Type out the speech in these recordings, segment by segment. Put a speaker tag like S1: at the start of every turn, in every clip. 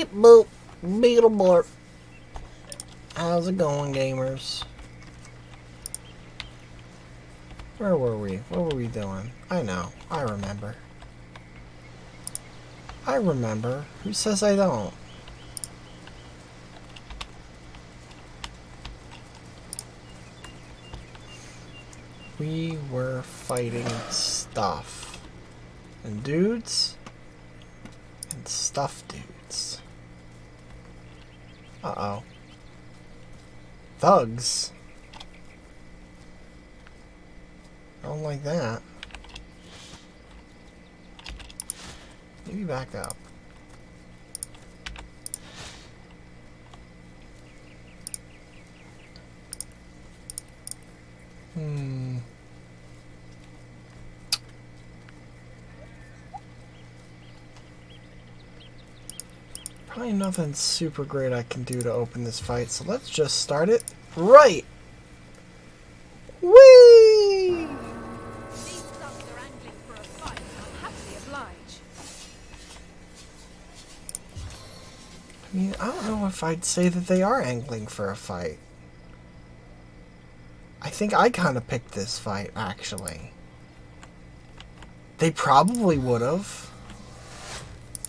S1: Beep boop. Beetleborp. How's it going, gamers? Where were we? What were we doing? I know. I remember. I remember. Who says I don't? We were fighting stuff. And dudes. And stuff dudes. Uh-oh. Thugs. I don't like that. Maybe back up. Probably nothing super great I can do to open this fight, so let's just start it right. Whee!
S2: These thugs are angling for a fight. I'll happily oblige.
S1: I mean, I don't know if I'd say that they are angling for a fight. I think I kind of picked this fight, actually. They probably would have.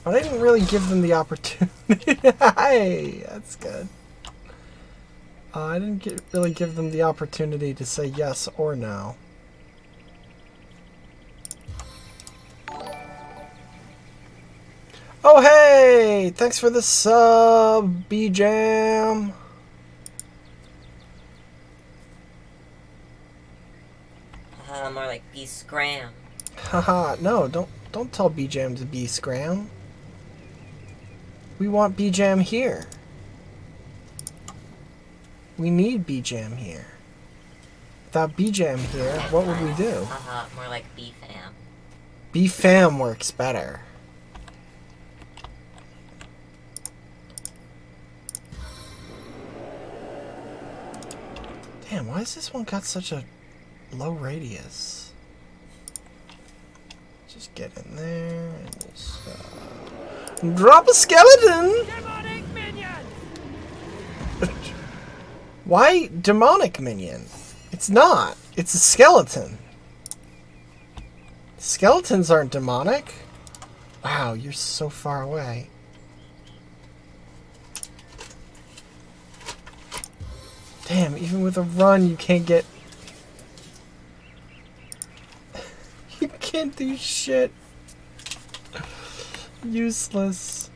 S1: But I didn't really give them the opportunity. Hey, that's good. I didn't really give them the opportunity to say yes or no. Oh, hey! Thanks for the sub, B-Jam.
S3: More like B-Scram.
S1: Haha, no, don't tell B-Jam to be Scram. We want B-Jam here. We need B-Jam here. Without B-Jam here, what would we do?
S3: More like B-Fam.
S1: B-Fam works better. Damn, why has this one got such a low radius? Just get in there and just drop a skeleton.
S2: Demonic minion!
S1: Why demonic minion? It's not. It's a skeleton. Skeletons aren't demonic. Wow, you're so far away. Damn, even with a run, you can't get... You can't do shit. Useless.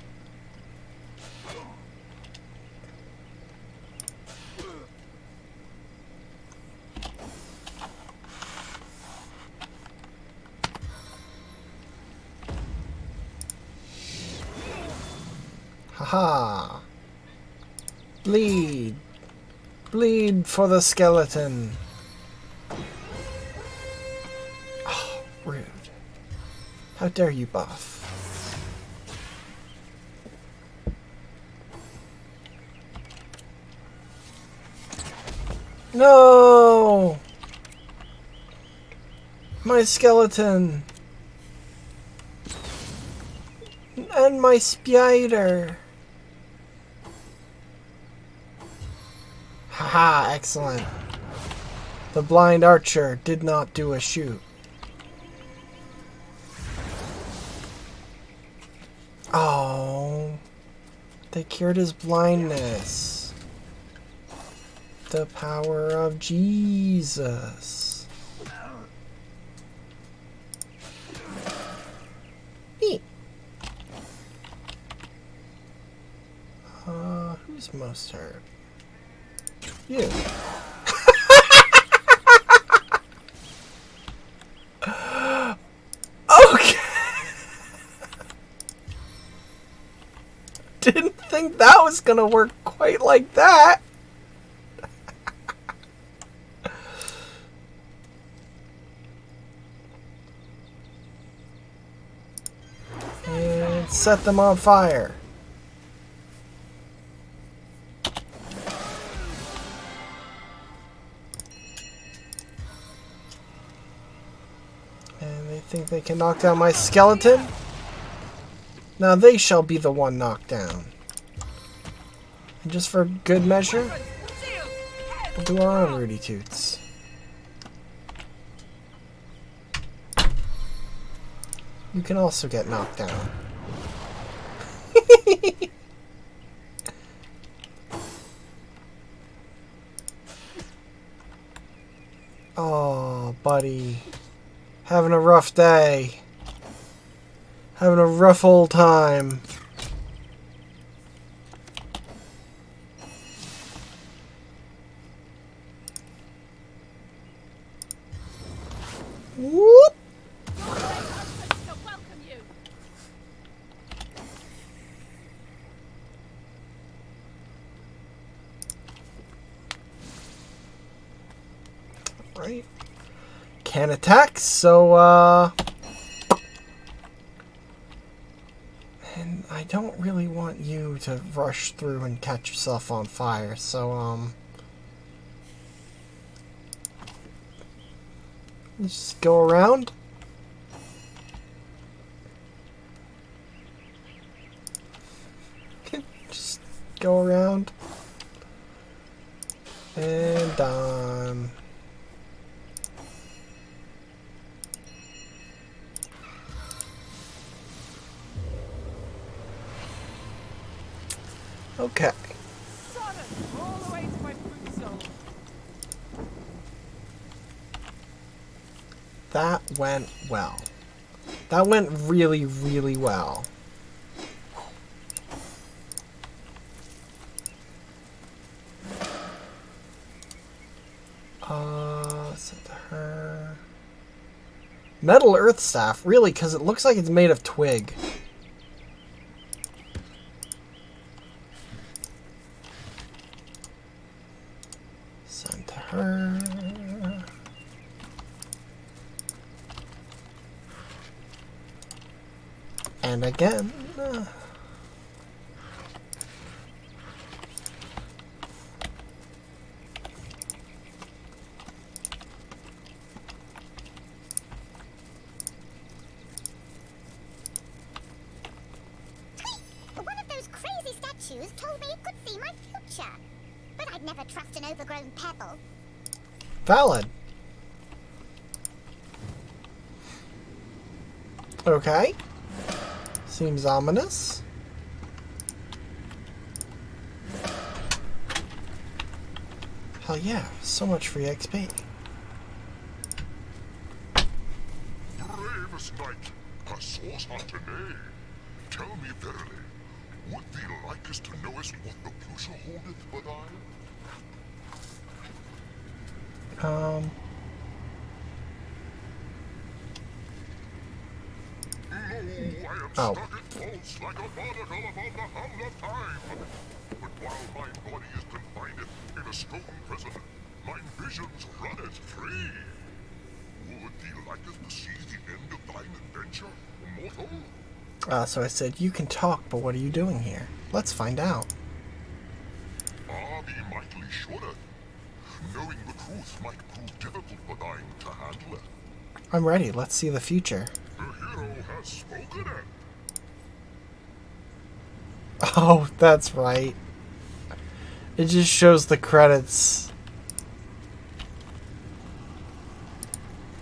S1: Haha. Bleed. Bleed for the skeleton. Oh, rude. How dare you, buff? No! My skeleton! And my spider! Haha, excellent. The blind archer did not do a shoot. Oh, they cured his blindness. The power of Jesus. Neat. Who's most hurt? You. Okay. Didn't think that was gonna work quite like that. And set them on fire. Think they can knock down my skeleton? Now they shall be the one knocked down. And just for good measure, we'll do our own Rudy Toots. You can also get knocked down. Oh, buddy. Having a rough day. Having a rough old time. Whoop! Right. Can't attack, so and I don't really want you to rush through and catch yourself on fire, so just go around. Just go around. And done. Okay.
S2: All the way to my fruit soul.
S1: That went well. That went really, really well. Send to her. Metal Earth Staff, really, because it looks like it's made of twig. Send to her. And again.
S4: One of those crazy statues told me it could see my future. But I'd never trust an overgrown pebble.
S1: Valid. Okay. Seems ominous. Hell yeah, so much free XP.
S5: Bravest knight, a source hunter nay. Tell me verily, would thee likest to knowest what the future holdeth for thine? I am stuck in false like a barnacle upon the humble time. But while mine body is confined in a stone prison, mine visions runneth free. Would thee likest to see the end of thine adventure, mortal?
S1: So I said, you can talk, but what are you doing here? Let's find out.
S5: Be mightily shorter. Knowing the truth might prove difficult for thine to handle.
S1: I'm ready. Let's see the future.
S5: The hero has spoken it.
S1: Oh, that's right. It just shows the credits.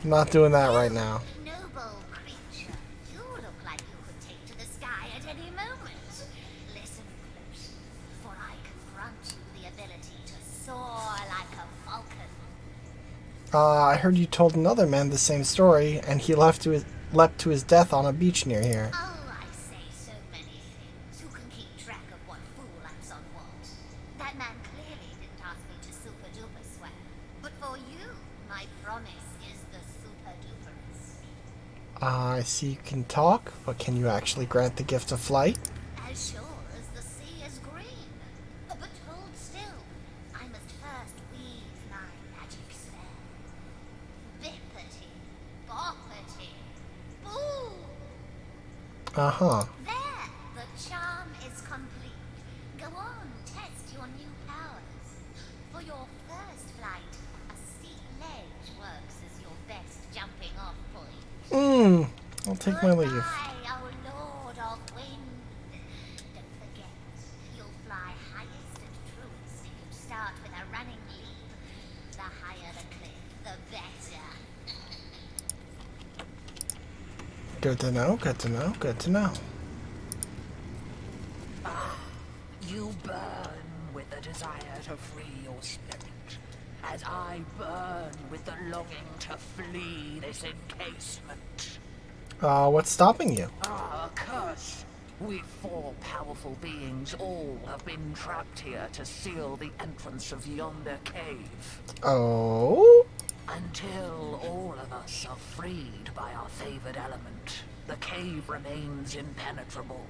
S1: I'm not doing that right now.
S4: Noble creature, you look like you could take to the sky at any moment. Listen close, for I can grant you the ability to soar like a falcon.
S1: I heard you told another man the same story, and he leapt to his death on a beach near here.
S4: Oh, I say so many things. Who can keep track of what fool acts on what? That man clearly didn't ask me to super duper swear. But for you, my promise is the super duperest.
S1: I see you can talk, but can you actually grant the gift of flight?
S4: As sure as the sea is green. But hold still. I must first weave my magic spell. Bippity, boppity, boo!
S1: Uh-huh.
S4: There! The charm is complete. Go on, test your new powers. For your first flight, a steep ledge works as your best jumping off point.
S1: I'll take my leave.
S4: Goodbye, oh Lord of Wind. Don't forget, you'll fly highest and
S1: Good to know, good to know, good to know.
S6: You burn with the desire to free your spirit, as I burn with the longing to flee this encasement.
S1: What's stopping you?
S6: Ah, curse! We four powerful beings all have been trapped here to seal the entrance of yonder cave.
S1: Oh?
S6: Until all of us are freed by our favored element, the cave remains impenetrable,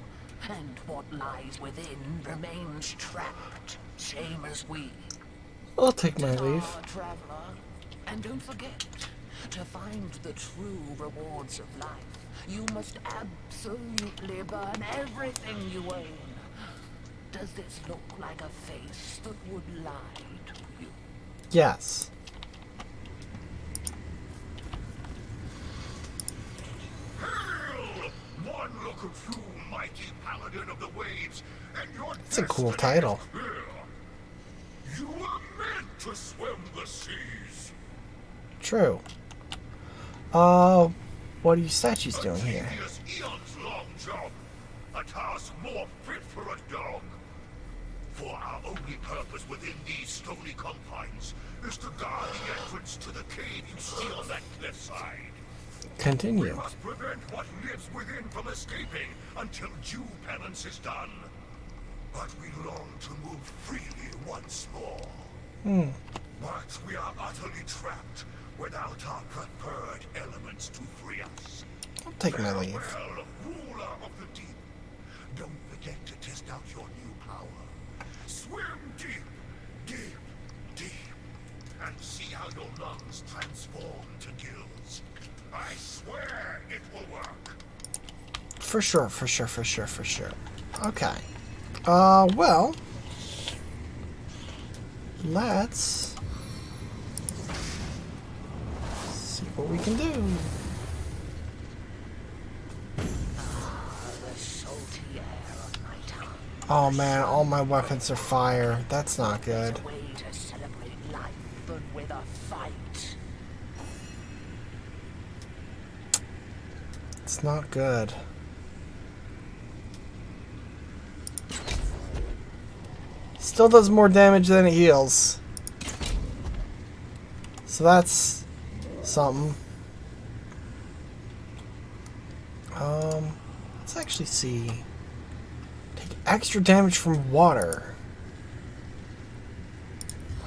S6: and what lies within remains trapped, same as we.
S1: I'll take my leave.
S6: Ta-ta, traveler. And don't forget, to find the true rewards of life, you must absolutely burn everything you own. Does this look like a face that would lie to you?
S1: Yes.
S5: Hail! One look of you, mighty paladin of the waves, and your
S1: That's a cool
S5: destiny
S1: title.
S5: is here. You were meant to swim the seas.
S1: True. What are you statues doing here?
S5: Tedious eons-long job. A task more fit for a dog. For our only purpose within these stony confines is to guard the entrance to the cave you see on that cliffside. We
S1: Continue.
S5: must prevent what lives within from escaping until due penance is done. But we long to move freely once more. But we are utterly trapped without our preferred elements to free us.
S1: I'll take my leave.
S5: Farewell, ruler of the deep. Don't forget to test out your new power. Swim deep, deep, deep, and see how your lungs transform to gills. I swear it will work.
S1: For sure, for sure, for sure, for sure. Okay. Well. Let's see what we can do.
S6: The salty air of my tongue.
S1: Oh man, all my weapons are fire. That's not good.
S6: A way to celebrate life, but with a fight.
S1: It's not good. Still does more damage than it heals. So that's something. Let's actually see. Take extra damage from water.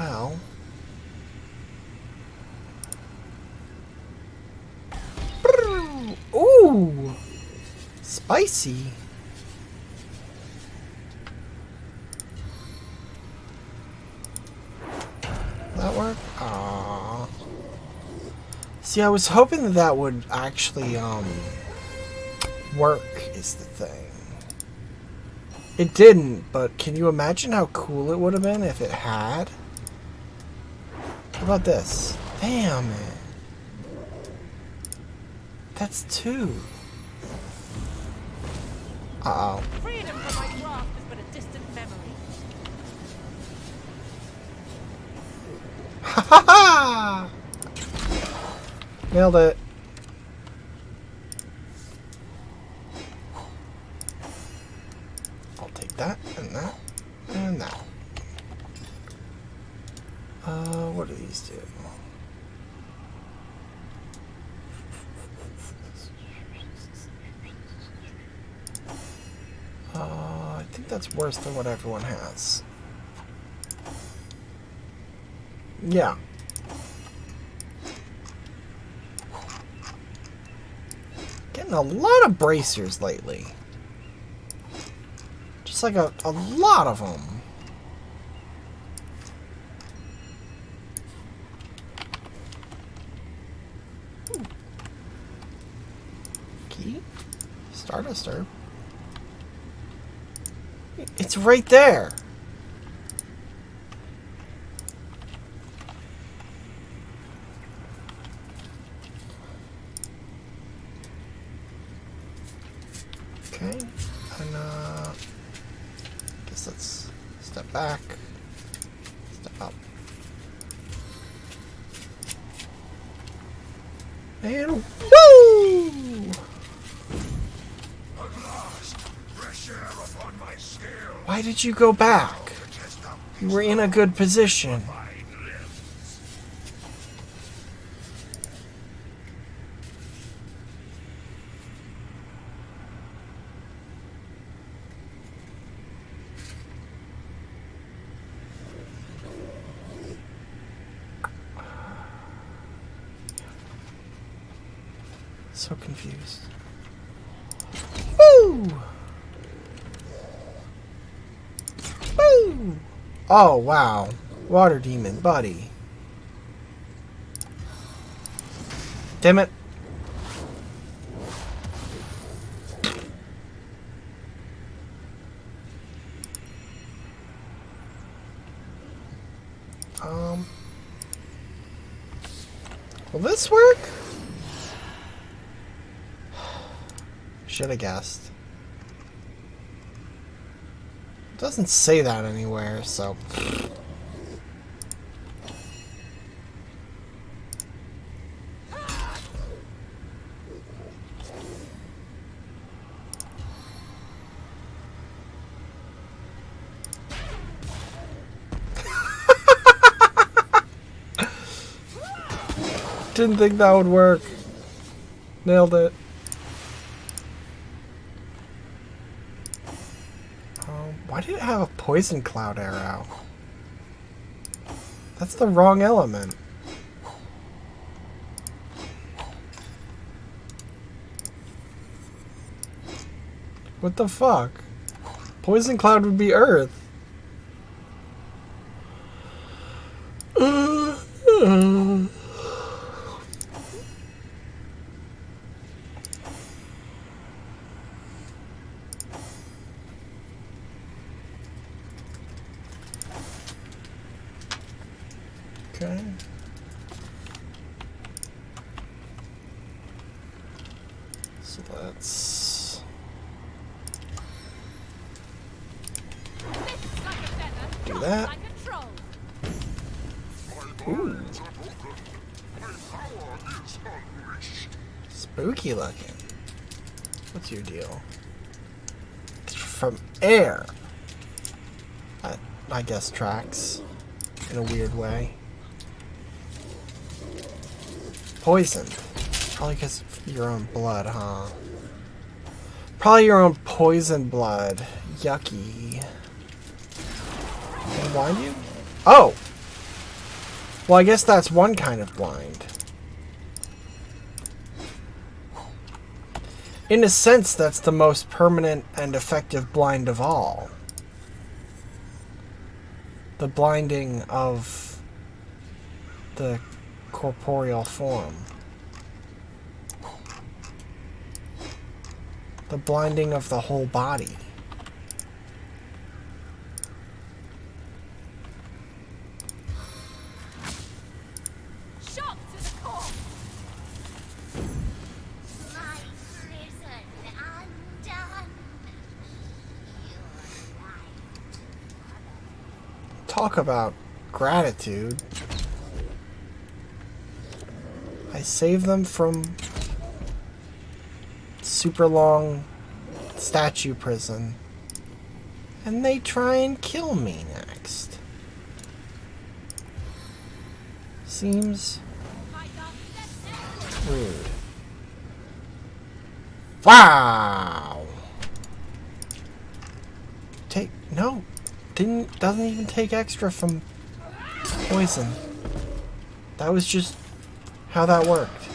S1: Well. Ooh! Spicy. That work? Aww. See, I was hoping that that would actually, work, is the thing. It didn't, but can you imagine how cool it would have been if it had? How about this? Damn it. That's 2. Uh-oh.
S2: Freedom from my grasp is but a distant memory.
S1: Ha ha ha! Nailed it. I'll take that, and that, and that. What do these do? I think that's worse than what everyone has. Yeah. Getting a lot of bracers lately. Just like a lot of them. Key? Stardust herb. It's right there. Okay, and guess let's step back, step up, and woo! Why did you go back? You were in a good position. So confused. Woo! Woo! Oh, wow. Water demon, buddy. Damn it. Will this work? Should have guessed. It doesn't say that anywhere, so. Didn't think that would work. Nailed it. Why did it have a poison cloud arrow? That's the wrong element. What the fuck? Poison cloud would be earth. Okay. So let's do that.
S2: Like a troll.
S1: Ooh,
S5: My power is unleashed.
S1: spooky looking. What's your deal? It's from air. I guess tracks in a weird way. Poison. Probably because of your own blood, huh? Probably your own poison blood. Yucky. Can I blind you? Oh! Well, I guess that's one kind of blind. In a sense, that's the most permanent and effective blind of all. The blinding of the corporeal form. The blinding of the whole body.
S2: Shock to the core.
S4: My prison undone. Your light.
S1: Talk about gratitude. I save them from super long statue prison, and they try and kill me next. Seems rude. Wow. Doesn't even take extra from poison. That was just how that worked.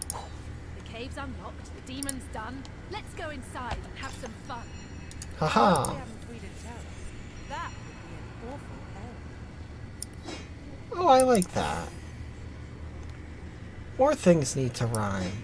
S2: The cave's unlocked, the demon's done. Let's go inside and have some fun.
S1: Haha.
S2: We haven't tweeted tell. That would be an awful error.
S1: Oh, I like that. More things need to rhyme.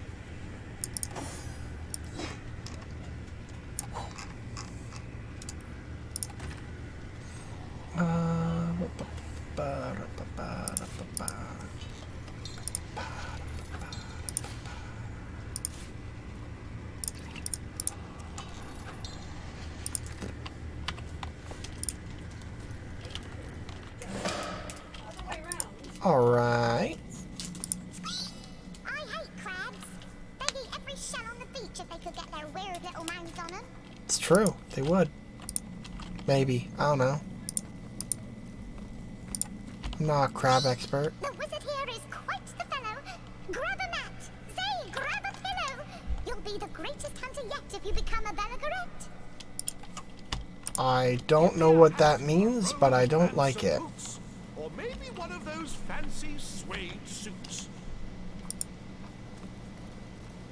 S1: Alright.
S4: I hate crabs. They'd eat every shell on the beach if they could get their weird little minds on them.
S1: It's true. They would. Maybe. I don't know. I'm not a crab expert.
S4: The wizard here is quite the fellow. Grab a mat. Say, grab a pillow. You'll be the greatest hunter yet if you become a Belagorette.
S1: I don't know what that means, but I don't like it.
S5: Or maybe one of those fancy suede suits.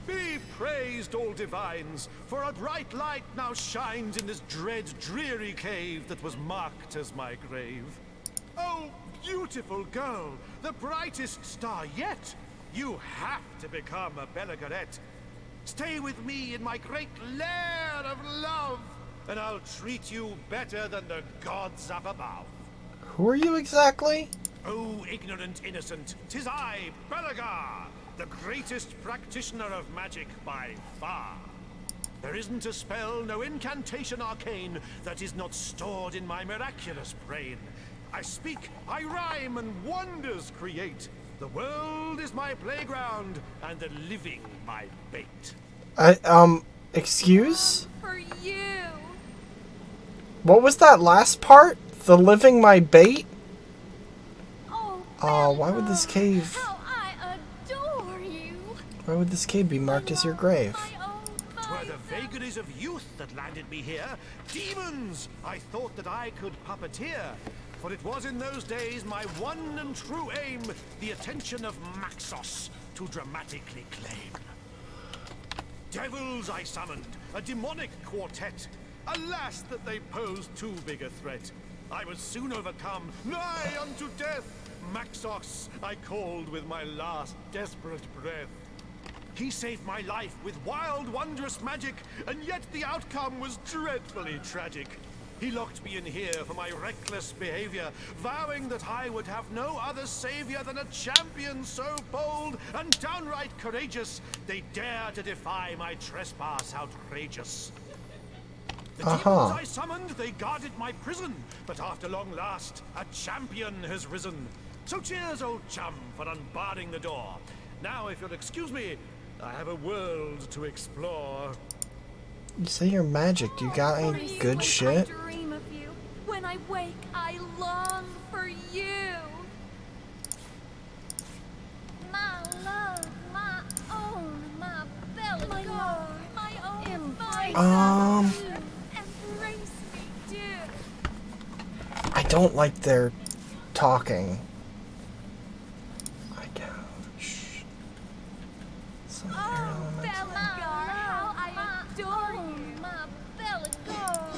S5: Be praised, all divines, for a bright light now shines in this dread, dreary cave that was marked as my grave. Oh, beautiful girl, the brightest star yet, you have to become a Belagorette. Stay with me in my great lair of love, and I'll treat you better than the gods up above.
S1: Who are you exactly?
S5: Oh, ignorant innocent, 'tis I, Belagar, the greatest practitioner of magic by far. There isn't a spell, no incantation arcane, that is not stored in my miraculous brain. I speak, I rhyme, and wonders create. The world is my playground, and the living my bait.
S1: Excuse?
S2: For you.
S1: What was that last part? The living my bait?
S2: Oh,
S1: Why would this cave...
S2: how I adore you.
S1: Why would this cave be marked as your grave?
S2: My own
S5: Twere the vagaries of youth that landed me here. Demons! I thought that I could puppeteer. For it was in those days my one and true aim, the attention of Maxos to dramatically claim. Devils I summoned, a demonic quartet. Alas that they posed too big a threat. I was soon overcome, nigh unto death. Maxos I called with my last desperate breath. He saved my life with wild, wondrous magic, and yet the outcome was dreadfully tragic. He locked me in here for my reckless behavior, vowing that I would have no other savior than a champion so bold and downright courageous, they dare to defy my trespass outrageous. The demons I summoned, they guarded my prison, but after long last, a champion has risen. So cheers, old chum, for unbarring the door. Now, if you'll excuse me, I have a world to explore.
S1: You say you're magic. Do you got any good shit?
S2: I dream of you. When I wake, I long for you.
S4: My love, my own, my Belagor.
S2: My own.
S4: Embrace
S2: Embrace me, do.
S1: I don't like their talking. I don't. Shh. Some air
S2: Oh,
S1: elements.
S2: Belagor, how I adore you.
S4: my Belagor.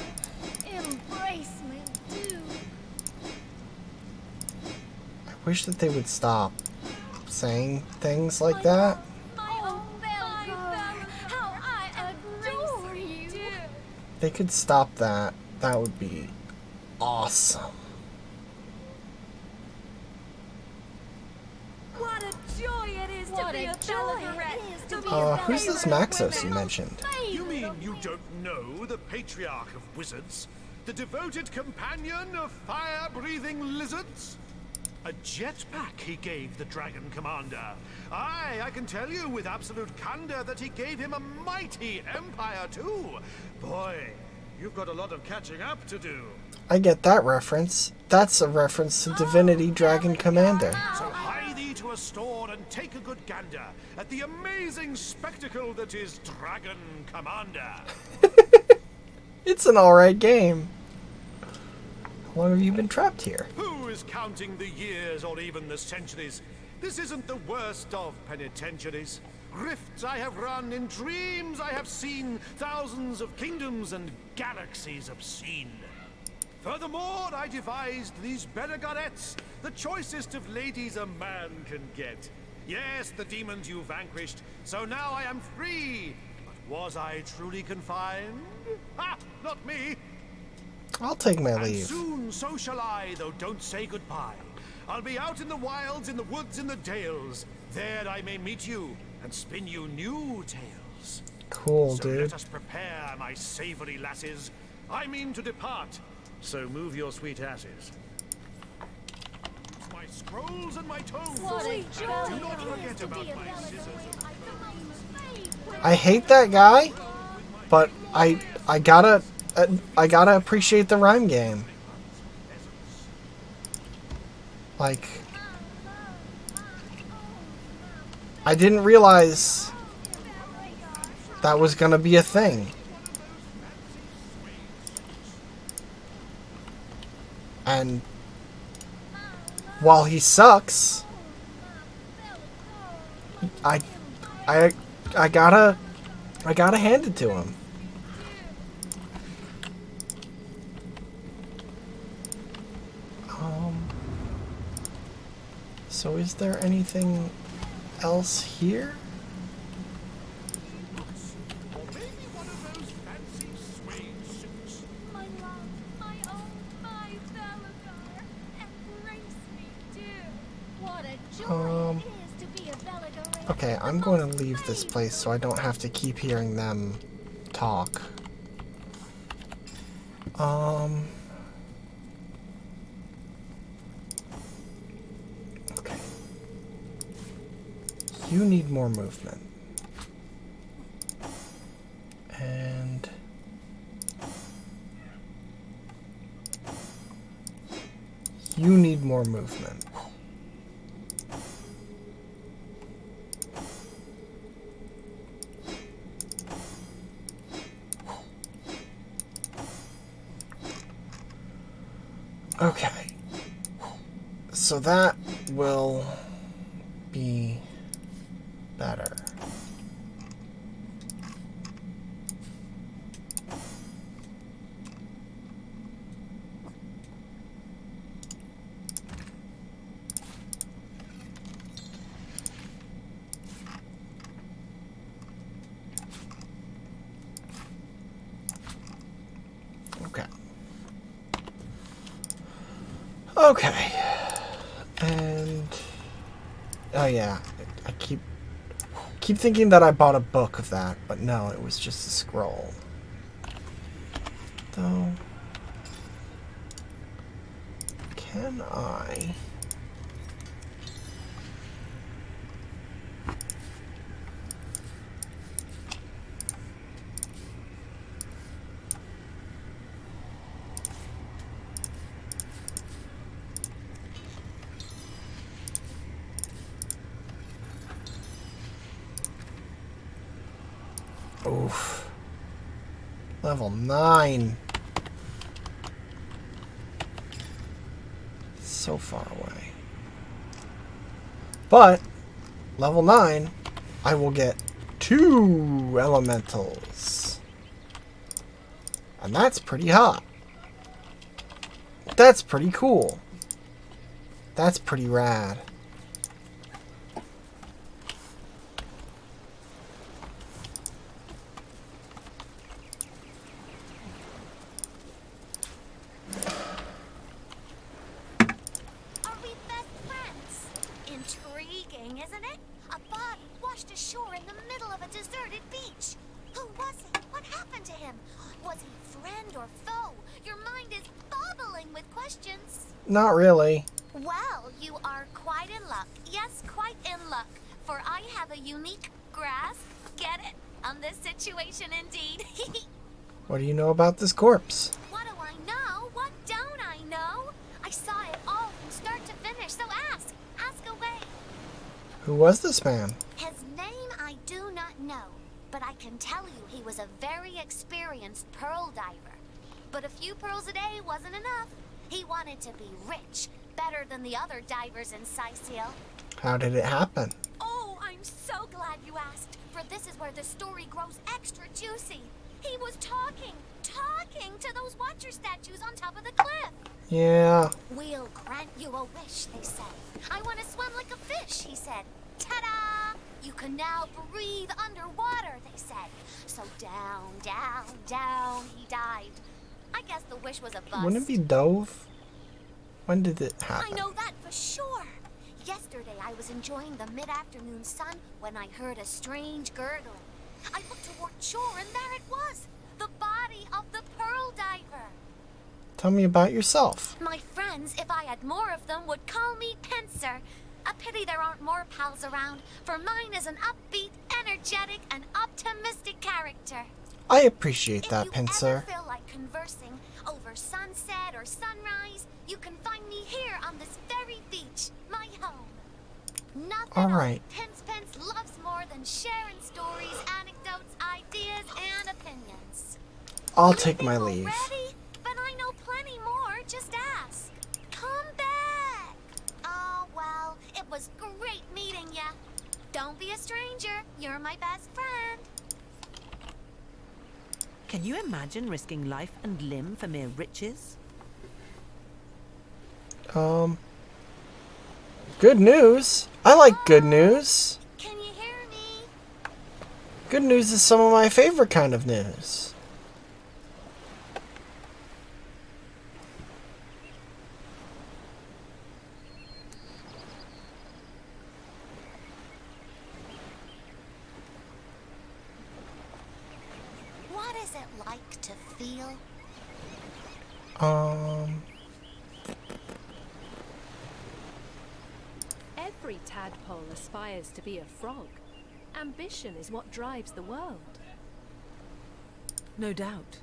S4: Embrace me, do.
S1: I wish that they would stop saying things like that.
S2: My own
S4: Belagor, how I adore you.
S2: do.
S1: They could stop that. That would be awesome.
S2: What a joy it is to
S4: What
S2: be
S4: a
S2: a
S4: joy
S2: Belagorette.
S4: it is to be
S1: Who's this Maxos you mentioned?
S5: You mean you don't know the patriarch of wizards? The devoted companion of fire-breathing lizards? A jetpack he gave the dragon commander. Aye, I can tell you with absolute candor that he gave him a mighty empire too. Boy, you've got a lot of catching up to do.
S1: I get that reference. That's a reference to Divinity Dragon Commander.
S5: So hie thee to a store and take a good gander at the amazing spectacle that is Dragon Commander.
S1: It's an alright game. How long have you been trapped here?
S5: Who is counting the years or even the centuries? This isn't the worst of penitentiaries. Rifts I have run, in dreams I have seen, thousands of kingdoms and galaxies obscene. Furthermore, I devised these Belagorettes, the choicest of ladies a man can get. Yes, the demons you vanquished, so now I am free. But was I truly confined? Ha! Not me!
S1: I'll take my
S5: And
S1: leave.
S5: soon so shall I, though don't say goodbye. I'll be out in the wilds, in the woods, in the dales. There I may meet you and spin you new tales.
S1: Cool,
S5: So
S1: dude.
S5: let us prepare, my savory lasses. I mean to depart, so move your sweet asses. My scrolls and my tomes.
S4: What a
S5: And
S4: joy
S5: do not
S4: it is
S5: forget
S4: to
S5: about
S4: be a
S5: my scissors.
S1: I hate that guy, but I I gotta appreciate the rhyme game. Like, I didn't realize that was gonna be a thing. And while he sucks, I gotta hand it to him. So is there anything else here?
S5: Or maybe one of those fancy suede suits.
S2: My love, my own, my Veladar. Embrace me, dear. What a joy it is to be a Veladar.
S1: Okay, I'm going to leave this place so I don't have to keep hearing them talk. Okay. You need more movement. And you need more movement. Okay. So that will be better. Okay. Okay. And oh yeah, I keep thinking that I bought a book of that, but no, it was just a scroll. Though, can I? Oof. Level 9. So far away. But, level 9, I will get 2 elementals. And that's pretty hot. That's pretty cool. That's pretty rad. Not really.
S4: Well, you are quite in luck. Yes, quite in luck. For I have a unique grasp, get it, on this situation indeed.
S1: What do you know about this corpse?
S4: What do I know? What don't I know? I saw it all from start to finish, so ask. Ask away.
S1: Who was this man?
S4: His name I do not know, but I can tell you he was a very experienced pearl diver. But a few pearls a day wasn't enough. He wanted to be rich, better than the other divers in Sicil.
S1: How did it happen?
S4: Oh, I'm so glad you asked, for this is where the story grows extra juicy. He was talking to those watcher statues on top of the cliff.
S1: Yeah.
S4: We'll grant you a wish, they said. I want to swim like a fish, he said. Ta-da! You can now breathe underwater, they said. So down, down, down he dived. I guess the wish was a bust.
S1: Wouldn't it be dove? When did it happen?
S4: I know that for sure. Yesterday I was enjoying the mid-afternoon sun when I heard a strange gurgling. I looked toward shore and there it was. The body of the pearl diver.
S1: Tell me about yourself.
S4: My friends, if I had more of them, would call me Pincer. A pity there aren't more pals around, for mine is an upbeat, energetic, and optimistic character.
S1: I appreciate
S2: If
S1: that,
S2: you
S1: Pincer.
S2: ever feel like conversing over sunset or sunrise, you can find me here on this very beach, my home. Nothing
S1: All right.
S2: Pence loves more than sharing stories, anecdotes, ideas, and opinions.
S1: I'll take my
S2: Leaving
S1: leave.
S2: already? But I know plenty more. Just ask. Come back. Oh, well, it was great meeting ya. Don't be a stranger. You're my best friend.
S7: Can you imagine risking life and limb for mere riches?
S1: Good news. I like good news.
S2: Can you hear me?
S1: Good news is some of my favorite kind of news.
S2: What is it like to feel?
S8: Every tadpole aspires to be a frog. Ambition is what drives the world.
S7: No doubt.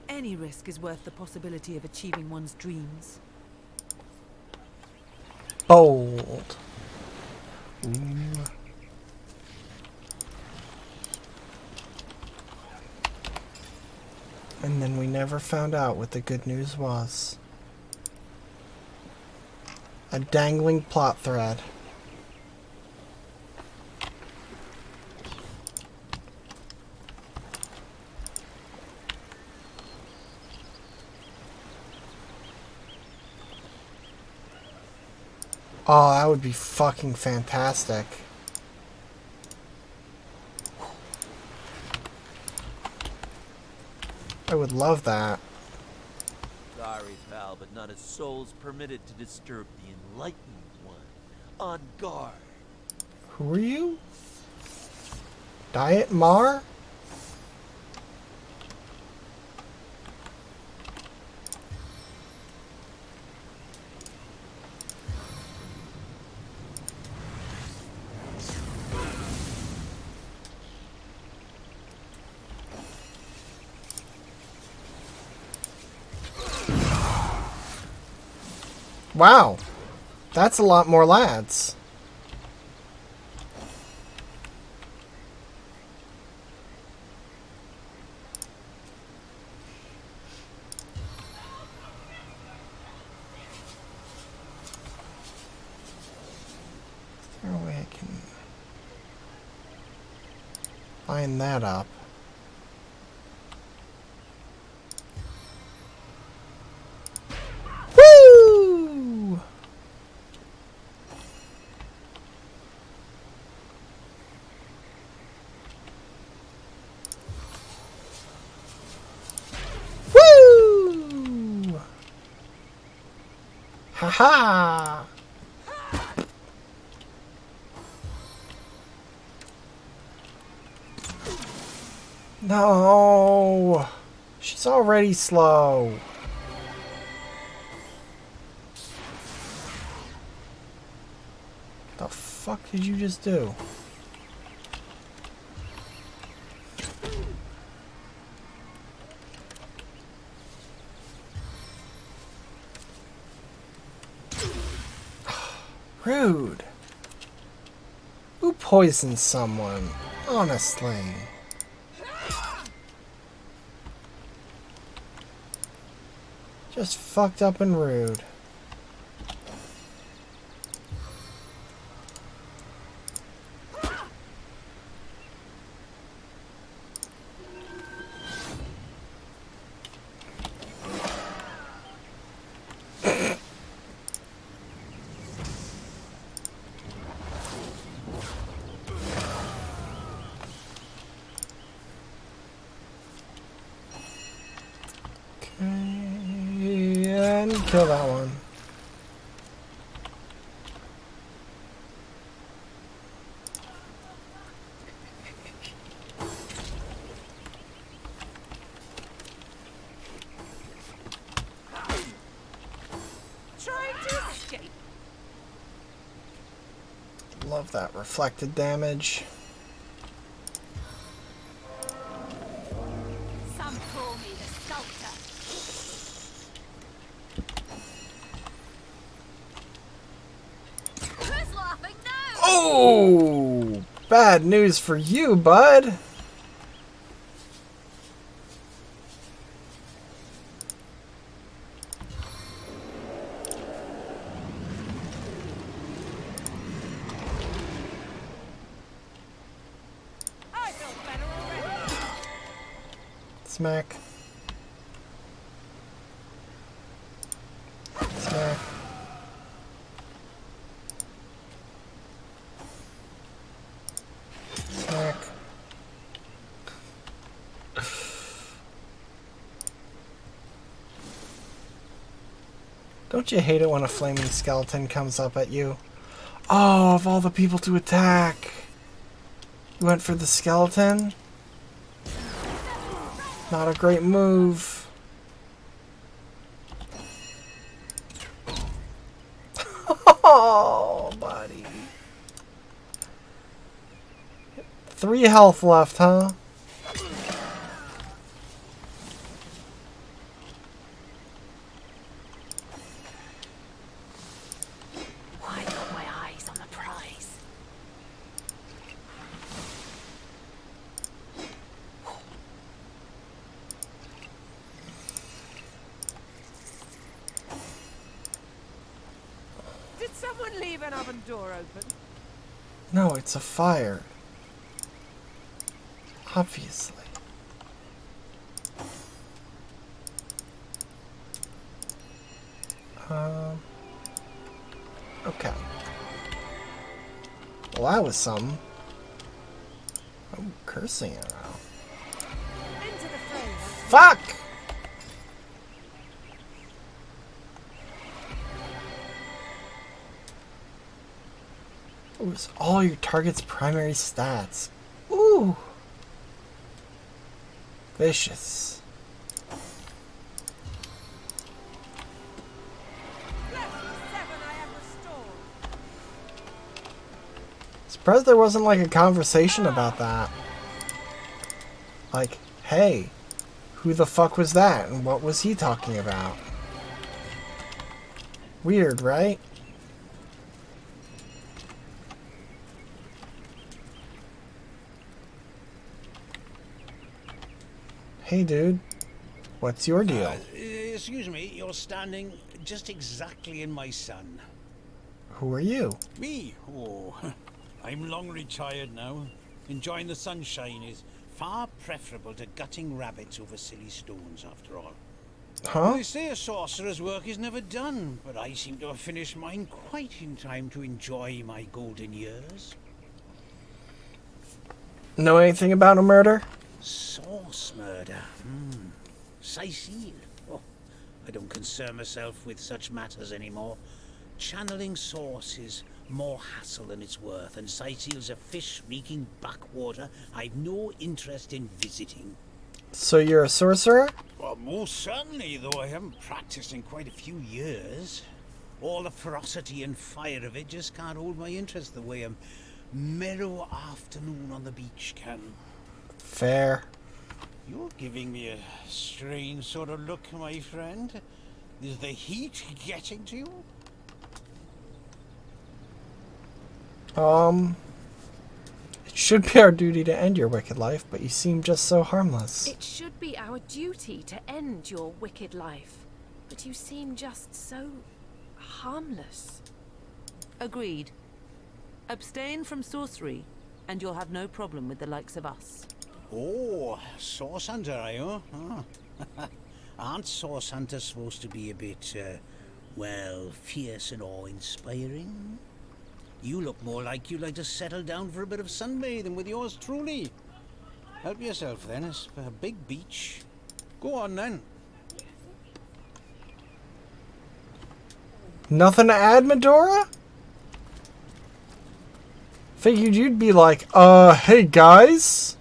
S7: Any risk is worth the possibility of achieving one's dreams.
S1: Bold. Ooh. And then we never found out what the good news was. A dangling plot thread. Oh, that would be fucking fantastic. I would love that.
S9: Sorry, pal, but not a soul's permitted to disturb the enlightened one. On guard.
S1: Who are you? Diet Mar? Wow, that's a lot more lads. Is there a way I can line that up? Woo! Woo! Ha ha! No! She's already slow. The fuck did you just do? Rude. Who poisoned someone? Honestly. Just fucked up and rude. And kill that one.
S7: Trying to escape.
S1: Love that reflected damage. Ooh, bad news for you, bud. Smack. Smack. Smack. Don't you hate it when a flaming skeleton comes up at you? Oh, of all the people to attack! You went for the skeleton? Not a great move. Oh, buddy. 3 health left, huh?
S6: Why got my eyes on the prize?
S7: Did someone leave an oven door open?
S1: No, it's a fire. Obviously. Okay. Well, that was something. I'm cursing it out.
S7: Into the fray.
S1: Fuck! Ooh, it's all your target's primary stats. Ooh! Vicious. Surprised there wasn't like a conversation about that. Like, hey, who the fuck was that and what was he talking about? Weird, right? Hey dude, what's your deal?
S10: Excuse me, you're standing just exactly in my sun.
S1: Who are you?
S10: Me? Oh, I'm long retired now. Enjoying the sunshine is far preferable to gutting rabbits over silly stones, after all.
S1: Huh?
S10: They say a sorcerer's work is never done, but I seem to have finished mine quite in time to enjoy my golden years.
S1: Know anything about a murder?
S10: Source murder. Cecile. Oh, I don't concern myself with such matters anymore. Channeling source is more hassle than it's worth, and Cecile's a fish-reeking backwater I've no interest in visiting.
S1: So you're a sorcerer?
S10: Well, most certainly, though I haven't practiced in quite a few years. All the ferocity and fire of it just can't hold my interest the way a mellow afternoon on the beach can.
S1: Fair.
S10: You're giving me a strange sort of look, my friend. Is the heat getting to you?
S1: It should be our duty to end your wicked life, but you seem just so harmless.
S8: It should be our duty to end your wicked life, but you seem just so harmless.
S7: Agreed. Abstain from sorcery, and you'll have no problem with the likes of us.
S10: Oh, source hunter, are you? Oh. Aren't source hunters supposed to be a bit, well, fierce and awe-inspiring? You look more like you'd like to settle down for a bit of sunbathing with yours truly. Help yourself then, it's a big beach. Go on then.
S1: Nothing to add, Medora? Figured you'd be like, hey guys.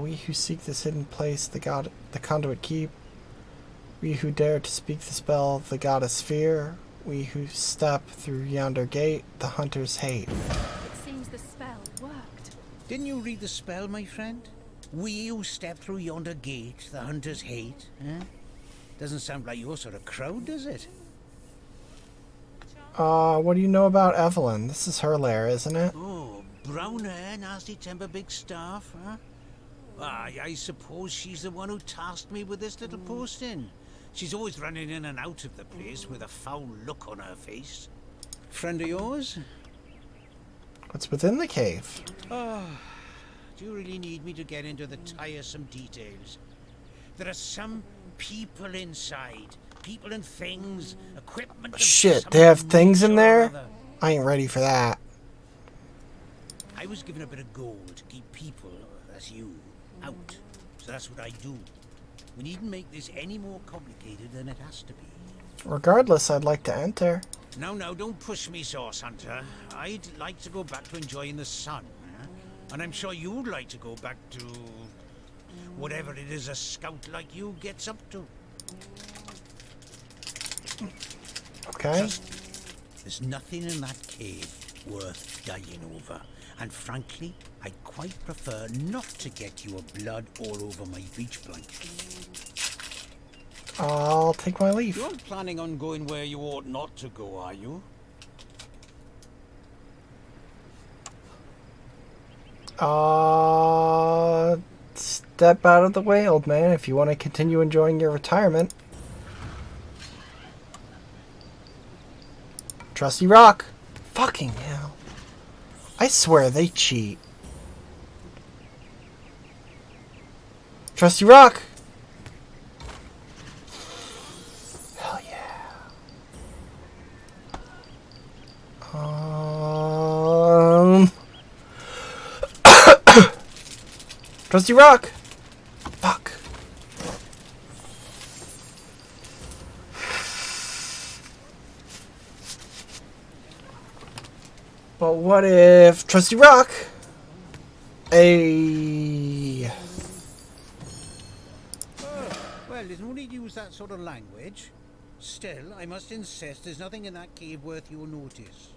S1: We who seek this hidden place, the conduit keep. We who dare to speak the spell, the goddess fear. We who step through yonder gate, the hunters hate.
S8: It seems the spell worked.
S10: Didn't you read the spell, my friend? We who step through yonder gate, the hunters hate. Doesn't sound like your sort of crowd, does it?
S1: What do you know about Evelyn? This is her lair, isn't it?
S10: Oh, brown hair, nasty temper, big staff, huh? I suppose she's the one who tasked me with this little posting. She's always running in and out of the place with a foul look on her face. Friend of yours?
S1: What's within the cave?
S10: Oh, do you really need me to get into the tiresome details? There are some people inside. People and things, equipment.
S1: Shit, they have things in there? I ain't ready for that.
S10: I was given a bit of gold to keep people, that's you, out. So that's what I do. We needn't make this any more complicated than it has to be.
S1: Regardless, I'd like to enter.
S10: Now, don't push me, Source Hunter. I'd like to go back to enjoying the sun. And I'm sure you'd like to go back to whatever it is a scout like you gets up to.
S1: Okay.
S10: There's nothing in that cave worth dying over. And frankly, I'd quite prefer not to get your blood all over my beach blanket.
S1: I'll take my leave.
S10: You aren't planning on going where you ought not to go, are you?
S1: Step out of the way, old man, if you want to continue enjoying your retirement. Trusty Rock. Fucking hell. I swear they cheat. Trusty Rock. Hell yeah. Trusty Rock. Fuck. But what if Trusty Rock?
S10: Well, there's no need to use that sort of language. Still, I must insist there's nothing in that cave worth your notice.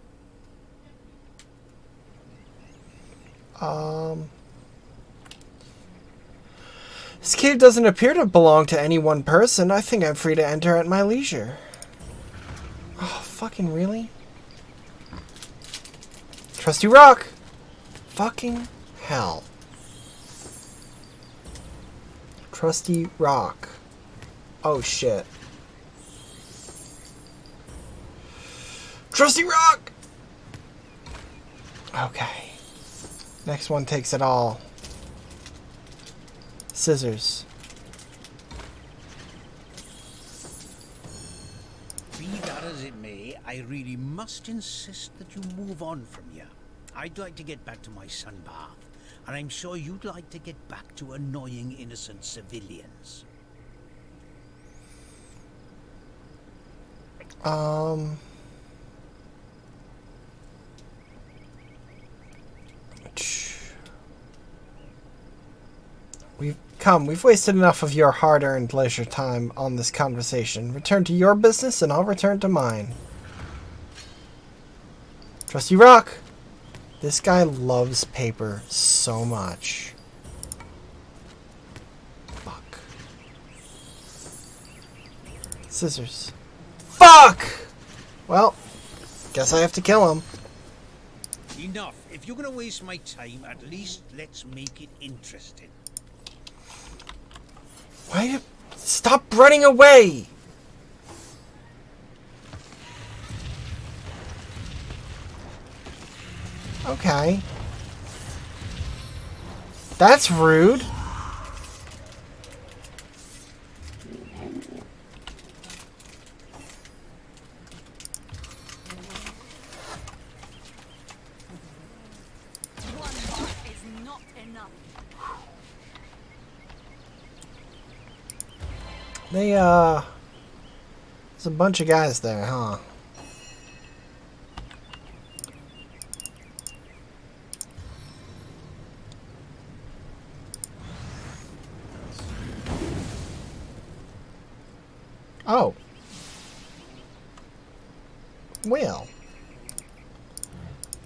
S1: This cave doesn't appear to belong to any one person. I think I'm free to enter at my leisure. Oh, fucking really? Trusty Rock! Fucking hell. Trusty Rock. Oh shit. Trusty Rock! Okay. Next one takes it all. Scissors.
S10: Be that as it may, I really must insist that you move on from here. I'd like to get back to my sunbath, and I'm sure you'd like to get back to annoying innocent civilians.
S1: We've wasted enough of your hard-earned leisure time on this conversation. Return to your business and I'll return to mine. Trusty Rock! This guy loves paper so much. Fuck. Scissors. Fuck! Well, guess I have to kill him.
S10: Enough. If you're gonna waste my time, at least let's make it interesting.
S1: Stop running away! Okay. That's rude. There's a bunch of guys there, huh? Oh. Well.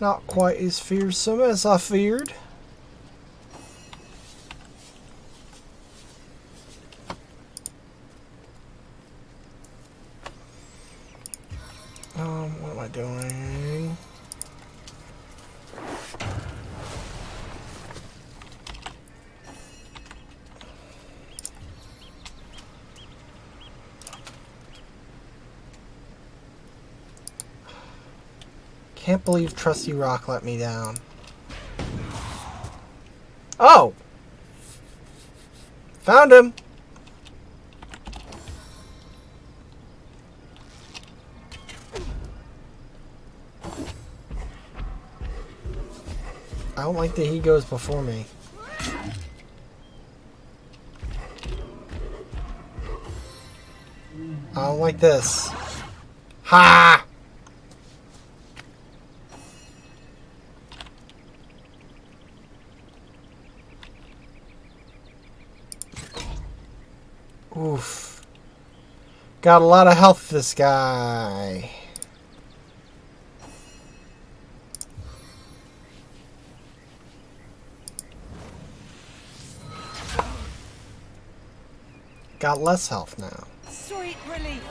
S1: Not quite as fearsome as I feared. What am I I doing? Can't believe Trusty Rock let me down. Oh! Found him! I don't like that he goes before me. I don't like this. Ha! Oof. Got a lot of health, this guy. Got less health now.
S8: Sweet relief.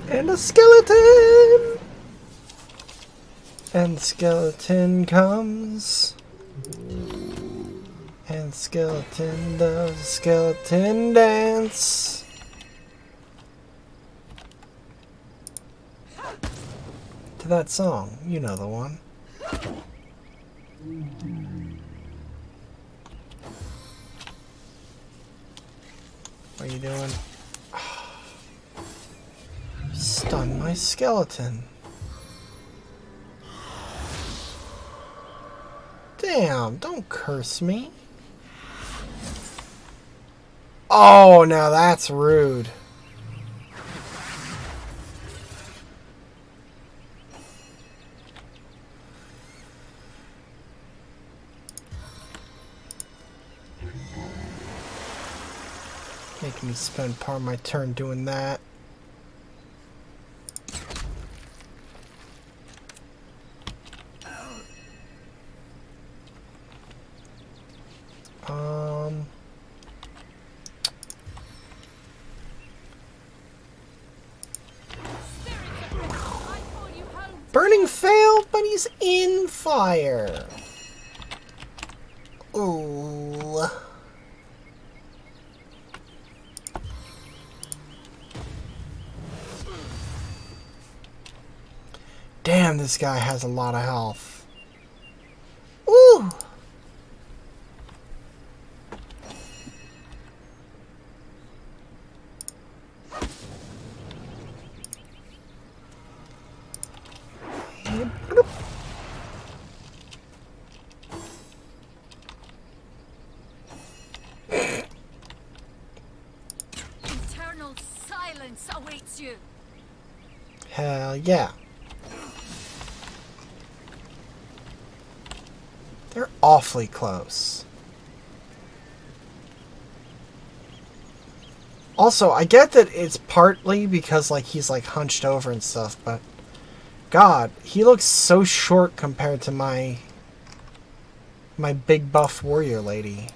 S1: And a skeleton! And the skeleton comes. And skeleton does skeleton dance. To that song, you know the one. What are you doing? Stun my skeleton. Damn, don't curse me. Oh, now that's rude. Making me spend part of my turn doing that. Burning failed, but he's in fire. Ooh. Damn, this guy has a lot of health. Ooh.
S2: Eternal silence awaits you.
S1: Hell yeah. They're awfully close. Also, I get that it's partly because like he's like hunched over and stuff, but God, he looks so short compared to my big buff warrior lady.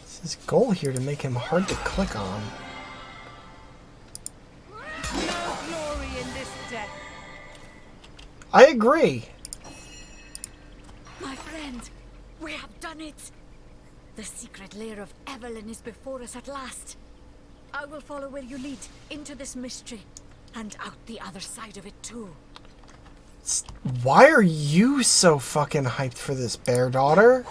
S1: It's his goal here to make him hard to click on.
S8: No glory in this death.
S1: I agree.
S2: My friend, we have done it. The secret lair of Evelyn is before us at last. I will follow where you lead, into this mystery, and out the other side of it too.
S1: Why are you so fucking hyped for this, bear daughter?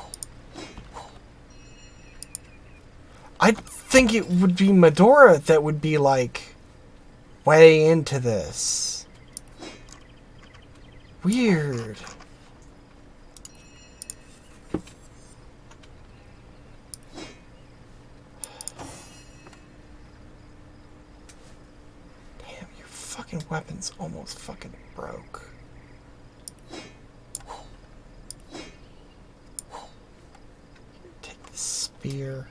S1: I think it would be Medora that would be like way into this. Weird. Damn, your fucking weapon's almost fucking broke. spear.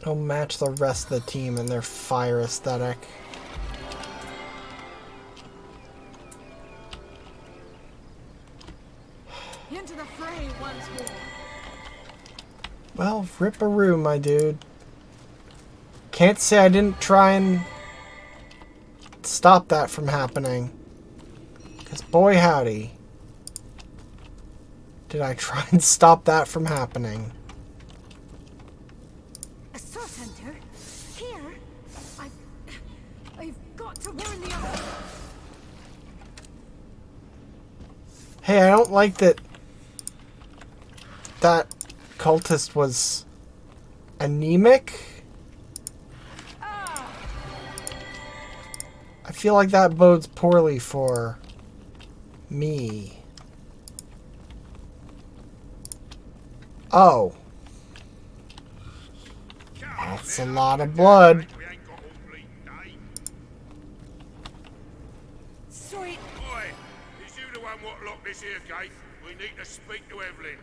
S1: It'll match the rest of the team and their fire aesthetic.
S8: Into the fray once more.
S1: Well, rip-a-roo, my dude. Can't say I didn't try and stop that from happening. Because boy howdy, did I try and stop that from happening.
S8: A source hunter? Here? I've got to warn the other.
S1: Hey, I don't like that cultist was anemic. I feel like that bodes poorly for me. Oh. That's a lot of blood.
S8: Sorry.
S5: Boy, is you the one what locked this here gate? We need to speak to Evelyn.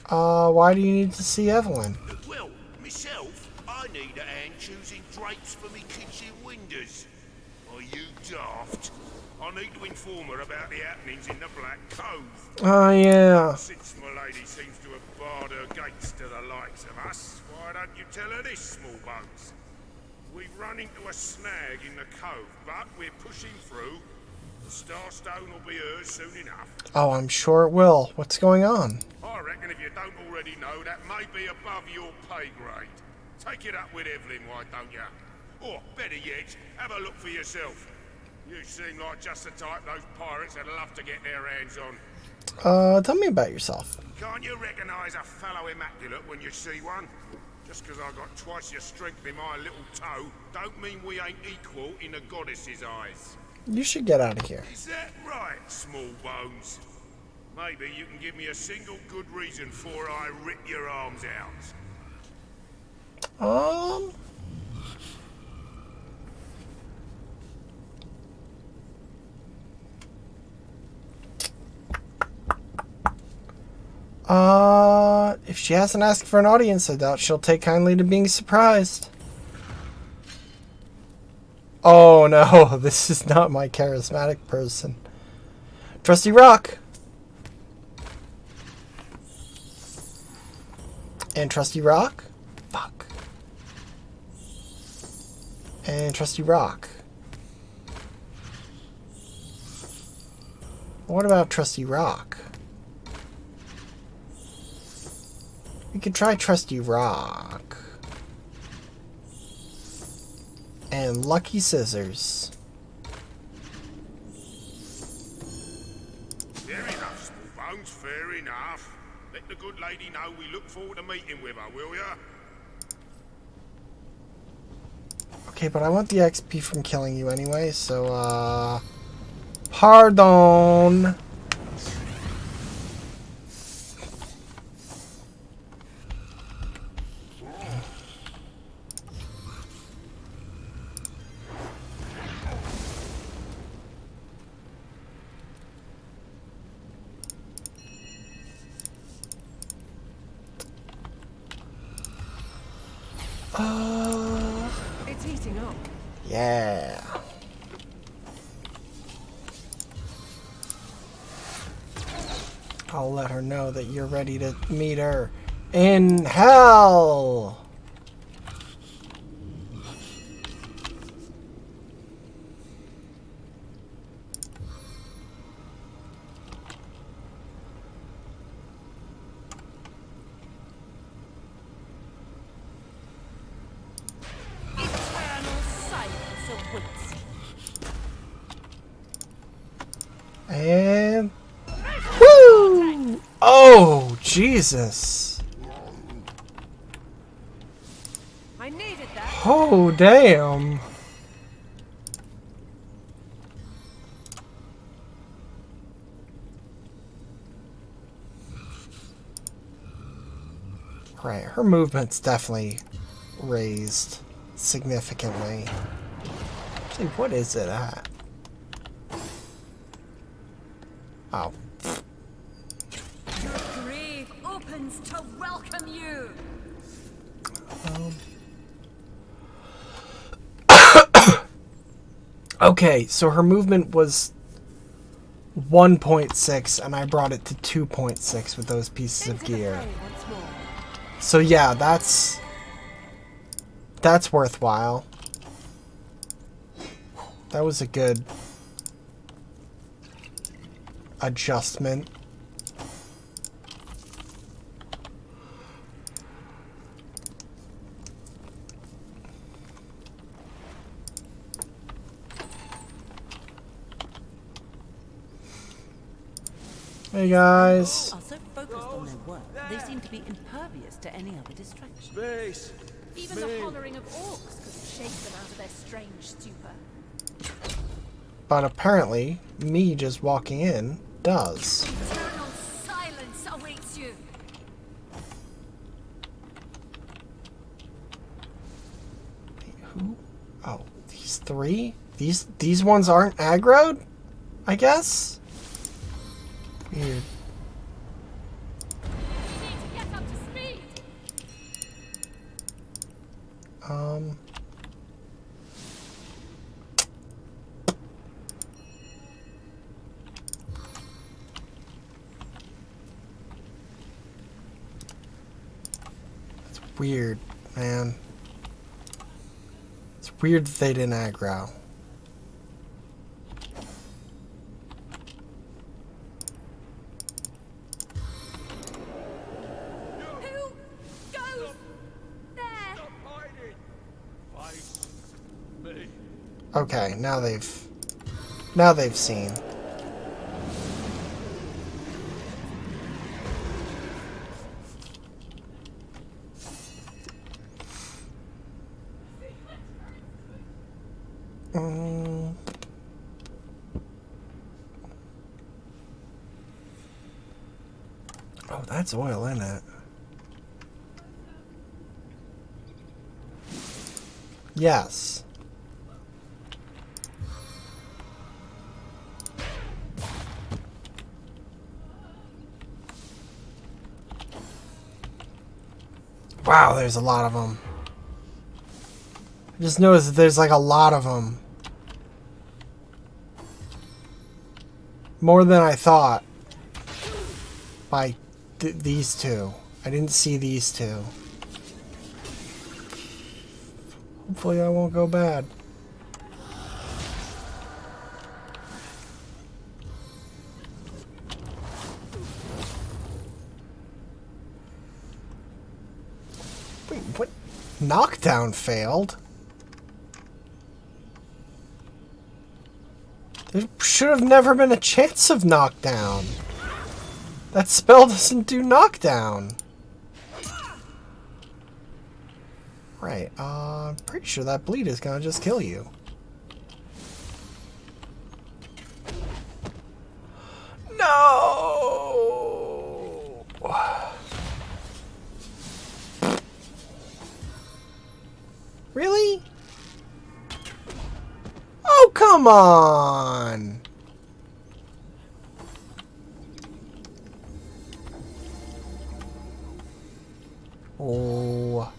S1: Why do you need to see Evelyn?
S5: Well, myself, I need a hand choosing drapes for me kitchen windows. Are you daft? I need to inform her about the happenings in the Black Cove.
S1: Oh, yeah.
S5: Since my lady seems to have barred her gates to the likes of us, why don't you tell her this, small bones? We've run into a snag in the cove, but we're pushing through. The Starstone will be hers soon enough.
S1: Oh, I'm sure it will. What's going on?
S5: I reckon if you don't already know, that may be above your pay grade. Take it up with Evelyn, why don't you? Or, better yet, have a look for yourself. You seem like just the type those pirates would love to get their hands on.
S1: Tell me about yourself.
S5: Can't you recognise a fellow immaculate when you see one? Just because I got twice your strength in my little toe, don't mean we ain't equal in the goddess's eyes.
S1: You should get out of here.
S5: Is that right, small bones? Maybe you can give me a single good reason for I rip your arms out. If she hasn't asked for an audience, I doubt she'll take kindly to being surprised. Oh no, this is not my charismatic person. Trusty Rock! And Trusty Rock? Fuck. And Trusty Rock. What about Trusty Rock? We could try Trusty Rock. And Lucky Scissors. Fair enough, small bones, fair enough. Let the good lady know we look forward to meeting with her, will ya?
S1: Okay, but I want the XP from killing you anyway, so, pardon.
S8: It's heating up.
S1: Yeah. I'll let her know that you're ready to meet her in hell. And woo! Oh, Jesus.
S8: I needed that.
S1: Oh, damn. Right, her movement's definitely raised significantly. Actually, what is it at? Oh.
S8: Your grave
S1: Okay, so her movement was 1.6, and I brought it to 2.6 with those pieces of gear. So yeah, that's worthwhile. That was a good adjustment. Hey guys.
S7: Are so focused on their work, they seem to be impervious to any other distraction.
S9: Space!
S8: Even the hollering of orcs couldn't shake them out of their strange stupor.
S1: But apparently, me just walking in does.
S2: Eternal silence awaits you.
S1: Who? Oh, these three? These ones aren't aggroed? I guess? Weird.
S2: You need to get up to speed.
S1: It's weird, man. It's weird that they didn't aggro.
S2: Who goes there?
S1: Okay, now they've seen. Oh, that's oil in it. Yes. Wow, there's a lot of them. I just noticed that there's like a lot of them. More than I thought. By these two. I didn't see these two. Hopefully that won't go bad. Wait, what? Knockdown failed? There should have never been a chance of knockdown. That spell doesn't do knockdown. Right, I'm pretty sure that bleed is gonna just kill you. No! Really? Oh, come on! Oh.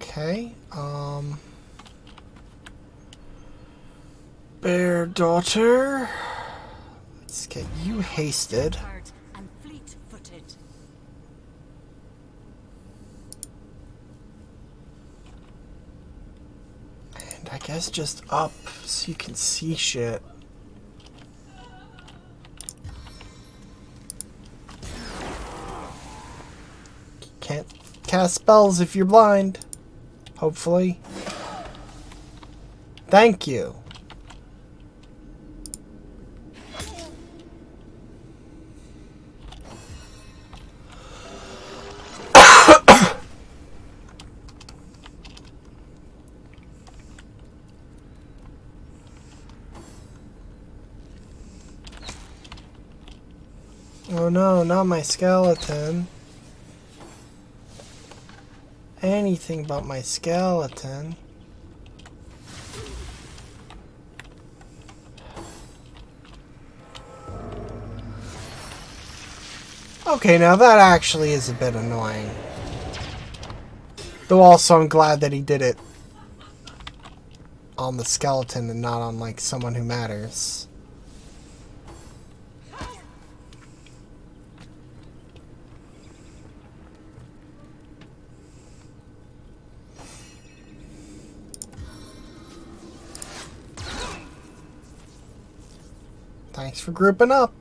S1: Okay, Bear Daughter. Let's get you hasted.
S7: And fleet-footed.
S1: And I guess just up so you can see shit. Can't cast spells if you're blind. Hopefully. Thank you. Oh no, not my skeleton. anything but my skeleton. Okay, now that actually is a bit annoying. Though also I'm glad that he did it on the skeleton and not on, like, someone who matters. Thanks for grouping up.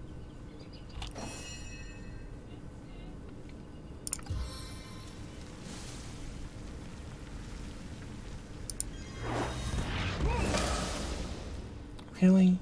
S1: Really?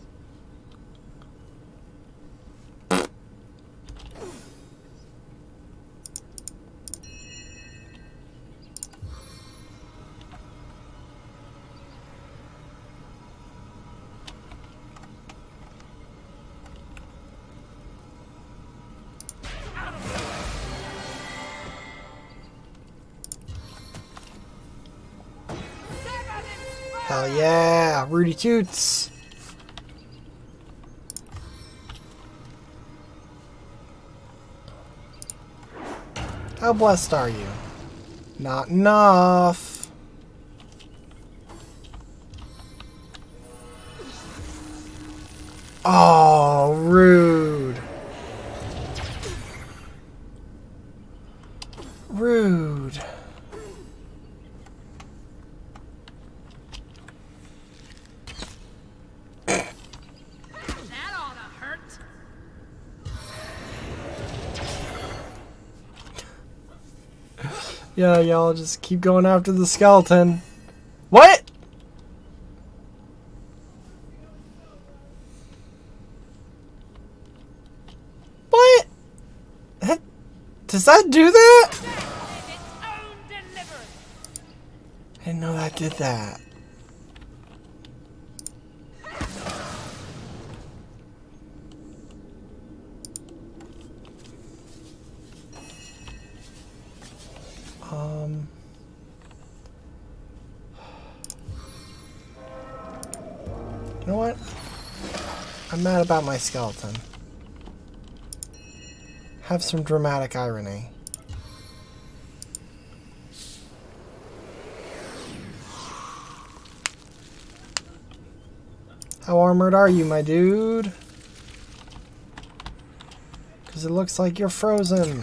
S1: Hell yeah, Rudy Toots. How blessed are you? Not enough. Oh, rude. Rude. Yeah, y'all just keep going after the skeleton. What? What? Does that do that? I didn't know that did that. You know what? I'm mad about my skeleton. Have some dramatic irony. How armored are you, my dude? Because it looks like you're frozen.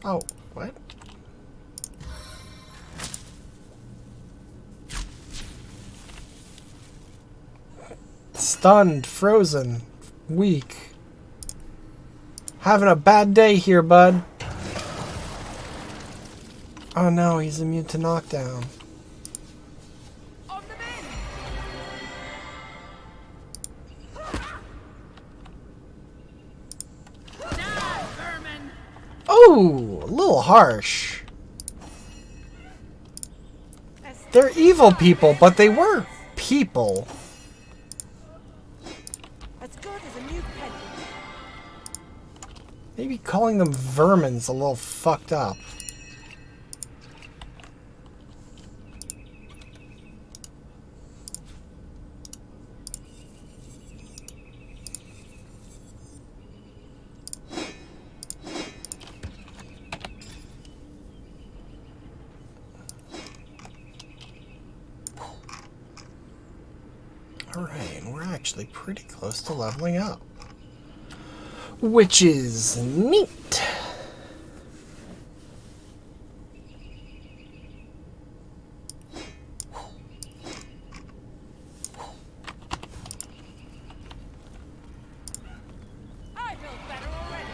S1: Oh, what? Stunned, frozen, weak. Having a bad day here, bud. Oh no, he's immune to knockdown. Oh, a little harsh. They're evil people, but they were people. Maybe calling them vermin's a little fucked up. Alright, and we're actually pretty close to leveling up. Which is neat.
S8: I feel better already.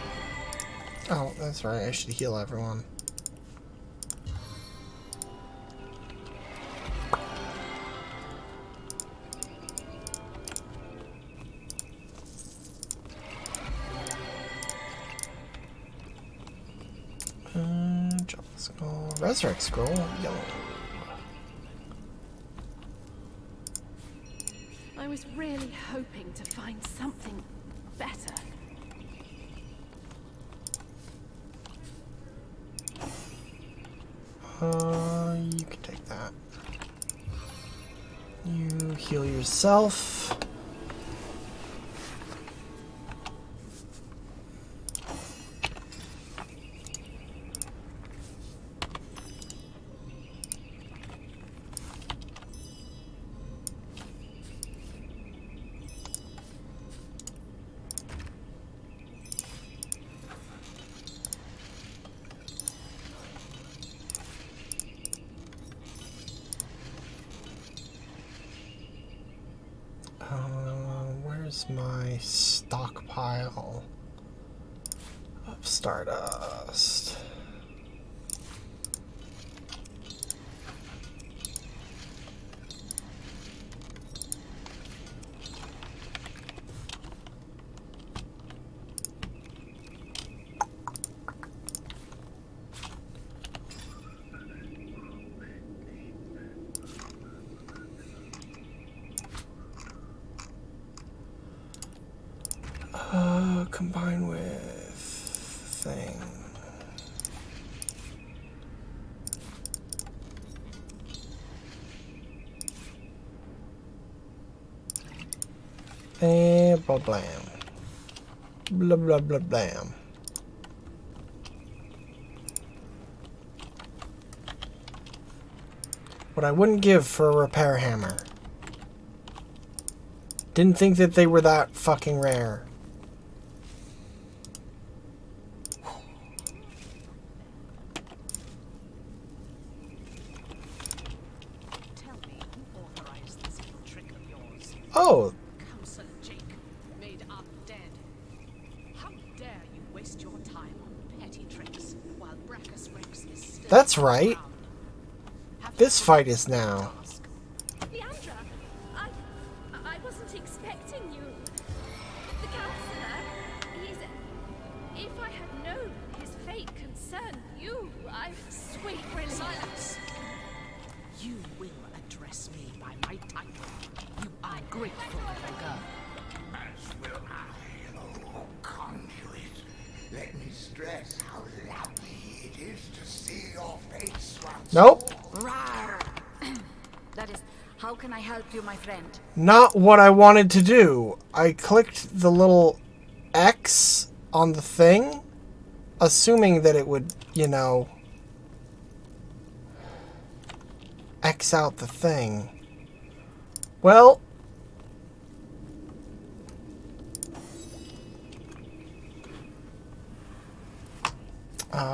S1: Oh, that's right. I should heal everyone. Jump scroll, resurrect scroll, yellow.
S8: I was really hoping to find something better.
S1: You can take that. You heal yourself. Where's my stockpile of Stardust? Combine with thing. And blah blam. Blah blah blah blam. What I wouldn't give for a repair hammer. Didn't think that they were that fucking rare. Oh.
S8: Counselor Jake, made undead. How dare you waste your time on petty tricks while Brachus Rex is still
S1: That's right.
S8: around?
S1: This fight is now.
S2: Leandra, I wasn't expecting you. The counselor, he's... If I had known his fate concerned you, Sweet silence.
S6: You will address me by my title. You ungrateful little girl.
S11: As will I, oh conduit. Let me stress how lovely it is to see your face once
S1: Nope.
S12: Rawr. That is, how can I help you, my friend?
S1: Not what I wanted to do. I clicked the little X on the thing, assuming that it would, you know, X out the thing. Well,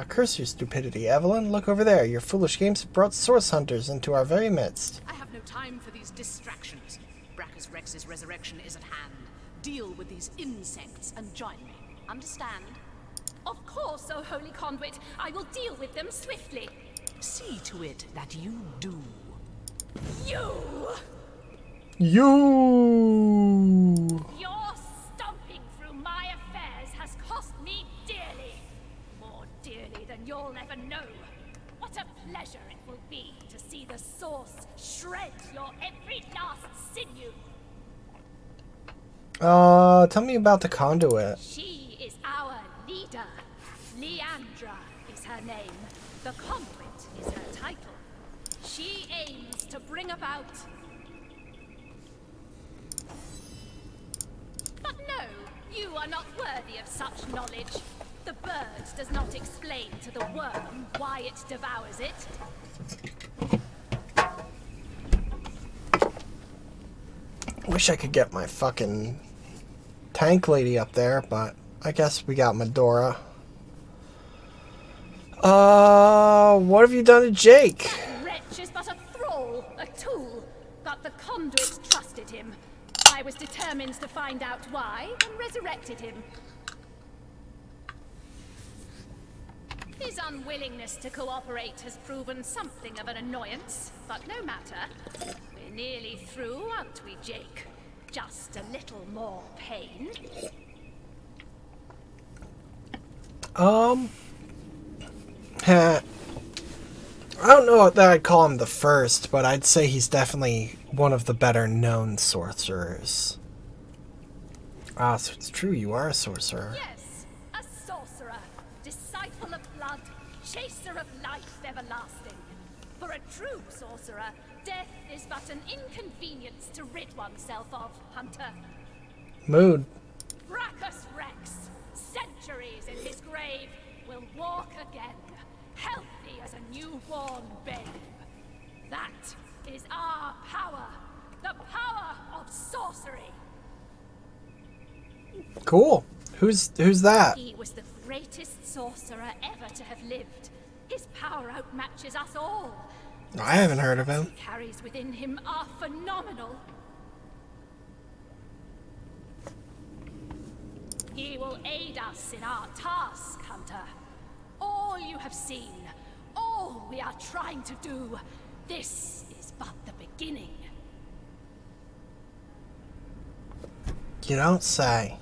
S1: curse your stupidity, Evelyn. Look over there. Your foolish games have brought source hunters into our very midst.
S8: I have no time for these distractions. Brachus Rex's resurrection is at hand. Deal with these insects and join me.
S2: Understand? Of course, oh holy conduit. I will deal with them swiftly.
S6: See to it that you do.
S2: You! Your stomping through my affairs has cost me dearly. More dearly than you'll ever know. What a pleasure it will be to see the source shred your every last sinew.
S1: Tell me about the conduit.
S2: She is our leader. Leandra is her name. The conduit is her title. She aims to bring about... But no, you are not worthy of such knowledge. The bird does not explain to the worm why it devours it.
S1: Wish I could get my fucking tank lady up there, but I guess we got Medora. What have you done to Jake?
S2: That wretch is but a thrall, a tool. But the conduit trusted him. I was determined to find out why and resurrected him. His unwillingness to cooperate has proven something of an annoyance, but no matter. We're nearly through, aren't we, Jake? Just a little more pain.
S1: I don't know that I'd call him the first, but I'd say he's definitely one of the better known sorcerers. Ah, so it's true, you are a sorcerer.
S2: Yes, a sorcerer, disciple of blood, chaser of life everlasting.
S13: For a true sorcerer, death is but an inconvenience to rid oneself of, Hunter.
S1: Mood.
S13: Brachus Rex, centuries in his grave, will walk again, healthy as a newborn babe. That is our power, the power of sorcery.
S1: Cool. Who's that?
S13: He was the greatest sorcerer ever to have lived. His power outmatches us all.
S1: I haven't heard of him.
S13: He carries within him are phenomenal. He will aid us in our task, Hunter. All you have seen, all we are trying to do, this is but the beginning.
S1: You don't say.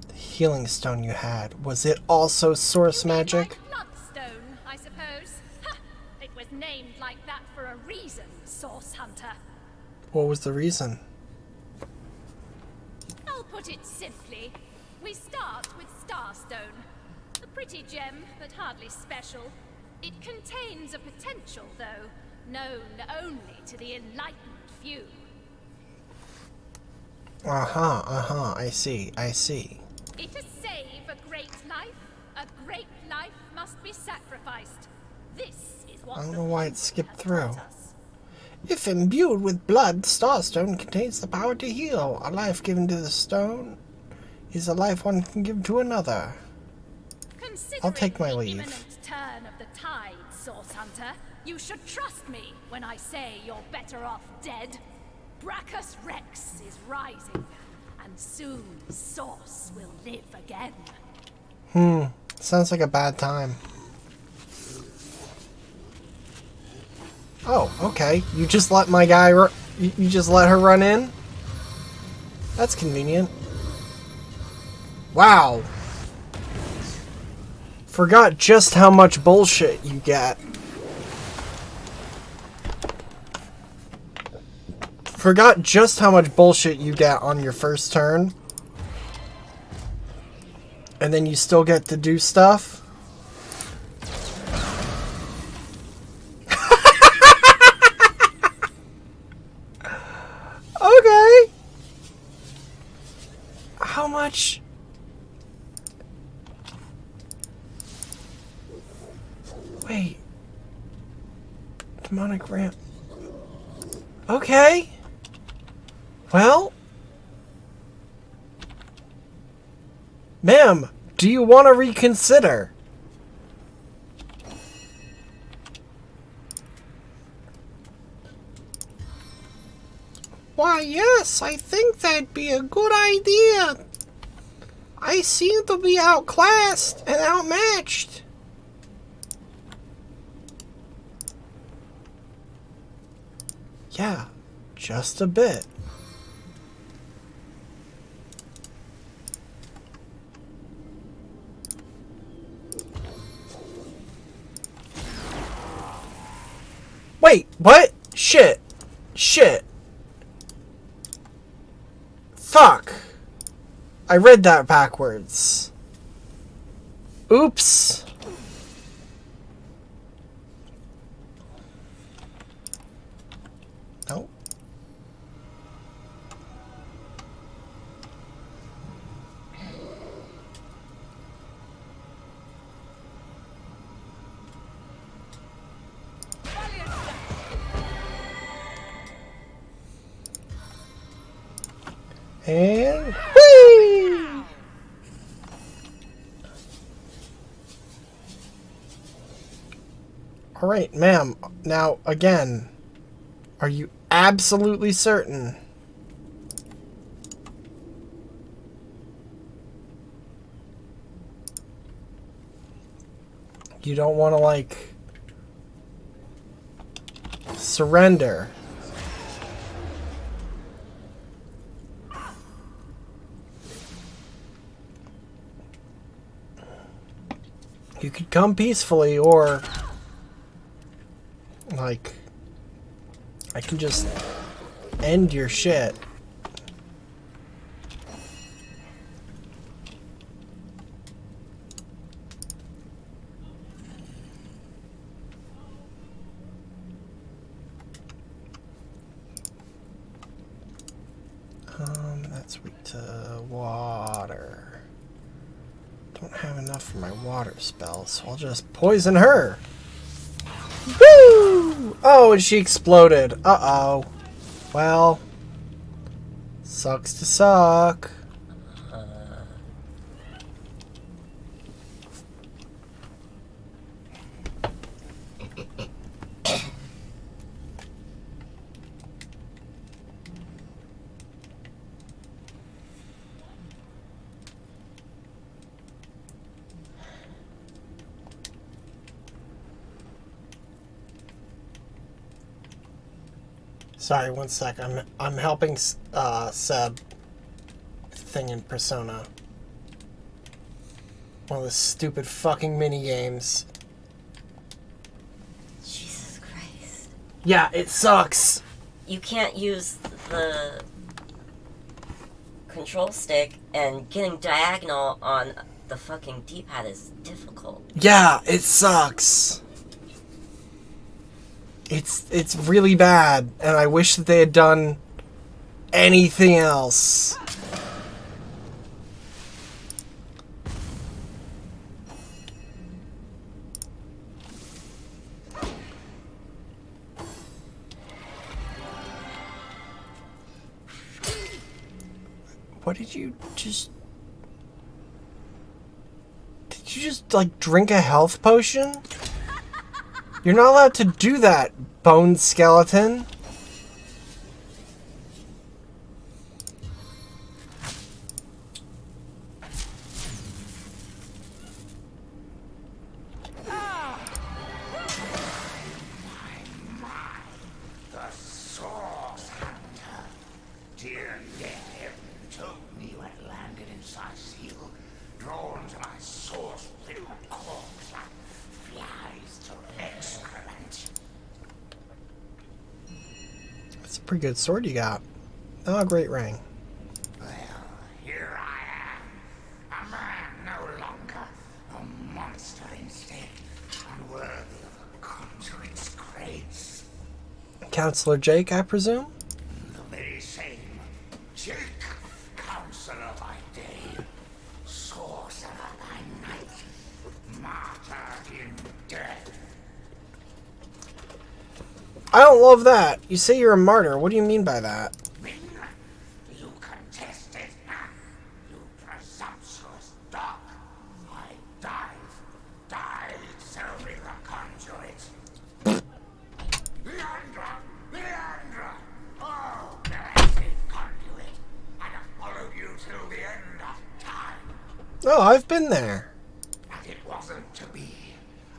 S1: The healing stone you had, was it also source magic?
S13: Bloodstone, I suppose. Ha! It was named like that for a reason, Source Hunter.
S1: What was the reason?
S13: I'll put it simply. We start with Starstone. A pretty gem, but hardly special. It contains a potential, though, known only to the enlightened few.
S1: I see.
S13: To save a great life must be sacrificed. This is what
S1: I don't know why it skipped through. If imbued with blood, Starstone contains the power to heal. A life given to the stone is a life one can give to another. I'll take my leave.
S13: Imminent turn of the tide, Source Hunter, you should trust me when I say you're better off dead. Brachus Rex is rising, and soon Source will live again.
S1: Sounds like a bad time. Oh, okay. You just let my guy you just let her run in? That's convenient. Wow. Forgot just how much bullshit you get. Forgot just how much bullshit you get on your first turn. And then you still get to do stuff. Okay. How much? Wait. Demonic ramp. Okay. Well. Ma'am, do you want to reconsider? Why, yes, I think that'd be a good idea. I seem to be outclassed and outmatched. Yeah, just a bit. Wait, what? Shit. Fuck. I read that backwards. Oops. Nope. And whee! All right, ma'am. Now, again, are you absolutely certain? You don't want to, like, surrender? You could come peacefully, or like I can just end your shit. have enough for my water spell, so I'll just poison her. Woo! Oh, and she exploded. Uh-oh. Well, sucks to suck. Sorry, one sec. I'm helping Seb thing in Persona. One of the stupid fucking mini games.
S3: Jesus Christ.
S1: Yeah, it sucks.
S3: You can't use the control stick, and getting diagonal on the fucking D-pad is difficult.
S1: Yeah, it sucks. It's really bad, and I wish that they had done anything else. What did you just... Did you just, like, drink a health potion? You're not allowed to do that, bone skeleton.
S11: The Source Hunter. Dear Yayhem told me you had landed in Seal, drawn to my source-filled corpse like flies to excrement.
S1: That's a pretty good sword you got. Oh, great ring.
S11: Well, here I am. A man no longer. A monster instead. Unworthy of a conduit's grace.
S1: Counselor Jake, I presume?
S11: The very same. Jake, counselor by day, sorcerer by night, martyr in death.
S1: I don't love that. You say you're a martyr. What do you mean by that?
S11: You contest it, huh? You presumptuous dog. I died serving the conduit. Leandra! Oh, blessed conduit. I'd have followed you till the end of time.
S1: Oh, I've been there.
S11: But it wasn't to be.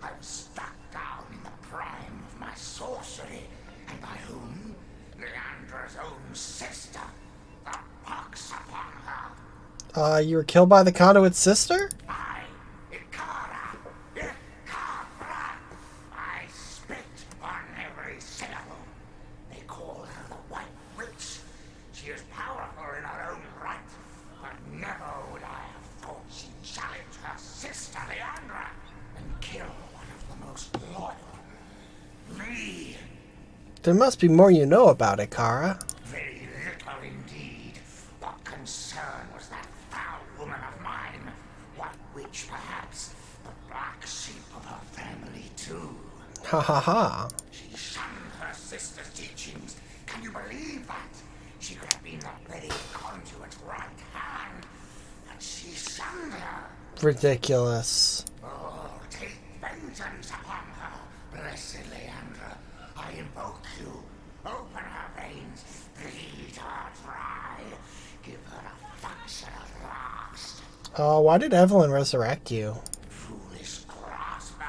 S11: I was struck down in the prime of my sorcery. And by whom? Leandra's own sister. The pox upon her.
S1: You were killed by the conduit's sister?
S11: I, Ikara. I spit on every syllable. They call her the White Witch. She is powerful in her own right. But never would I have thought she'd challenge her sister, Leandra, and kill one of the most loyal. Me.
S1: There must be more you know about it, Kara.
S11: Very little indeed. What concern was that foul woman of mine? What witch, perhaps? The black sheep of her family, too.
S1: Ha ha ha.
S11: She shunned her sister's teachings. Can you believe that? She could have been the very conduit's right hand. But she shunned her.
S1: Ridiculous.
S11: Oh, take vengeance upon her, blessed Leandra. I invoke you. Open her veins, bleed her dry. Give her a function at last.
S1: Why did Evelyn resurrect you?
S11: Foolish grasper.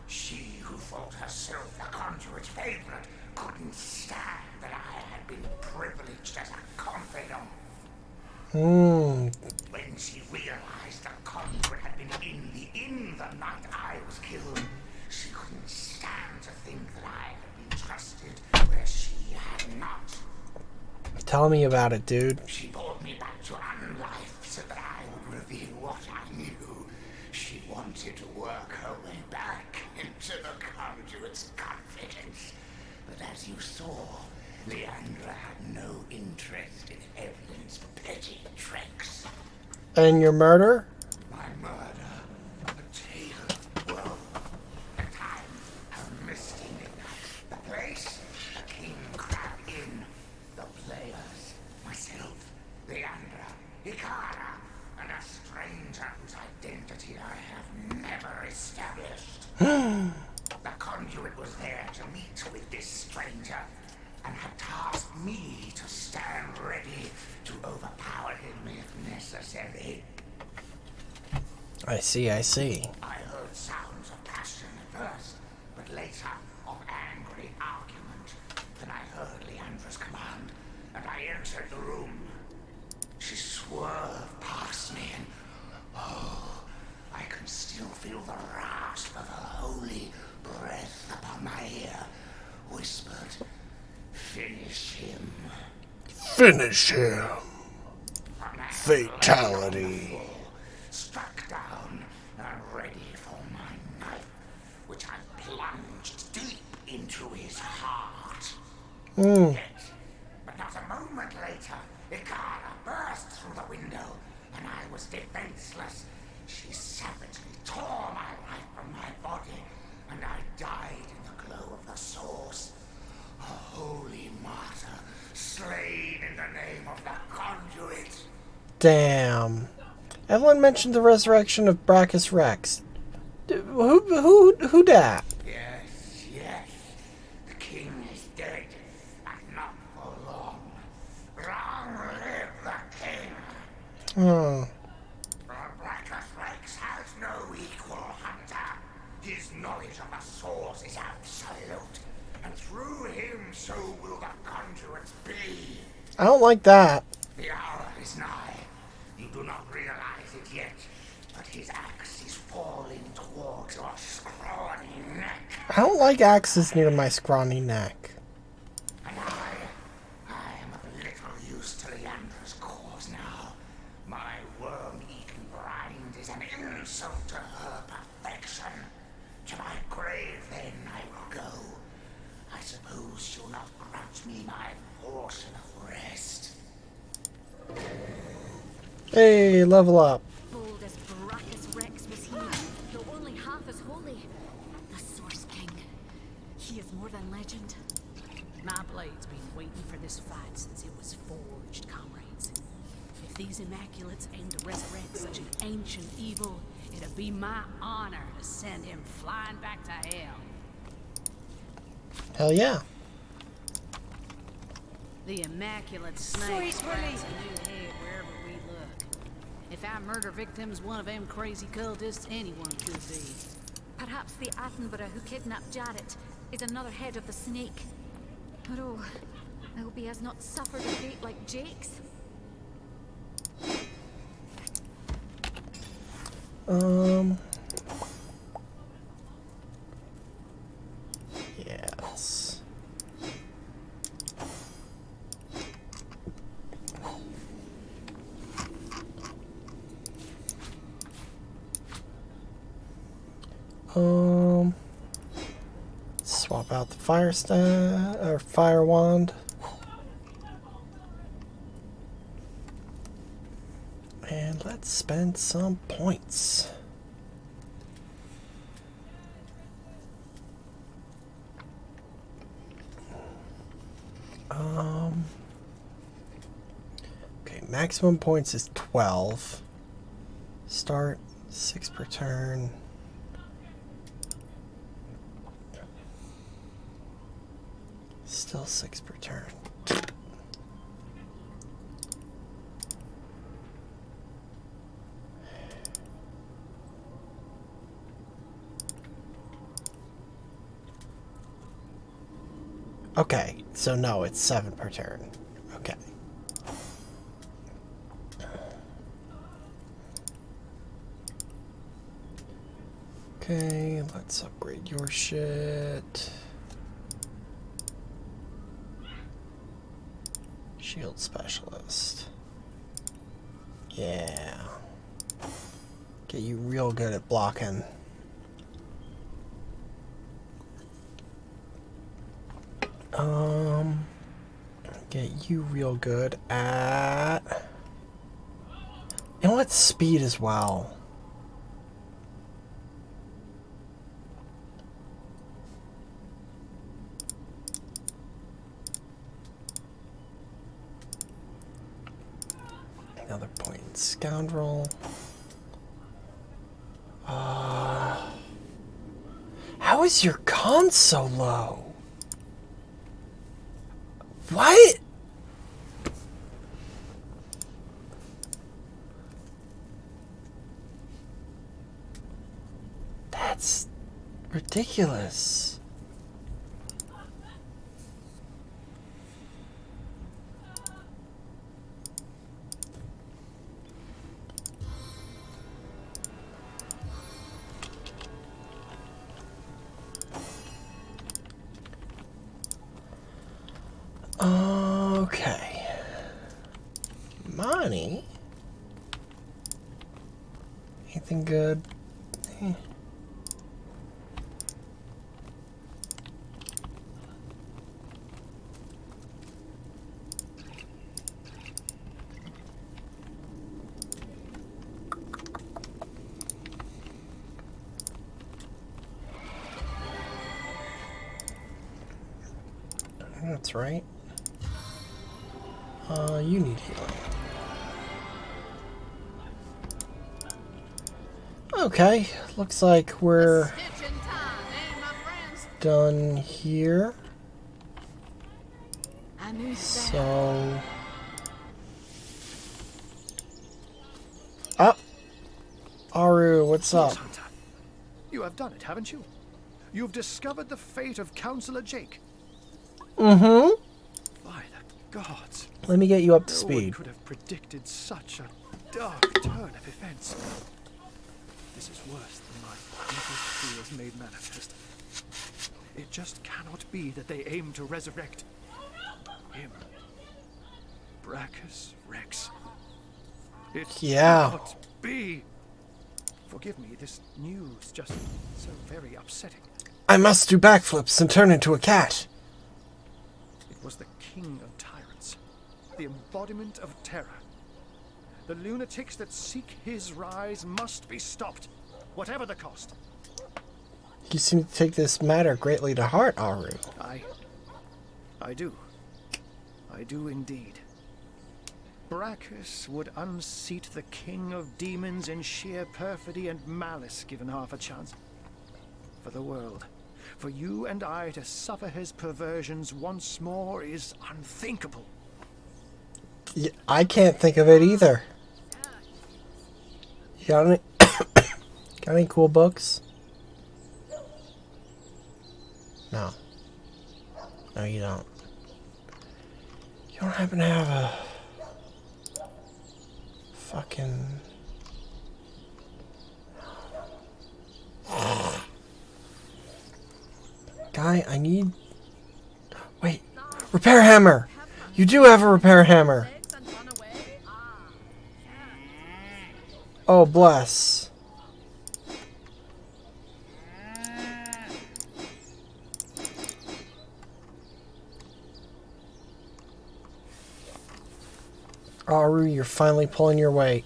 S11: She who thought herself the conduit's favorite couldn't stand that I had been privileged as a confidant. When she realized the conduit had been in the inn the night I was killed, she couldn't stand to think that I had been trusted where she had not.
S1: Tell me about it, dude.
S11: She brought me back to unlife so that I would reveal what I knew. She wanted to work her way back into the conduit's confidence. But as you saw, Leandra had no interest in Evelyn's petty tricks.
S1: And your murder?
S11: My murder? conduit was there to meet with this stranger, and had tasked me to stand ready to overpower him if necessary.
S1: I see, I see.
S11: I heard sounds of passion at first, but later of angry argument. Then I heard Leandra's command, and I entered the room. She swerved past me, and I can still feel the rasp of her holy breath upon my ear. Whispered, "Finish him."
S1: Finish him. Fatality.
S11: Struck down and ready for my knife, which I plunged deep into his heart. Yet, but not a moment later, Ikara burst through the window, and I was defenseless. She savagely tore my life from my body, and I died in the glow of the source. A holy martyr, slain in the name of the conduit.
S1: Damn. Evelyn mentioned the resurrection of Brachus Rex. Who dat?
S11: Yes, yes. The king is dead, and not for long. Long live the king.
S1: Oh.
S11: Brachus Rex has no equal, Hunter. His knowledge of the source is absolute, and through him so will the conduits be.
S1: I don't like that.
S11: The hour is nigh. You do not realize it yet, but his axe is falling towards your scrawny neck.
S1: I don't like axes near my scrawny neck.
S11: And I am of little use to Leandra's cause now. My worm-eaten rind is an insult to her perfection. To my grave, then, I will go. I suppose she'll not grudge me my portion of rest.
S1: Hey, level up.
S12: Bold as Brachus Rex was he, though only half as holy. The Source King. He is more than legend.
S13: My blade's been waiting for this fight since it was forged, comrades. If these Immaculates aim to resurrect such an ancient evil, it'll be my honor to send him flying back to hell.
S1: Hell yeah.
S13: The Immaculate Snake spreads a new head wherever we look. If our murder victim's one of them crazy cultists, anyone could be.
S12: Perhaps the Attenborough who kidnapped Jarrett is another head of the snake. But oh, I hope he has not suffered a fate like Jake's.
S1: Yes. Swap out the fire wand. And let's spend some points. Okay, maximum points is 12. Start 6 per turn. Still 6 per turn. Okay, so no, it's 7 per turn. Okay. Okay, let's upgrade your shit. Shield specialist. Yeah. Get you real good at blocking. Get you real good at... And what speed as well? Another point. Scoundrel. How is your Han Solo. What? That's ridiculous. Okay. Money? Anything good? Eh. That's right. You need healing. Okay, looks like we're done here. So... Oh! Aru, what's up?
S14: Hunter, you have done it, haven't you? You've discovered the fate of Councillor Jake.
S1: Mm-hmm.
S14: By the gods.
S1: Let me get you up to
S14: No
S1: speed.
S14: one could have predicted such a dark turn of events. This is worse than my deepest fears made manifest. It just cannot be that they aim to resurrect him. Brachus Rex. It cannot be. Forgive me, this news just so very upsetting.
S1: I must do backflips and turn into a cat.
S14: It was the king of tyrants, the embodiment of terror. The lunatics that seek his rise must be stopped, whatever the cost.
S1: You seem to take this matter greatly to heart, Aru.
S14: I do. I do indeed. Brachus would unseat the king of demons in sheer perfidy and malice given half a chance. For the world, for you and I to suffer his perversions once more is unthinkable.
S1: Yeah, I can't think of it either. You got any, got any cool books? No. No, you don't. You don't happen to have a fucking... Guy, I need... Wait. Repair hammer! You do have a repair hammer! Oh, bless. Aru, you're finally pulling your weight.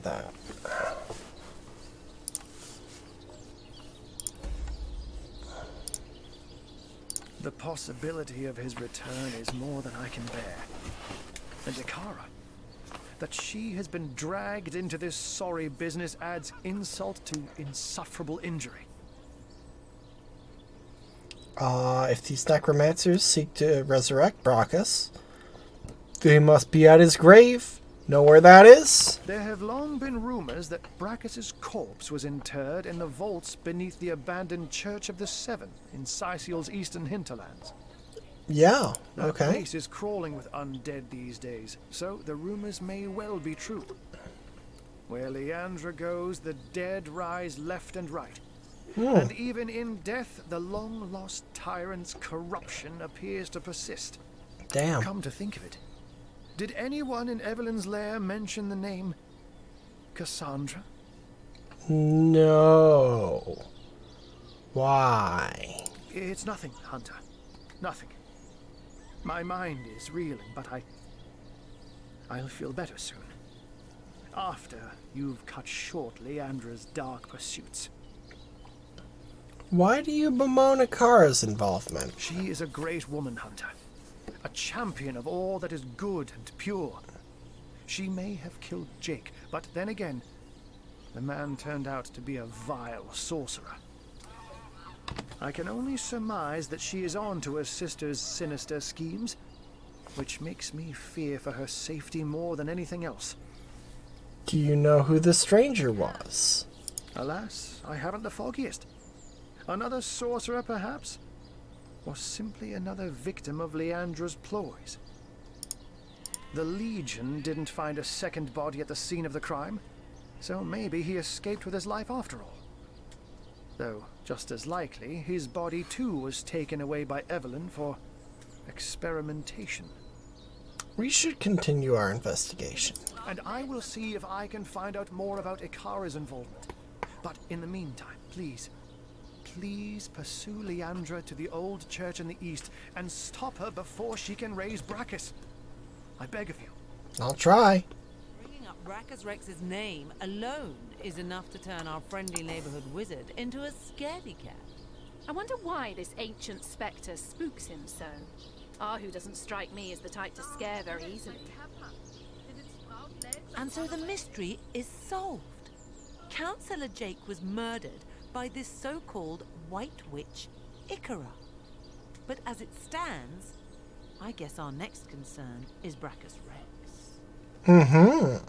S1: That.
S14: The possibility of his return is more than I can bear. And Ikara, that she has been dragged into this sorry business adds insult to insufferable injury.
S1: If these necromancers seek to resurrect Brachus, they must be at his grave. Know where that is?
S14: There have long been rumors that Brachus's corpse was interred in the vaults beneath the abandoned Church of the Seven in Sisiel's eastern hinterlands.
S1: Yeah,
S14: The
S1: okay.
S14: place is crawling with undead these days, so the rumors may well be true. Where Leandra goes, the dead rise left and right. And even in death, the long-lost tyrant's corruption appears to persist.
S1: Damn.
S14: Come to think of it, did anyone in Evelyn's lair mention the name Cassandra?
S1: No. Why?
S14: It's nothing, Hunter. Nothing. My mind is reeling, but I'll feel better soon. After you've cut short Leandra's dark pursuits.
S1: Why do you bemoan Ikara's involvement?
S14: She is a great woman, Hunter. a champion of all that is good and pure. She may have killed Jake, but then again, the man turned out to be a vile sorcerer. I can only surmise that she is on to her sister's sinister schemes, which makes me fear for her safety more than anything else.
S1: Do you know who the stranger was?
S14: Alas, I haven't the foggiest. Another sorcerer, perhaps? Or simply another victim of Leandra's ploys? The Legion didn't find a second body at the scene of the crime, so maybe he escaped with his life after all. Though, just as likely, his body too was taken away by Evelyn for experimentation.
S1: We should continue our investigation.
S14: And I will see if I can find out more about Ikara's involvement. But in the meantime, please pursue Leandra to the old church in the east and stop her before she can raise Brachus. I beg of you.
S1: I'll try.
S7: Bringing up Brachus Rex's name alone is enough to turn our friendly neighborhood wizard into a scaredy cat.
S13: I wonder why this ancient spectre spooks him so. Ahu doesn't strike me as the type to scare very easily.
S7: And so the mystery is solved. Councillor Jake was murdered by this so-called White Witch, Ikara. But as it stands, I guess our next concern is Brachus Rex.
S1: Mm-hmm.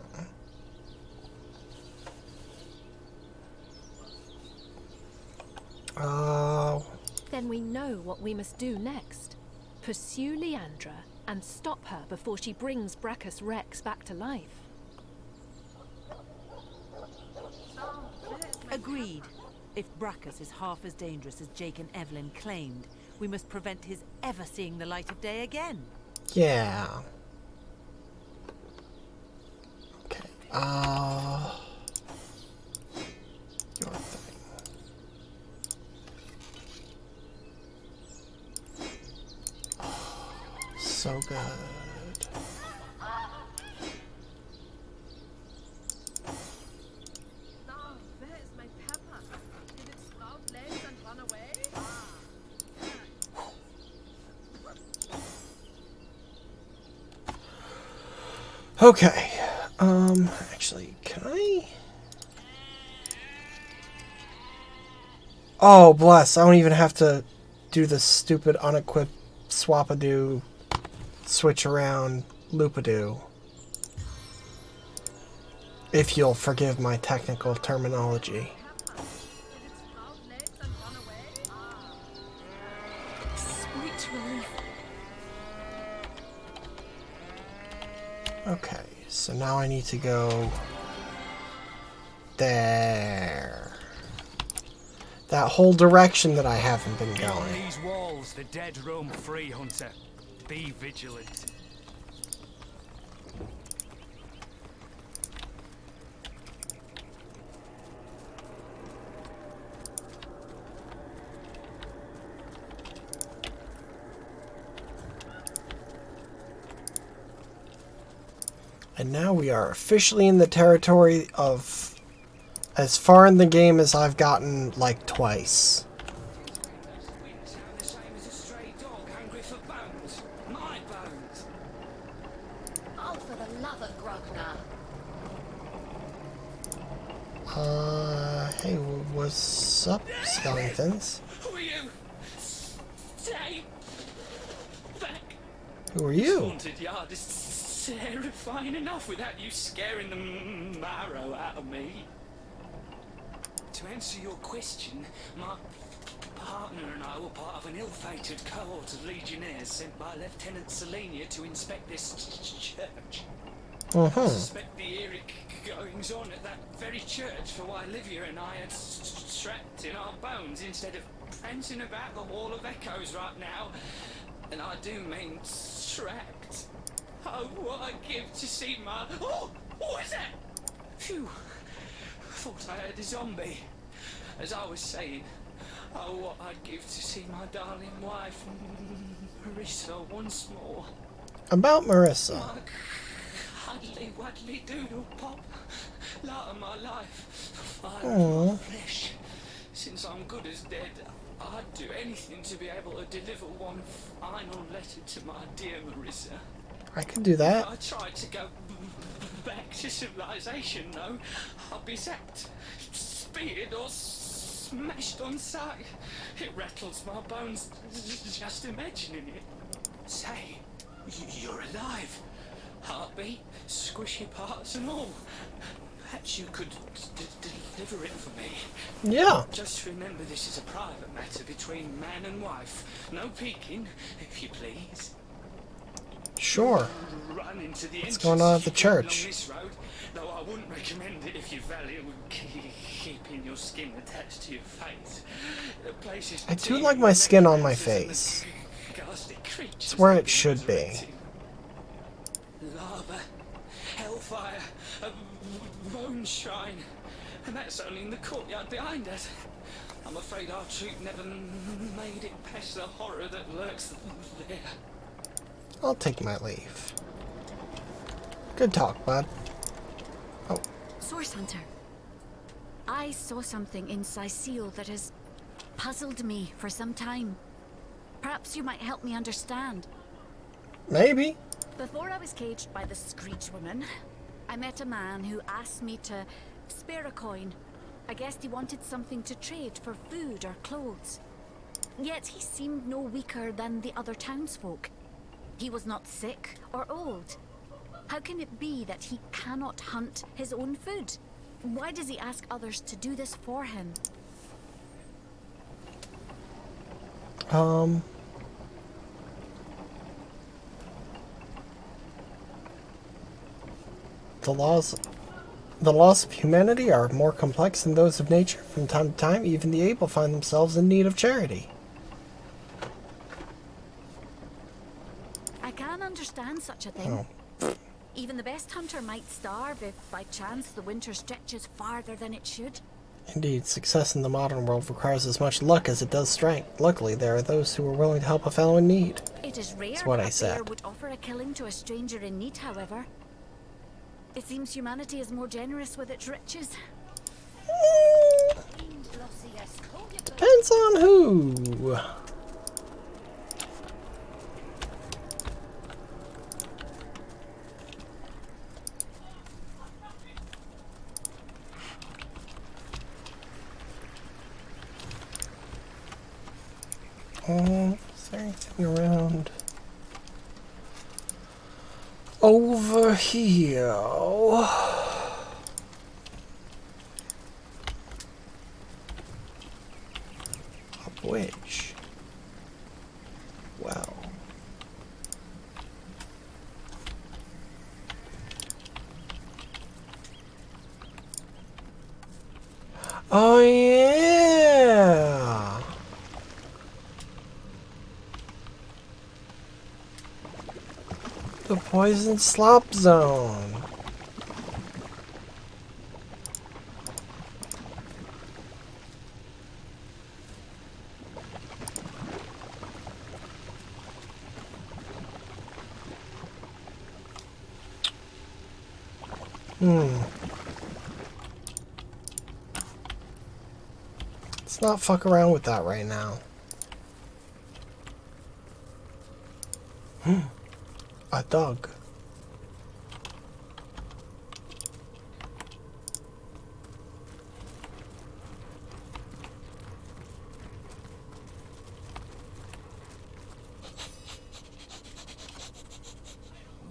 S15: Then we know what we must do next. Pursue Leandra and stop her before she brings Brachus Rex back to life.
S7: Agreed. If Brachus is half as dangerous as Jake and Evelyn claimed, we must prevent his ever seeing the light of day again.
S1: Yeah. Okay. Your thing. So good. Okay. Actually, can I? Oh, bless. I don't even have to do the stupid unequipped swap-a-doo, switch around, loop-a-doo. If you'll forgive my technical terminology.
S15: Sweet relief.
S1: Okay, so now I need to go there. That whole direction that I haven't been
S16: Beyond
S1: going.
S16: these walls, the dead roam free, Hunter. Be vigilant.
S1: And now we are officially in the territory of as far in the game as I've gotten, like, twice.
S4: Oh, for the love of Grognar.
S1: Hey, what's up, skeletons?
S17: Who are you? Stay back.
S1: Who are you?
S17: This haunted yard is terrifying enough without you scaring the marrow out of me. To answer your question, my partner and I were part of an ill-fated cohort of legionnaires sent by Lieutenant Selenia to inspect this church. I suspect the eerie goings-on at that very church for why Livia and I are trapped in our bones instead of prancing about the Hall of Echoes right now. And I do mean trapped. Oh, what I'd give to see my... Oh! What is that? Phew. Thought I heard a zombie. As I was saying, oh, what I'd give to see my darling wife, Marissa, once more.
S1: About Marissa.
S17: My cuddly, waddly doodle pop. Light of my life. Fire of my flesh. Since I'm good as dead, I'd do anything to be able to deliver one final letter to my dear Marissa.
S1: I could do that.
S17: If I tried to go back to civilization, though, I'd be zapped, speared, or smashed on sight. It rattles my bones just imagining it. Say, you're alive. Heartbeat, squishy parts and all. Perhaps you could deliver it for me.
S1: Yeah.
S17: Just remember this is a private matter between man and wife. No peeking, if you please.
S1: Sure.
S17: Run into the
S1: What's going on at the
S17: entrance
S1: church?
S17: along this road, though I wouldn't recommend it if you value keeping your skin attached to your face. The place is
S1: I do like my skin on my face.
S17: ghastly creatures.
S1: It's where it should be.
S17: Lava, hellfire, a bone shrine, and that's only in the courtyard behind us. I'm afraid our troop never made it past the horror that lurks there.
S1: I'll take my leave. Good talk, bud. Oh.
S12: Source Hunter. I saw something in Sicile that has puzzled me for some time. Perhaps you might help me understand.
S1: Maybe.
S12: Before I was caged by the Screech woman, I met a man who asked me to spare a coin. I guessed he wanted something to trade for food or clothes. Yet he seemed no weaker than the other townsfolk. He was not sick or old. How can it be that he cannot hunt his own food? Why does he ask others to do this for him? The laws of humanity are more complex than those of nature. From time to time, even the able find themselves in need of charity. I can understand such a thing.
S1: Oh.
S12: Even the best hunter might starve if by chance the winter stretches farther than it should.
S1: Indeed, success in the modern world requires as much luck as it does strength. Luckily, there are those who are willing to help a fellow in need.
S12: It is rare
S1: That's what I
S12: that a bear
S1: said.
S12: would offer a killing to a stranger in need, however. It seems humanity is more generous with its riches.
S1: Depends on who. Is there anything around over here? A bridge. Wow. Oh yeah. The poison slop zone. Let's not fuck around with that right now. A dog.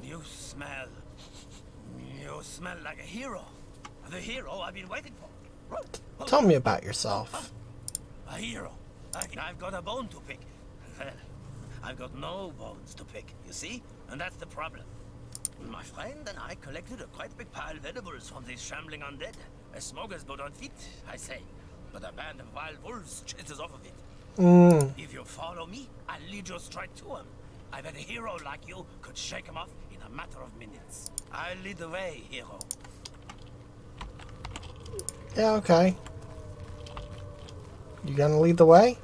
S18: You smell like a hero. The hero I've been waiting for.
S1: Tell me about yourself.
S18: A hero. I've got a bone to pick. Well, I've got no bones to pick, you see? And that's the problem. My friend and I collected a quite big pile of edibles from these shambling undead. A smorgasbord on feet, I say. But a band of wild wolves chases off of it. If you follow me, I'll lead you straight to him. I bet a hero like you could shake him off in a matter of minutes. I'll lead the way, hero.
S1: Yeah, okay. You gonna lead the way?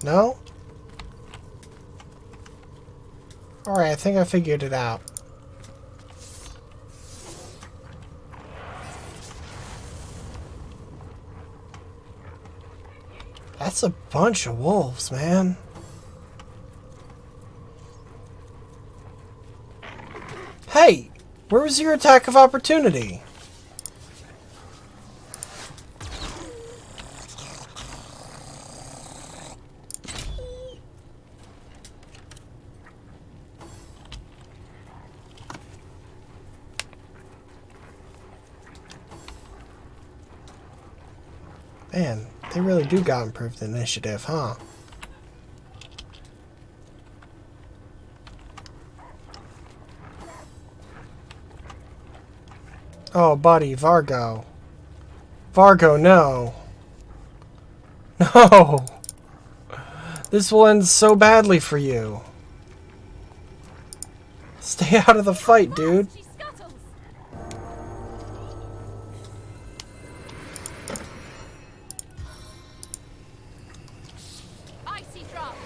S1: No? Alright, I think I figured it out. That's a bunch of wolves, man. Hey! Where was your attack of opportunity? Man, they really do got improved initiative, huh? Oh, buddy, Vargo. Vargo, no. No! This will end so badly for you. Stay out of the fight, dude.
S13: Icy drop.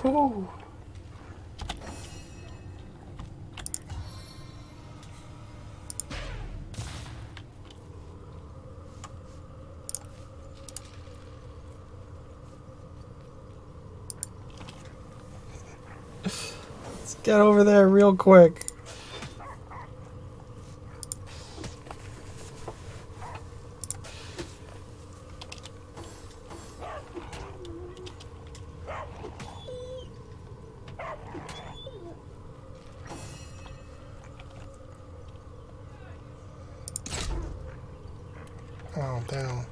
S1: Whew. Let's get over there real quick. Oh, damn.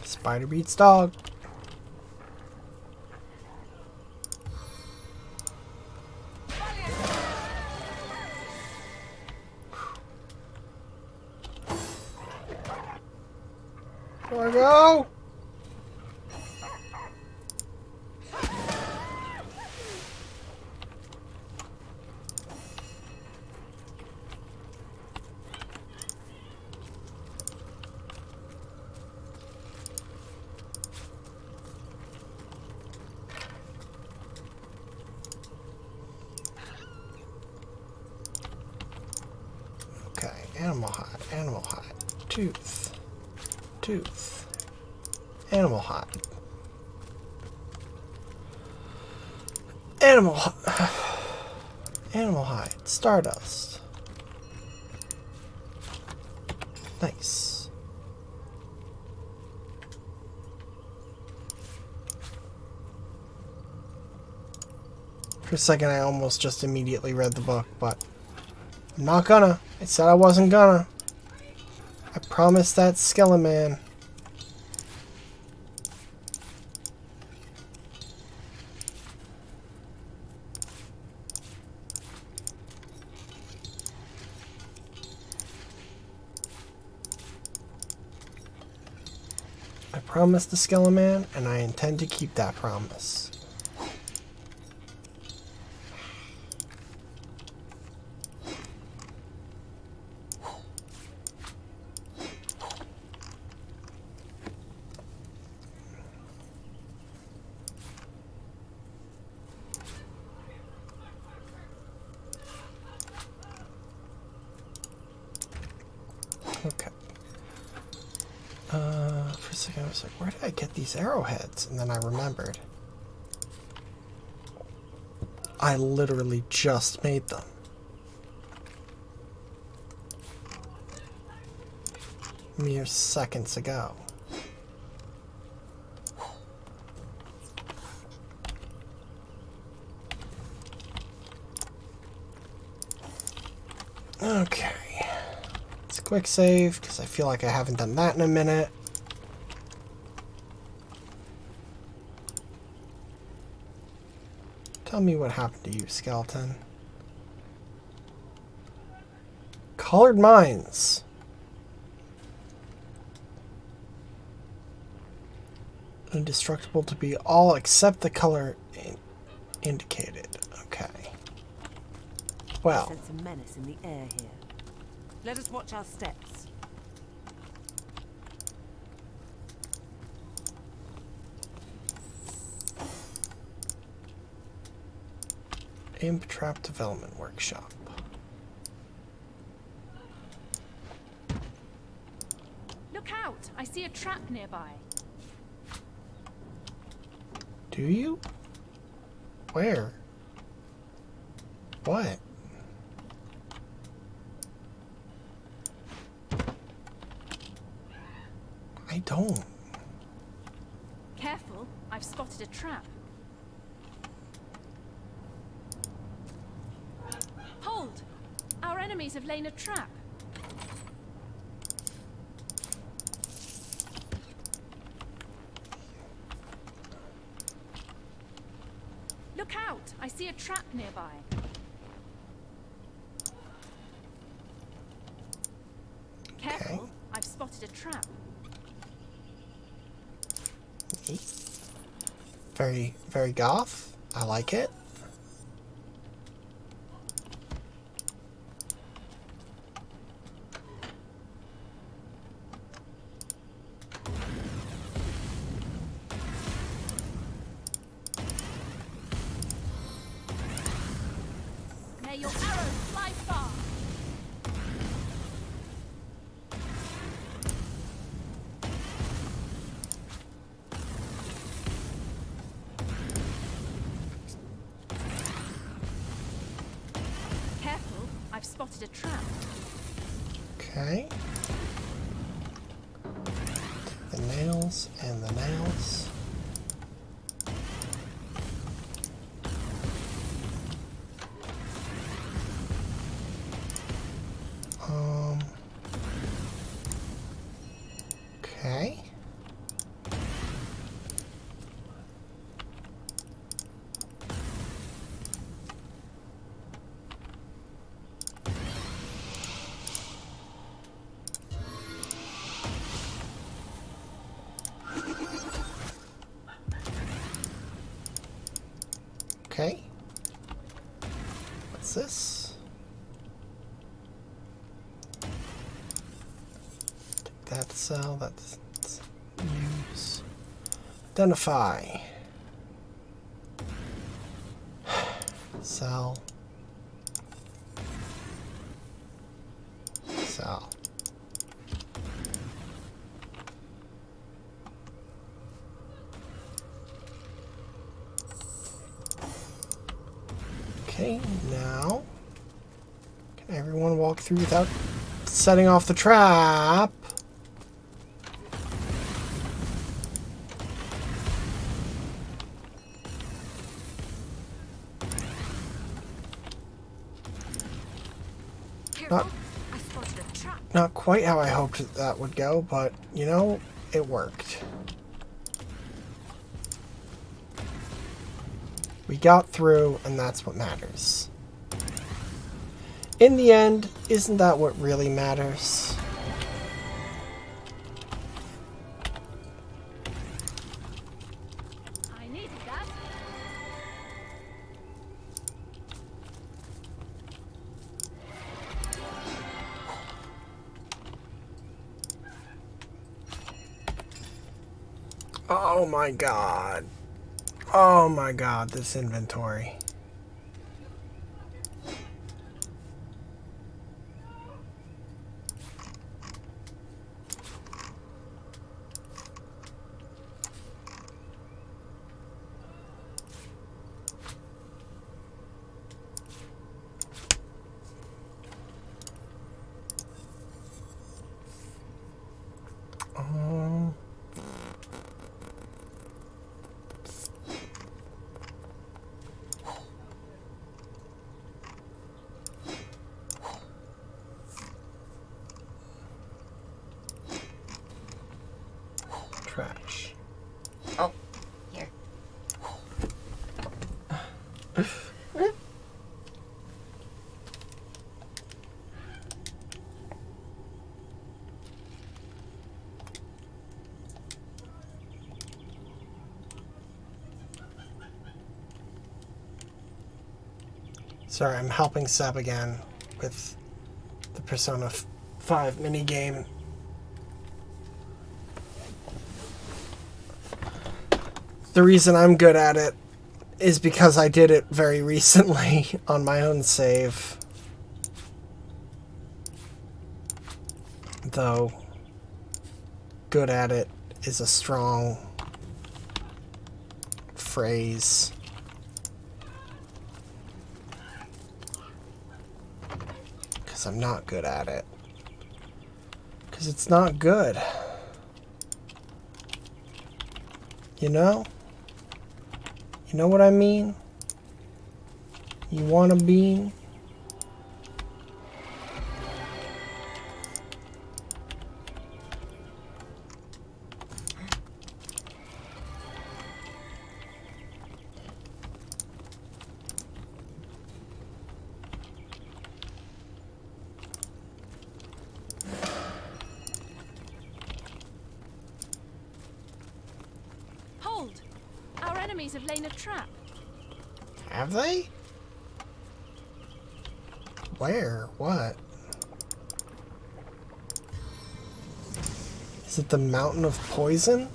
S1: Spider beats dog. There we go. Okay, animal hide, tooth, animal hide, animal hide, stardust. Nice. For a second, I almost just immediately read the book, but I'm not gonna. I said I wasn't gonna. I promised that skeleton man. I promised the skeleton man, and I intend to keep that promise. Okay. For a second I was like, where did I get these arrowheads? And then I remembered. I literally just made them. Mere seconds ago. Okay. It's a quick save, because I feel like I haven't done that in a minute. tell me what happened to you, skeleton. Colored mines. Indestructible to be all except the color indicated. Okay. Well.
S7: I sense a menace in the air here. Let us watch our steps.
S1: Imp Trap Development Workshop.
S13: Look out! I see a trap nearby.
S1: Do you? Where? What? I don't.
S13: Careful, I've spotted a trap. Hold! Our enemies have laid a trap. Look out! I see a trap nearby. Careful, I've spotted a trap.
S1: Very, very goth. I like it.
S13: May your arrows fly far. Careful, I've spotted a trap.
S1: Okay. The nails and the nails. Okay. Okay. What's this? Take that cell. That's use. Identify. Cell. Cell. Okay, now can everyone walk through without setting off the trap? Not quite how I hoped that would go, but you know, it worked. We got through, and that's what matters. In the end, isn't that what really matters?
S13: I needed that.
S1: Oh my god. Oh my god, this inventory. Sorry, I'm helping Seb again with the Persona 5 minigame. The reason I'm good at it is because I did it very recently on my own save. Though, good at it is a strong phrase. Because I'm not good at it. Because it's not good. You know? You know what I mean? You want a bean?
S15: Hold! Our enemies have laid a trap.
S1: Have they? Where? What? Is it the mountain of poison?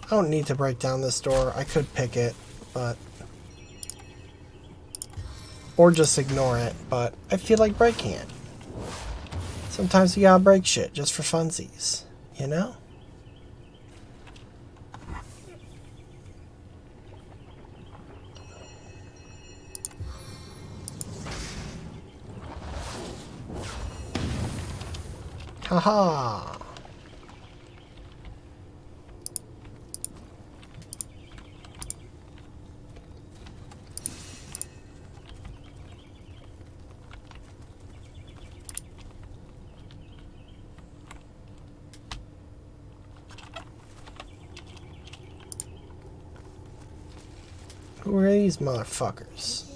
S1: I don't need to break down this door. I could pick it, but... or just ignore it, but I feel like breaking it. Sometimes you gotta break shit just for funsies, you know? Haha! Who are these motherfuckers?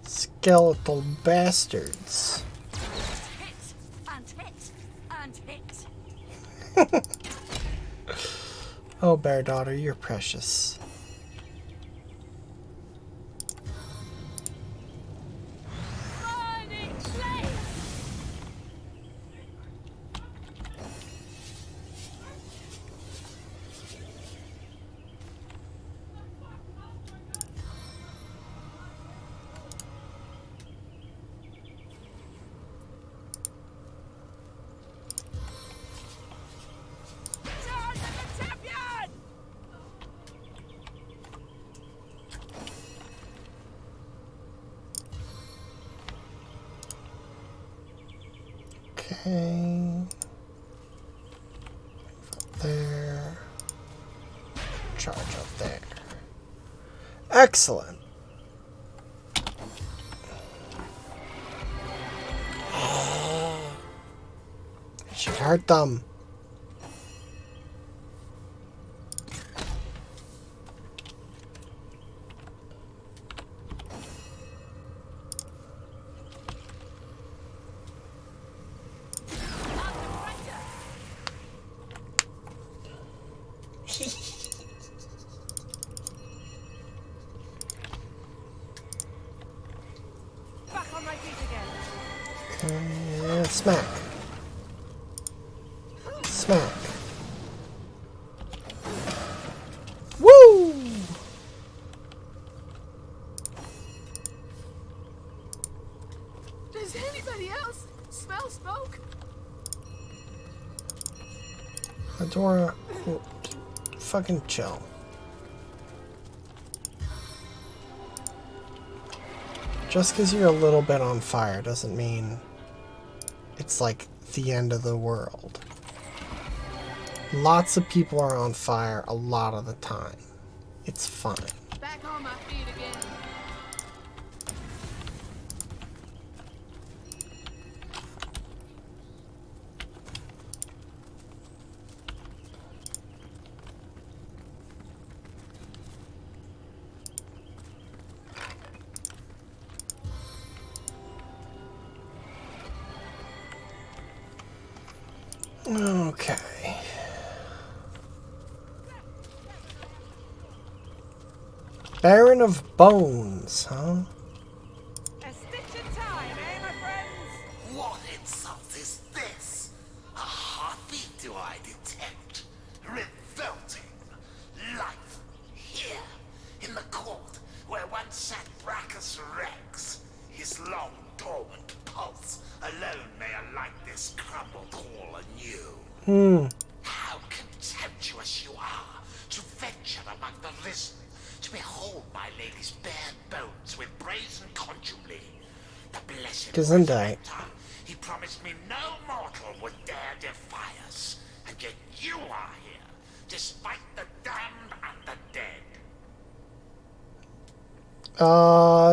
S1: Skeletal bastards.
S12: Hit and hit and hit.
S1: Oh, bear daughter, you're precious. Okay. Up there. Charge up there. Excellent. It should hurt them.
S15: Back on my feet again.
S1: Okay, smack. Smack. Woo!
S8: Does anybody else smell smoke?
S1: Adora, fucking chill. Just because you're a little bit on fire doesn't mean it's like the end of the world. Lots of people are on fire a lot of the time. It's fine.
S13: Back on my feet again.
S1: Okay. Baron of Bones, huh?
S11: What insult is this? A heartbeat do I detect? Revolting. Life. Here. In the court, where once sat Brachus Rex. His long dormant pulse alone may alight this crumbled hall anew. How contemptuous you are to venture among the risen, to behold my lady's bare bones with brazen contumely. The blessed
S1: Gesundheit.
S11: he promised me no mortal would dare defy us, and yet you are here, despite the damned and the dead.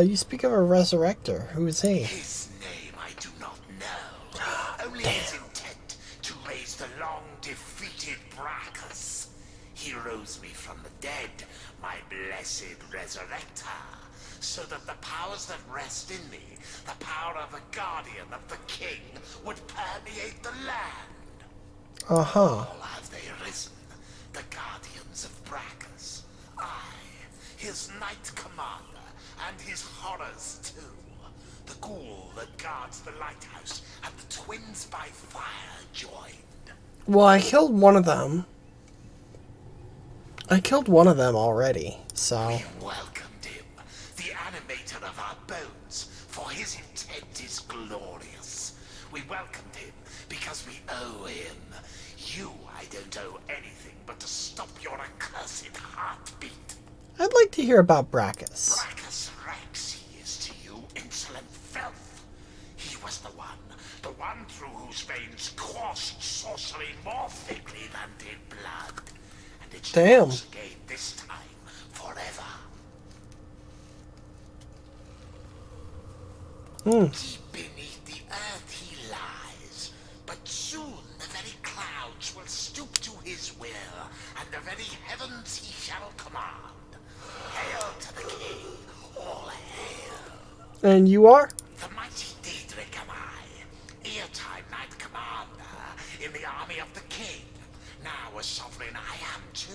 S1: You speak of a resurrector. Who is he?
S11: His name I do not know. Only his intent to raise the long-defeated Brachus. He rose me from the dead, my blessed resurrector, so that the powers that rest in me, the power of a guardian of the king, would permeate the land.
S1: Uh-huh.
S11: All have they risen, the guardians of Brachus. I, his knight commander, and his horrors too. The ghoul that guards the lighthouse, and the twins by fire joined.
S1: Well, I killed one of them. I killed one of them already, so...
S11: We welcomed him, the animator of our bones, for his intent is glorious. We welcomed him because we owe him. You, I don't owe anything but to stop your accursed heartbeat.
S1: I'd like to hear about Brachus.
S11: Brachus Rex he is to you, insolent filth. He was the one through whose veins coursed sorcery more thickly than did blood. And it's yours again this time, forever. Deep beneath the earth he lies, but soon the very clouds will stoop to his will, and the very heavens he shall command. Hail to the king, all hail.
S1: And you are?
S11: The mighty Daedric am I, ear-time knight commander in the army of the king. Now a sovereign I am too,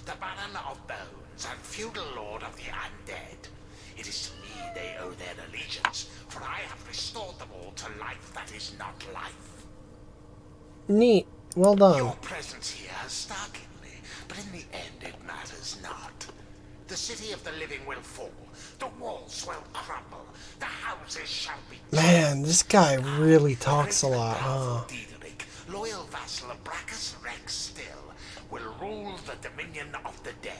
S11: the Baron of Bones and feudal lord of the undead. It is to me they owe their allegiance, for I have restored them all to life that is not life.
S1: Neat. Well done.
S11: Your presence here has startled me, but in the end it matters not. The city of the living will fall, the walls will crumble, the houses shall be...
S1: Man, this guy really talks a lot, huh?
S11: Divinity, loyal vassal of Brachus Rex still, will rule the dominion of the dead.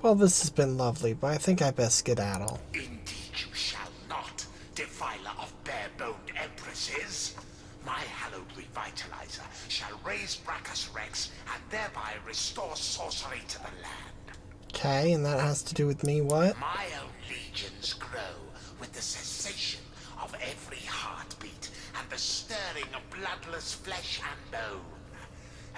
S1: Well, this has been lovely, but I think I best skedaddle.
S11: Indeed you shall not, defiler of bare-boned empresses. My hallowed revitalizer shall raise Brachus Rex and thereby restore sorcery to the land.
S1: Okay, and that has to do with me, what?
S11: My own legions grow with the cessation of every heartbeat and the stirring of bloodless flesh and bone.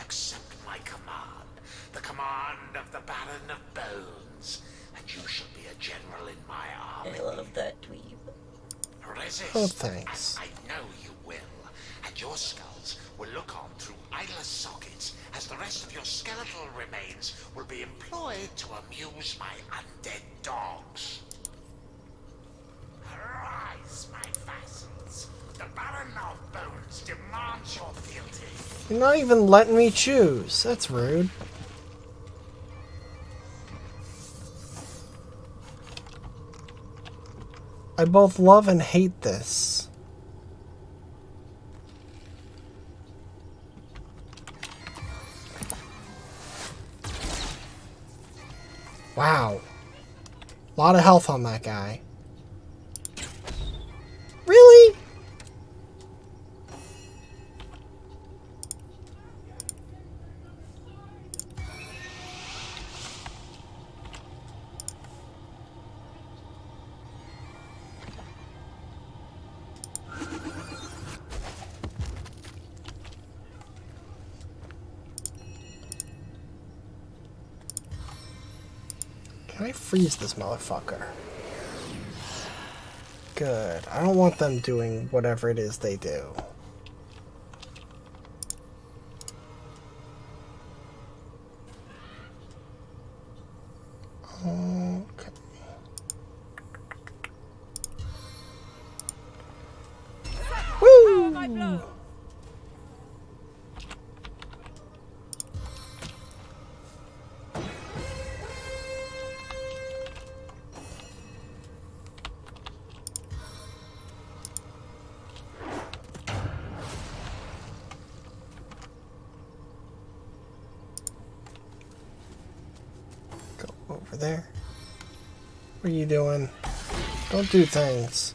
S11: Accept my command, the command of the Baron of Bones, and you shall be a general in my army.
S3: I love that dweeb.
S11: Resist,
S1: Oh, thanks.
S11: as I know you will, and your skulls will look on through eyeless sockets as the rest of your skeletal remains will be employed to amuse my undead dogs. Arise, my vassals. The Baron of Bones demands your fealty.
S1: You're not even letting me choose. That's rude. I both love and hate this. Wow. A lot of health on that guy. Can I freeze this motherfucker? Good. I don't want them doing whatever it is they do. Okay. Woo! Go over there. What are you doing? Don't do things.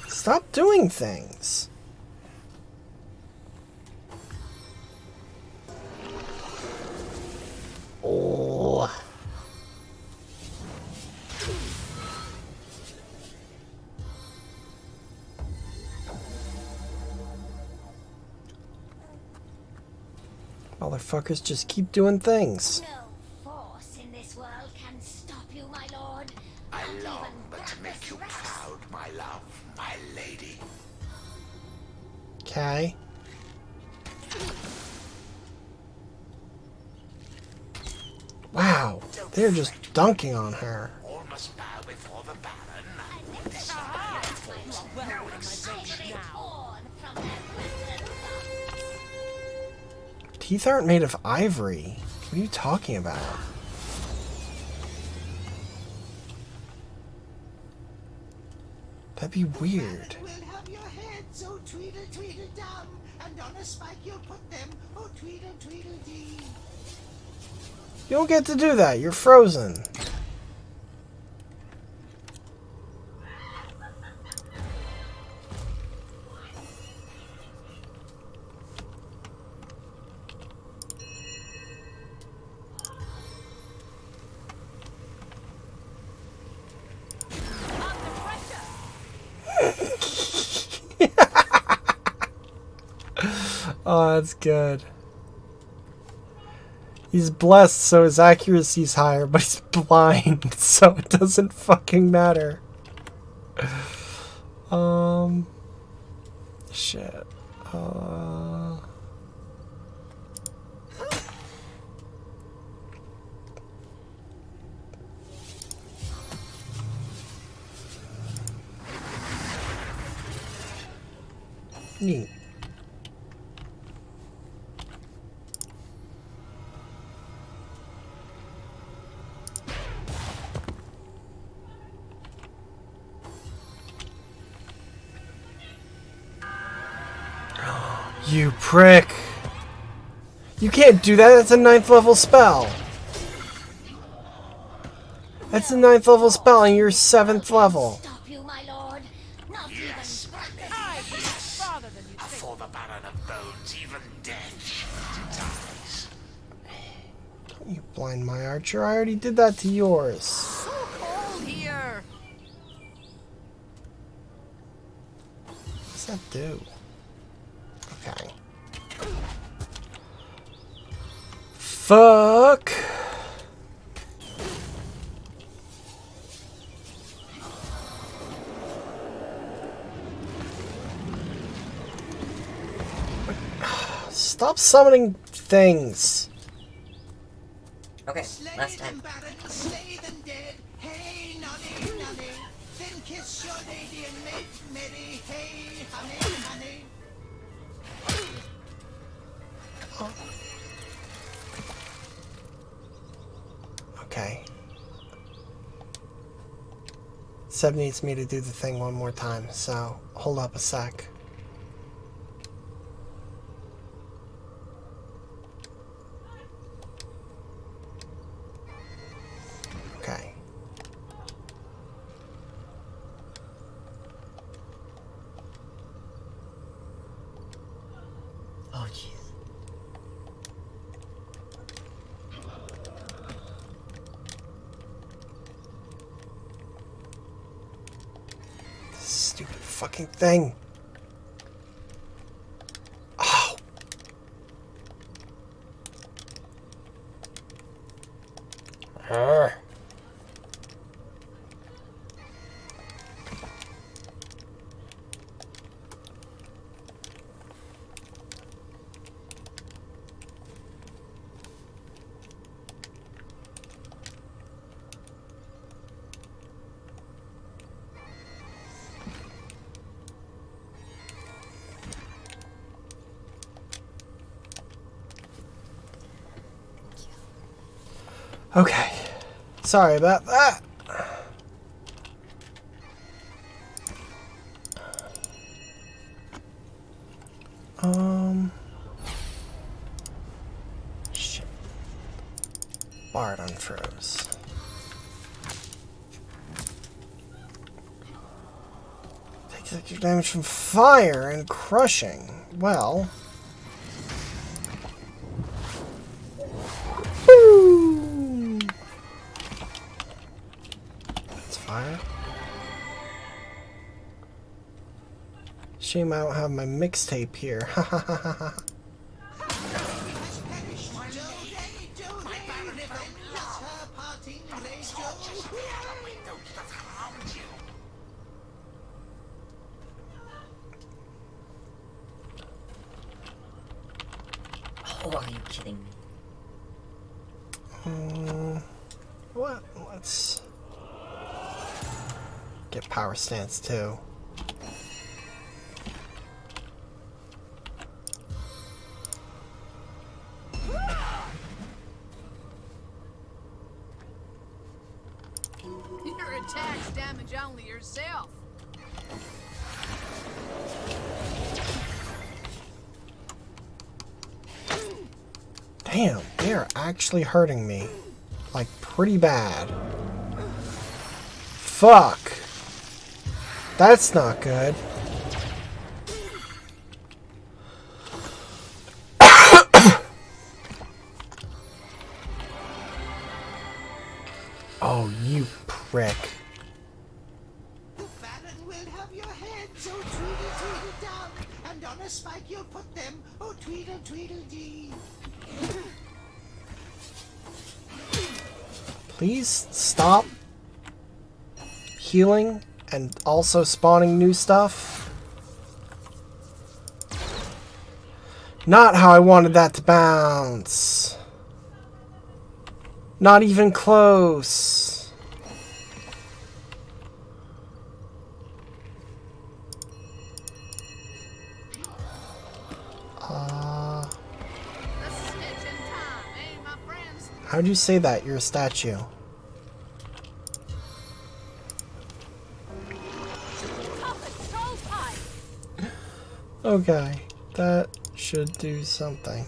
S1: Stop doing things. Oh. Motherfuckers just keep doing things.
S4: No force in this world can stop you, my lord.
S11: I long but to make you proud, my love, my lady.
S1: Okay. Wow, they're just dunking on her.
S11: All must bow before the Baron.
S1: Teeth aren't made of ivory. What are you talking about? That'd be weird.
S19: We'll have your head, so tweedle tweedle dum, and on a spike you'll put them, oh tweedle tweedle dee.
S1: You don't get to do that. You're frozen. Oh, that's good. He's blessed, so his accuracy's higher, but he's blind, so it doesn't fucking matter. Shit. Neat. You prick! You can't do that, that's a 9th level spell! That's a 9th level spell and you're 7th level.
S4: Stop you, my lord. Not
S11: yes,
S4: even
S11: for the Baron of Bones, even death dies.
S1: Don't you blind my archer, I already did that to yours.
S7: So cold here.
S1: What's that do? Okay. Fuck. Stop summoning things.
S3: Okay, last time.
S19: Slay them dead. Hey, nonny, nonny. Then kiss your lady and make merry. Hey, honey, honey.
S1: Okay. Seb needs me to do the thing one more time, so hold up a sec. Okay.
S3: Oh, jeez.
S1: Stupid fucking thing. Oh. Okay. Sorry about that. Shit. Bard unfroze. Takes extra damage from fire and crushing. Well. Woo! That's fire. Shame I don't have my mixtape here. Ha ha ha ha ha.
S3: Oh, are you kidding me?
S1: What? Let's get power stance too.
S8: Your attacks damage only yourself.
S1: Damn, they're actually hurting me. Like, pretty bad. Fuck! That's not good. Oh, you prick.
S19: The Baron will have your head, so tweedle tweedle down, and on a spike you'll put them. Oh, tweedle tweedle dee.
S1: Please stop healing and also spawning new stuff. Not how I wanted that to bounce. Not even close. How'd you say that? You're a statue. Okay, that should do something.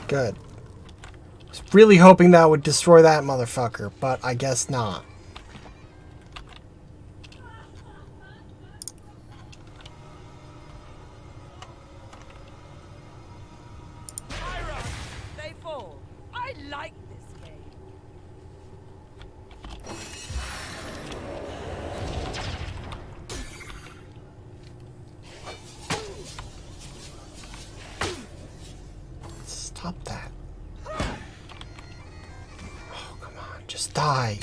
S1: Good. Was really hoping that would destroy that motherfucker, but I guess not.
S7: They fall. I like this game.
S1: Stop that. Oh, come on. Just die.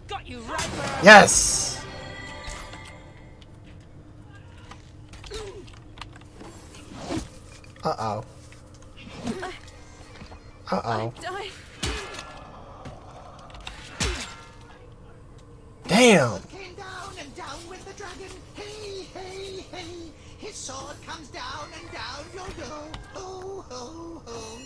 S7: Got you right where
S1: Yes! Uh-oh. Uh-oh. Damn!
S19: Came down and down with the dragon. Hey, hey, hey. His sword comes down and down you'll go. Ho, ho, ho.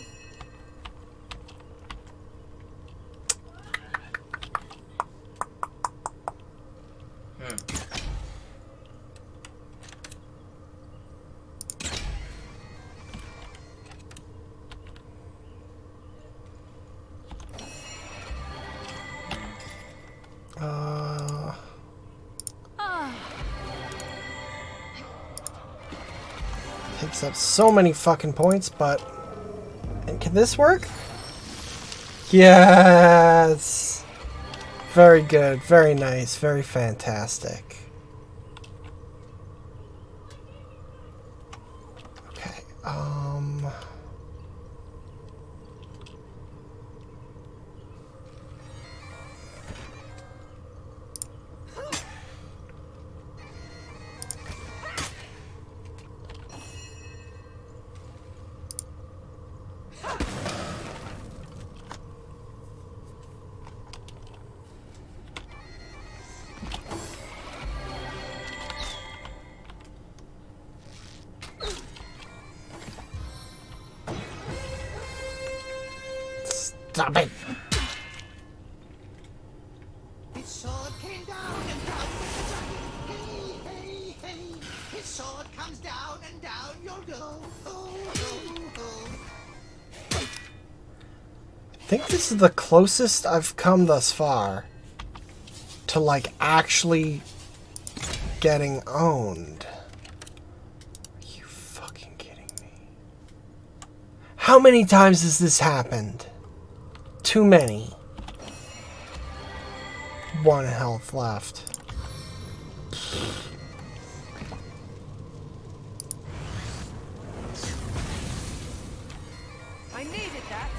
S1: Takes up so many fucking points, but... And can this work? Yes! Very good, very nice, very fantastic. Okay, Stop it!
S19: His sword came down and down with the dragon. Hey, hey, hey. His sword comes down and down you'll go. Ho, ho, ho.
S1: I think this is the closest I've come thus far to, like, actually getting owned. Are you fucking kidding me? How many times has this happened? Too many. 1 health left.
S7: I needed that.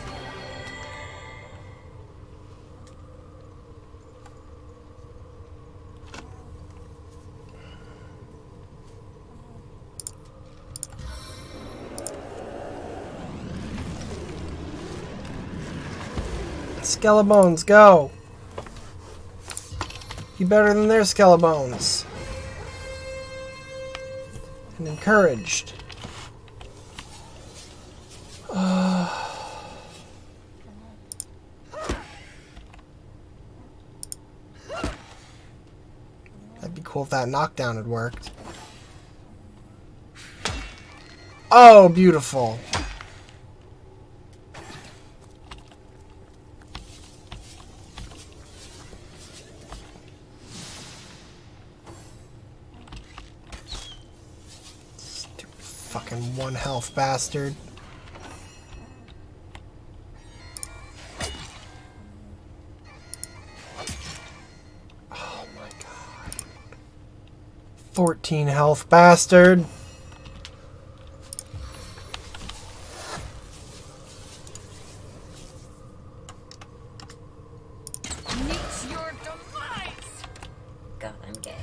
S1: Skellebones, go! You better than their Skellebones. And encouraged. That'd be cool if that knockdown had worked. Oh, beautiful. Fucking 1 health bastard. Oh my god. 14 health bastard.
S13: Meet your demise!
S3: God, I'm gay.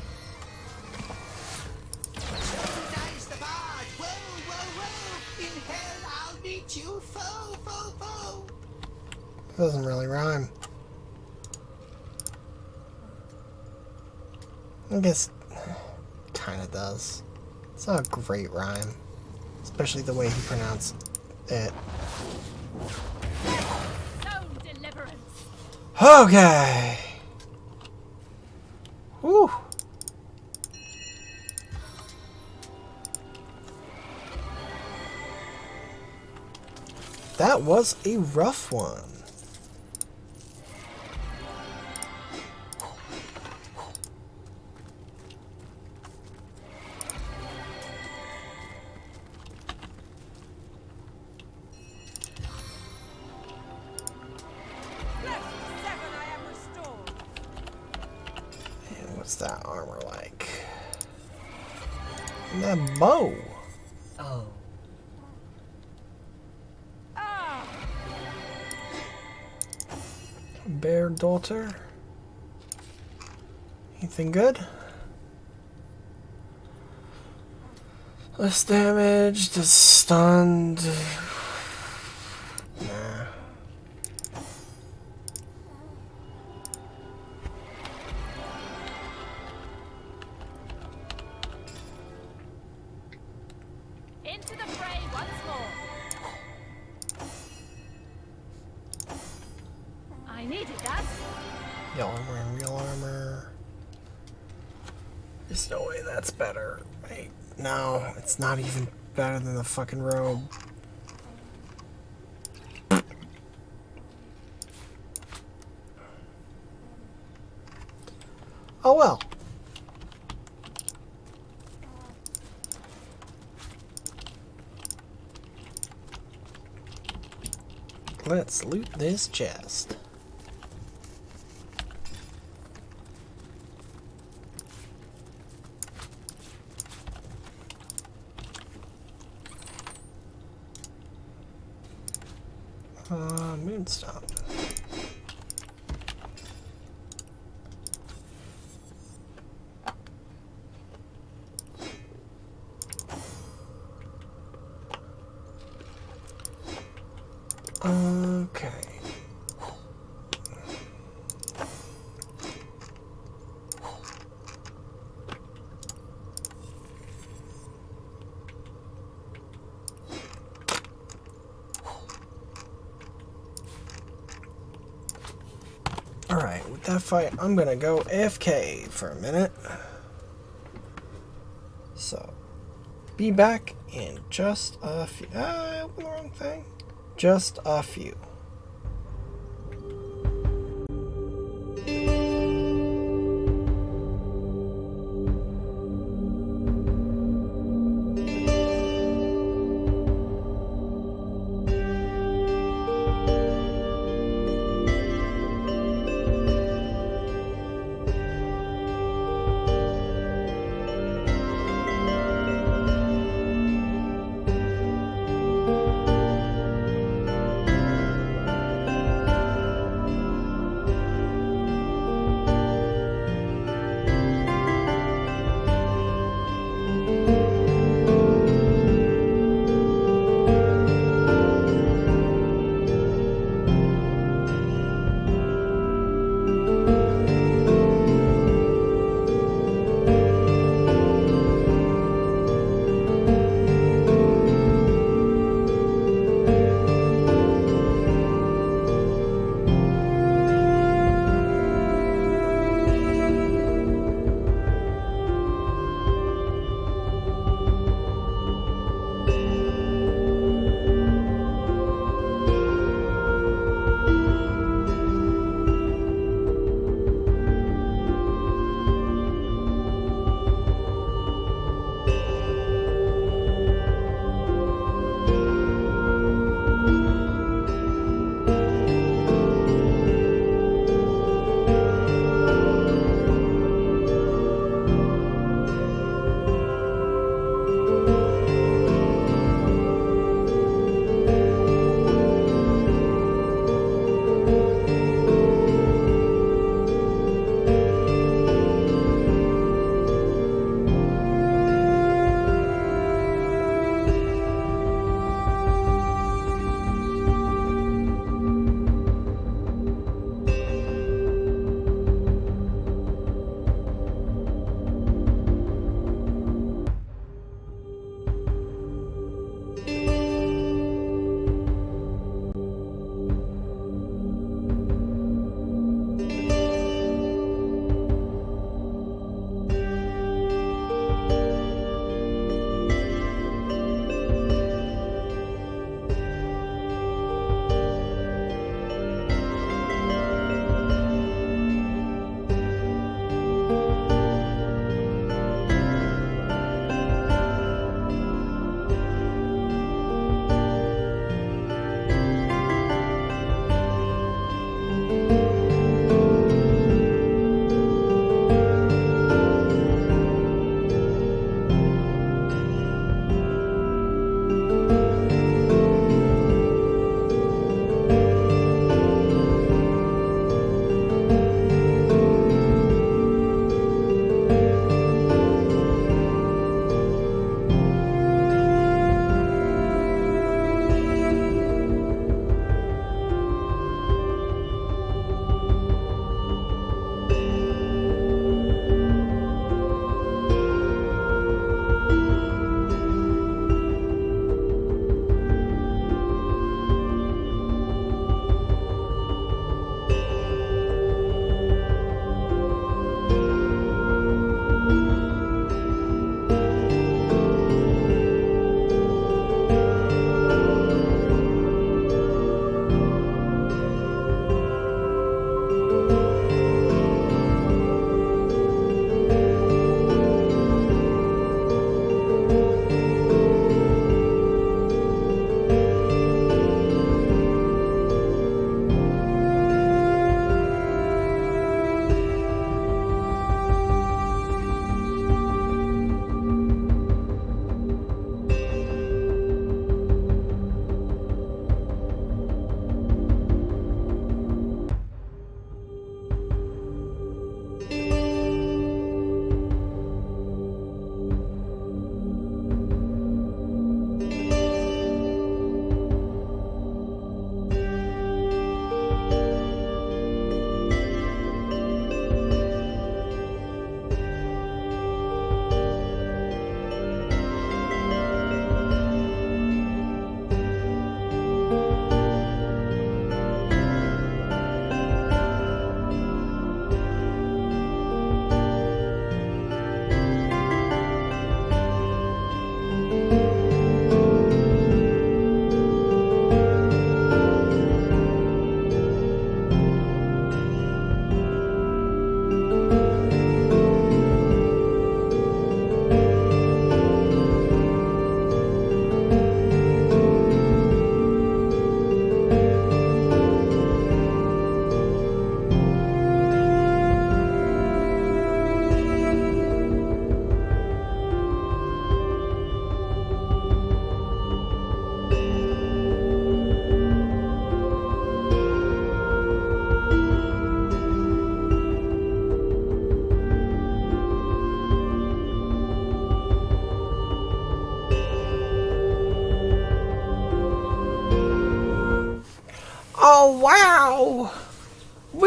S19: Recognize the bard. Whoa, whoa, whoa. In hell I'll meet you. Foe, foe, foe.
S1: Doesn't really rhyme. I guess kinda does. It's not a great rhyme. Especially the way he pronounced it.
S13: No deliverance!
S1: Okay. Whew. That was a rough one. And what's that armor like? And that bow.
S3: Oh.
S1: Bear daughter. Anything good? Less damage, just stunned. Nah.
S13: Into the fray once more! I needed that.
S1: Yellow armor and real armor. There's no way that's better. Wait, no, it's not even better than the fucking robe. Oh well. Let's loot this chest. Moonstone. Okay. Alright, with that fight, I'm gonna go AFK for a minute. So, be back in just a few. I opened the wrong thing. Just a few.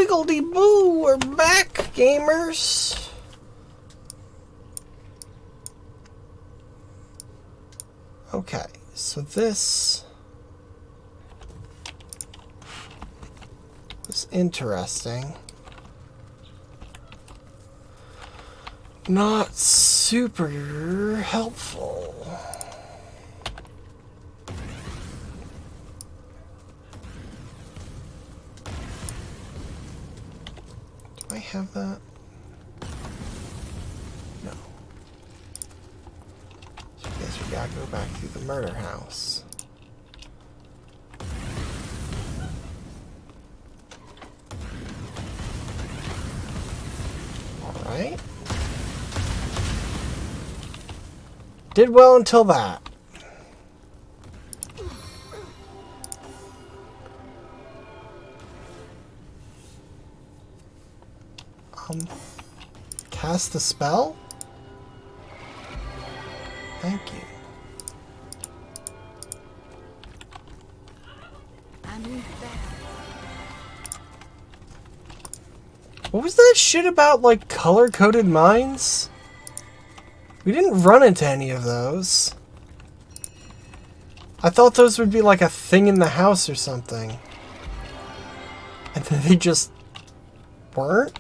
S1: Wiggledy-boo, we're back, gamers. Okay, so this was interesting. Not super helpful. Do I have that? No. So I guess we gotta go back through the murder house. Alright. Did well until that. Cast the spell? Thank you. What was that shit about, like, color-coded mines? We didn't run into any of those. I thought those would be like a thing in the house or something. And then they just weren't?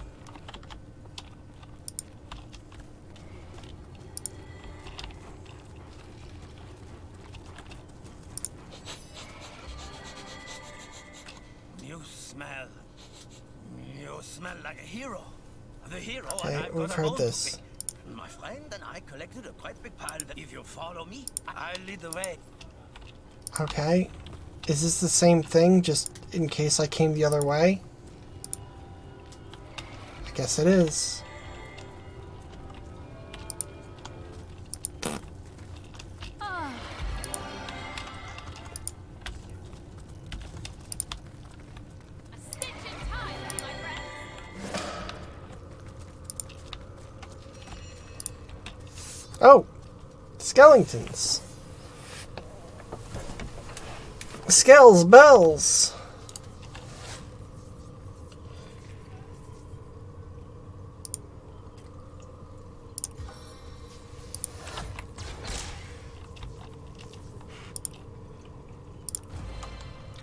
S18: You smell like a hero. The hero.
S1: Okay, we've heard this.
S18: My friend and I collected a quite big pile. If you follow me, I'll lead the way.
S1: Okay. Is this the same thing, just in case I came the other way? I guess it is. Oh! Skeletons! Skells bells!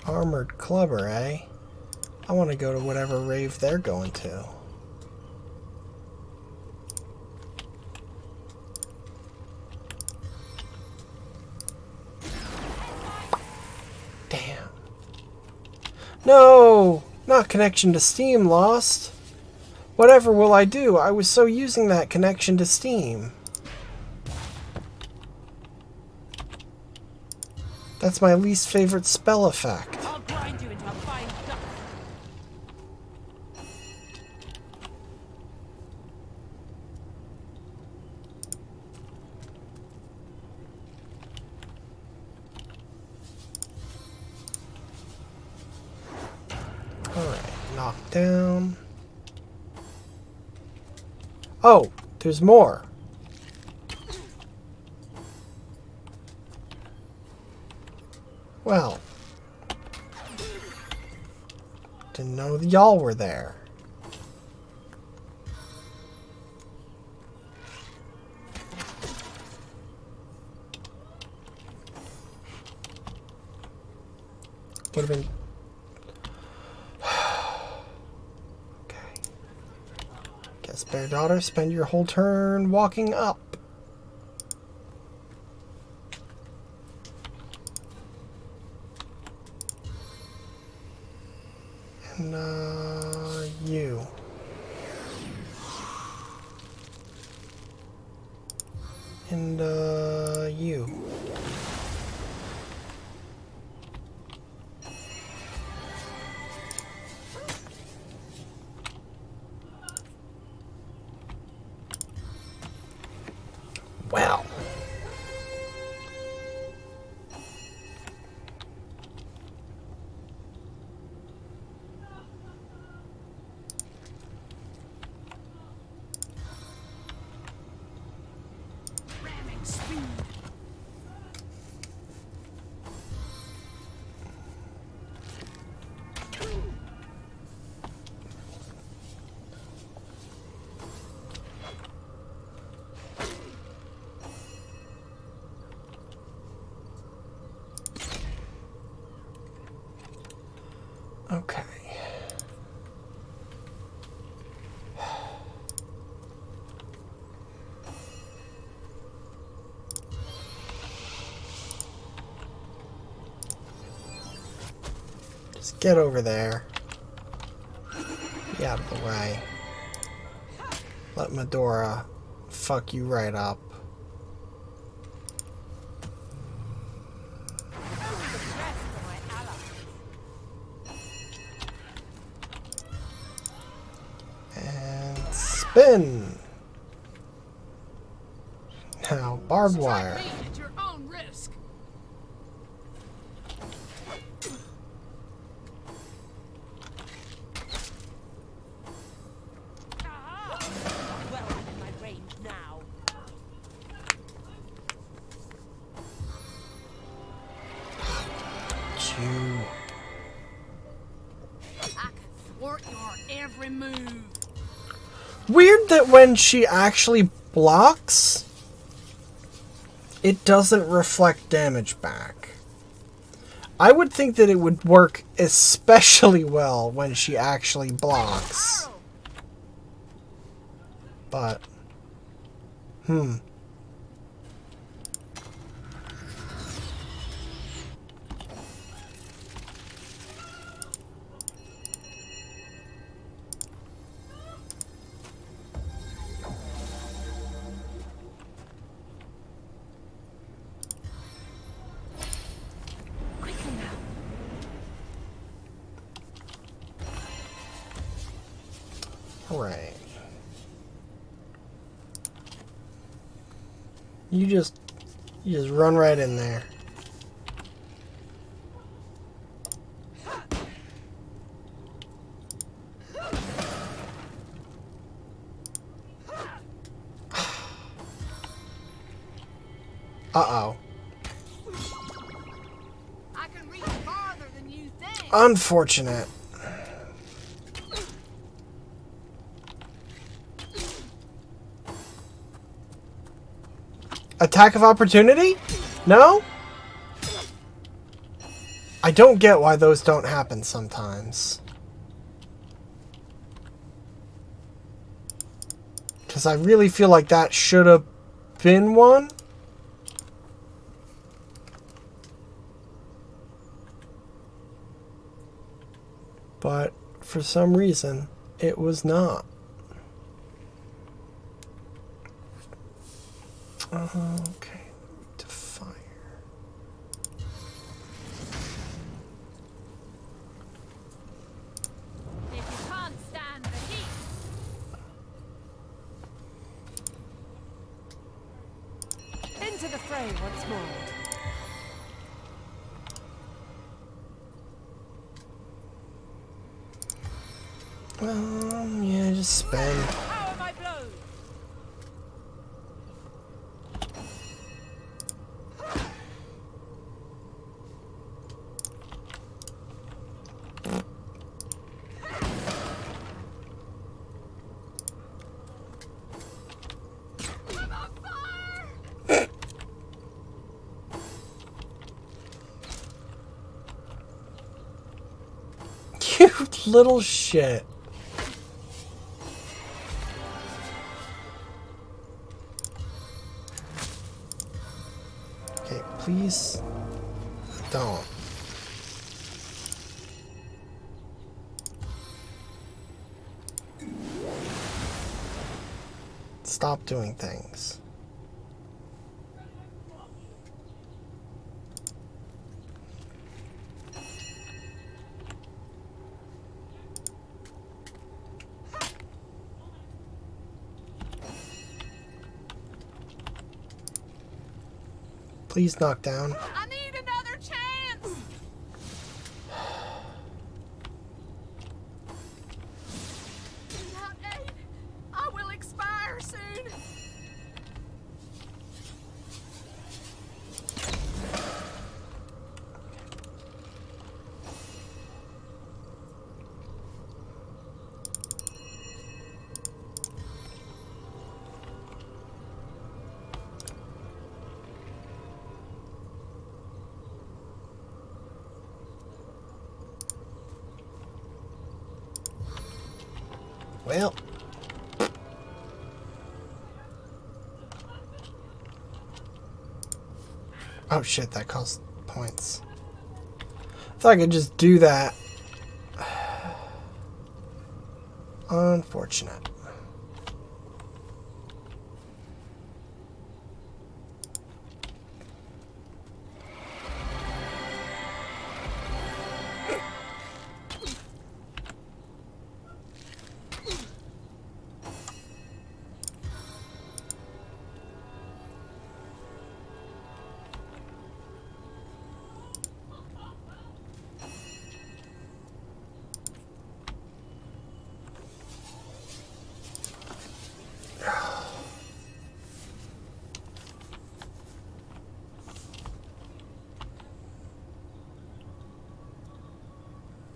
S1: Armored clubber, eh? I want to go to whatever rave they're going to. Damn. No! Not connection to Steam lost. Whatever will I do? I was so using that connection to Steam. That's my least favorite spell effect.
S7: I'll grind you into a fine dust.
S1: Alright, knock down. Oh, there's more. Well, didn't know y'all were there. Would have been okay. Guess bear daughter, spend your whole turn walking up. And, you. And, you. Wow.
S6: Ramming spear.
S1: Get over there. Get out of the way. Let Medora fuck you right up. And spin. Now barbed wire.
S13: At your own risk.
S7: Well, I'm in my range now.
S1: Chew.
S13: I could thwart your every move.
S1: Weird that when she actually blocks, it doesn't reflect damage back. I would think that it would work especially well when she actually blocks. But,
S15: Quickly now.
S1: right. You just run right in there. Uh-oh.
S13: I can reach farther than you think.
S1: Unfortunate. Attack of opportunity? No? I don't get why those don't happen sometimes. Because I really feel like that should have been one. But for some reason, it was not. Okay, to fire.
S13: If you can't stand the heat,
S7: Into the fray once more.
S1: Yeah, just spend.
S7: Power my blows.
S1: You little shit. Okay, please don't. Stop doing things. Please knock down.
S13: I need another chance. Without aid, I will expire soon.
S1: Well. Oh shit, that costs points. I thought I could just do that Unfortunate.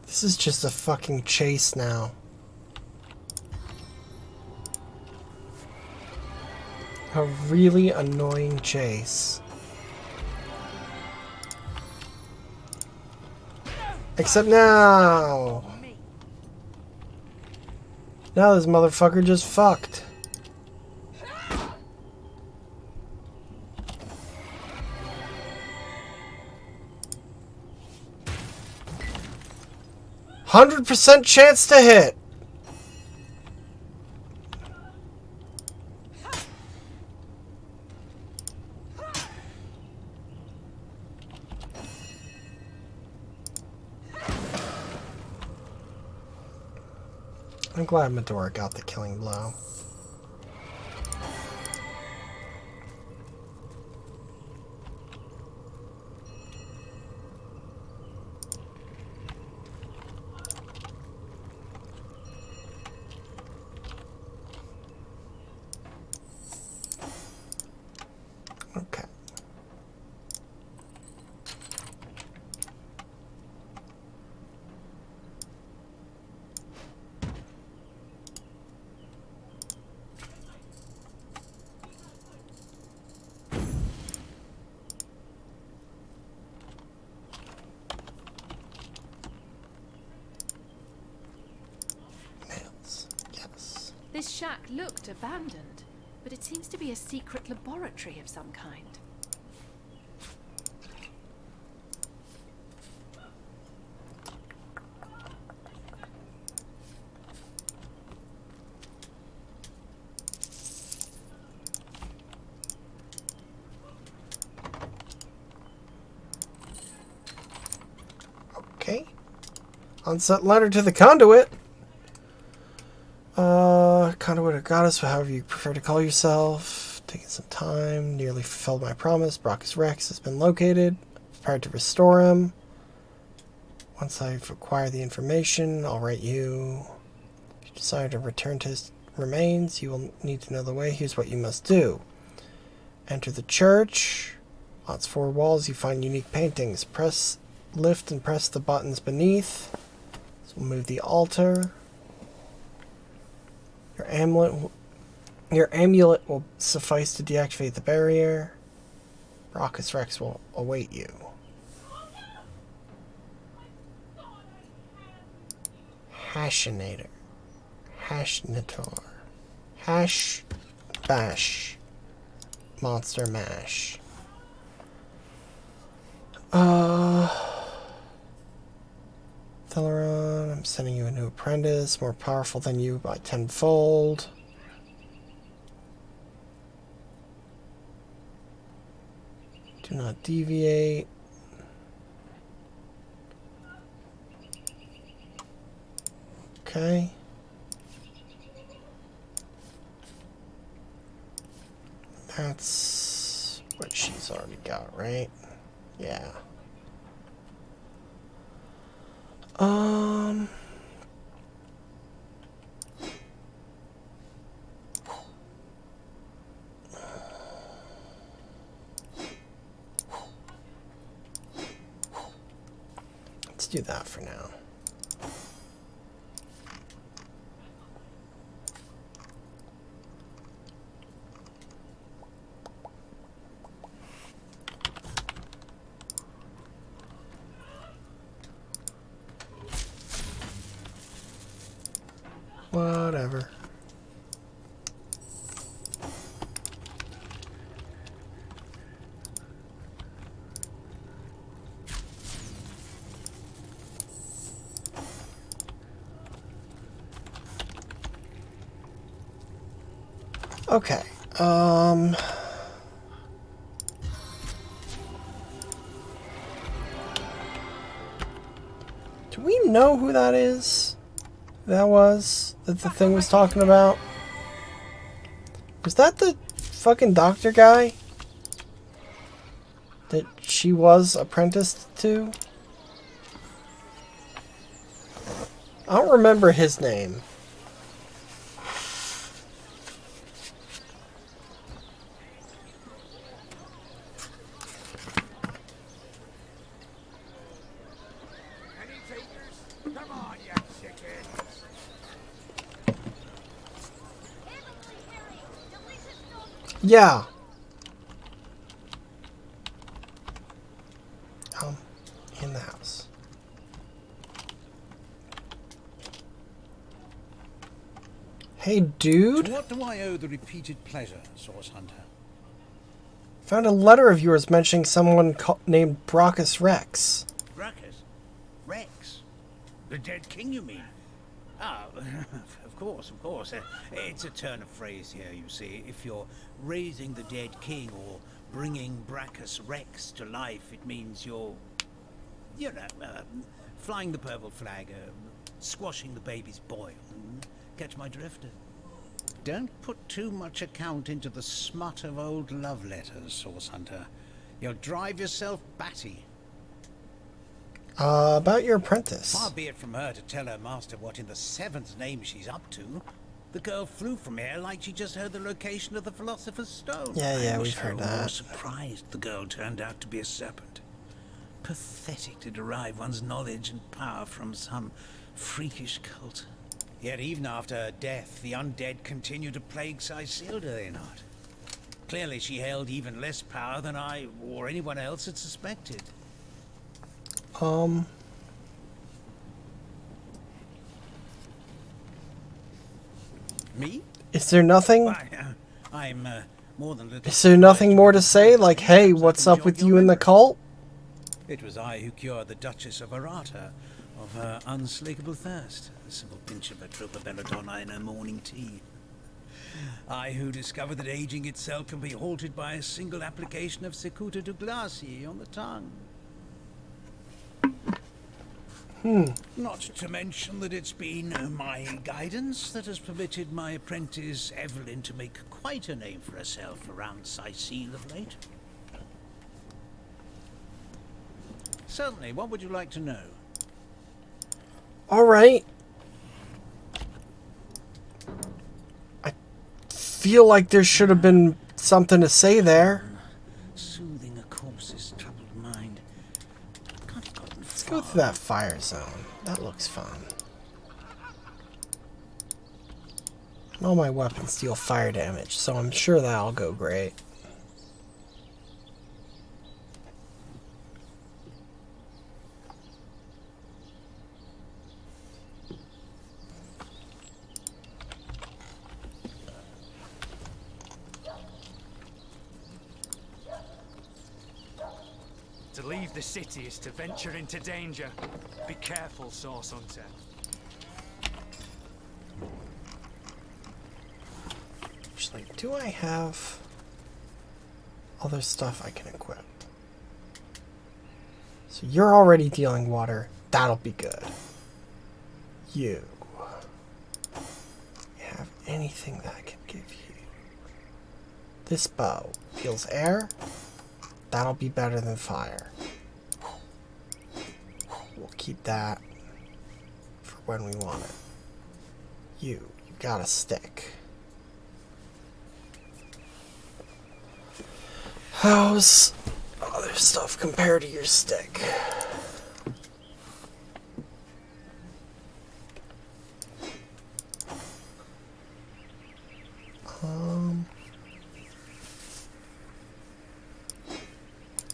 S1: This is just a fucking chase now. A really annoying chase. Except now! Now this motherfucker just fucked. %100% chance to hit. I'm glad Medora got the killing blow. Okay.
S15: This shack looked abandoned, but it seems to be a secret laboratory of some kind.
S1: Okay. Unset letter to the conduit. Conduit or goddess, however you prefer to call yourself. Taking some time. Nearly fulfilled my promise. Brachus Rex has been located. Prepared to restore him. Once I've acquired the information, I'll write you. If you decide to return to his remains, you will need to know the way. Here's what you must do. Enter the church. On its 4 walls, you find unique paintings. Lift and press the buttons beneath. This will move the altar. Your amulet will suffice to deactivate the barrier. Brachus Rex will await you. Hashinator. Hashnator. Hash bash. Monster mash. Theleron, I'm sending you a new apprentice, more powerful than you by 10-fold. Do not deviate. Okay. That's what she's already got, right? Yeah. Let's do that for now. Whatever. Okay. Do we know who that is? That was? That the thing was talking about? Was that the fucking doctor guy? That she was apprenticed to? I don't remember his name. Yeah. In the house. Hey, dude.
S10: To what do I owe the repeated pleasure, Source Hunter?
S1: Found a letter of yours mentioning someone named Brachus Rex.
S10: Brachus? Rex? The dead king, you mean? Ah, of course, of course. It's a turn of phrase here, you see. If you're raising the dead king or bringing Brachus Rex to life, it means you're, you know, flying the purple flag, squashing the baby's boil. Catch my drift? Don't put too much account into the smut of old love letters, Source Hunter. You'll drive yourself batty.
S1: About your apprentice.
S10: Far be it from her to tell her master what in the seventh name she's up to. The girl flew from here like she just heard the location of the Philosopher's Stone.
S1: Yeah, we've heard that.
S10: I was surprised the girl turned out to be a serpent. Pathetic to derive one's knowledge and power from some freakish cult. Yet even after her death, the undead continue to plague Sicil, do they not? Clearly she held even less power than I or anyone else had suspected. Me?
S1: Is there nothing?
S10: Why, I'm more than little.
S1: Is there nothing more to say? Like, hey, what's up with you in the cult?
S10: It was I who cured the Duchess of Arata of her unslakable thirst. A simple pinch of Atropa belladonna in her morning tea. I who discovered that aging itself can be halted by a single application of Cicuta Douglasii on the tongue. Not to mention that it's been my guidance that has permitted my apprentice Evelyn to make quite a name for herself around Sicil of late. Certainly, what would you like to know?
S1: Alright. I feel like there should have been something to say there.
S10: Soothing a corpse's troubled mind.
S1: Let's go through that fire zone. That looks fun. All my weapons deal fire damage, so I'm sure that'll go great.
S16: To leave the city is to venture into danger. Be careful, Source Hunter.
S1: Actually, do I have other stuff I can equip? So you're already dealing water. That'll be good. You have anything that I can give you? This bow deals air. That'll be better than fire. We'll keep that for when we want it. You got a stick. How's other stuff compared to your stick?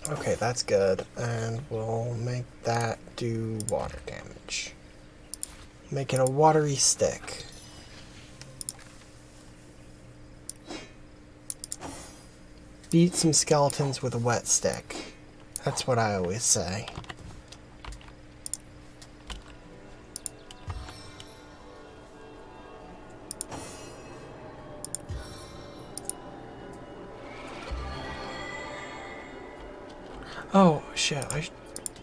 S1: Okay, that's good. And we'll make that do water damage. Make it a watery stick. Beat some skeletons with a wet stick. That's what I always say. Oh, shit.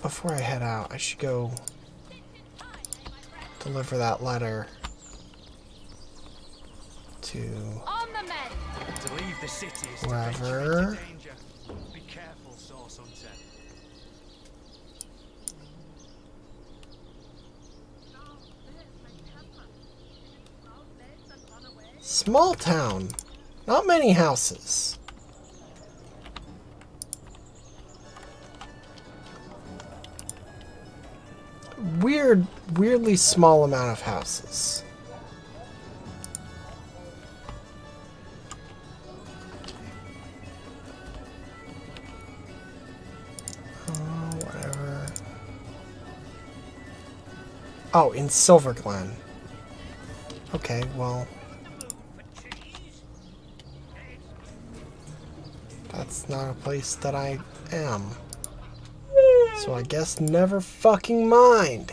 S1: Before I head out, I should go deliver that letter to
S16: To leave the city is to
S1: wherever.
S16: venture into danger. Be careful, Source Hunter.
S1: Small town. Not many houses. Weirdly small amount of houses. Whatever. Oh, in Silver Glen. Okay, well. That's not a place that I am. So I guess never fucking mind.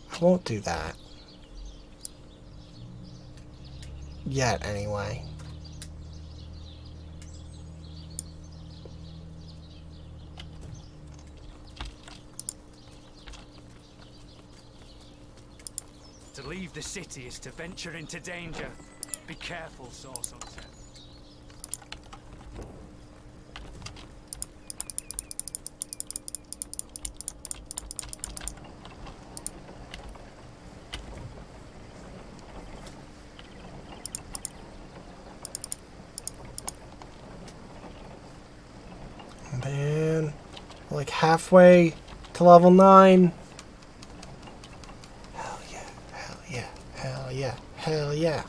S1: I won't do that. Yet, anyway.
S16: To leave the city is to venture into danger. Be careful, Source Hunter.
S1: Man, we're like halfway to level 9. Hell yeah, hell yeah, hell yeah, hell yeah.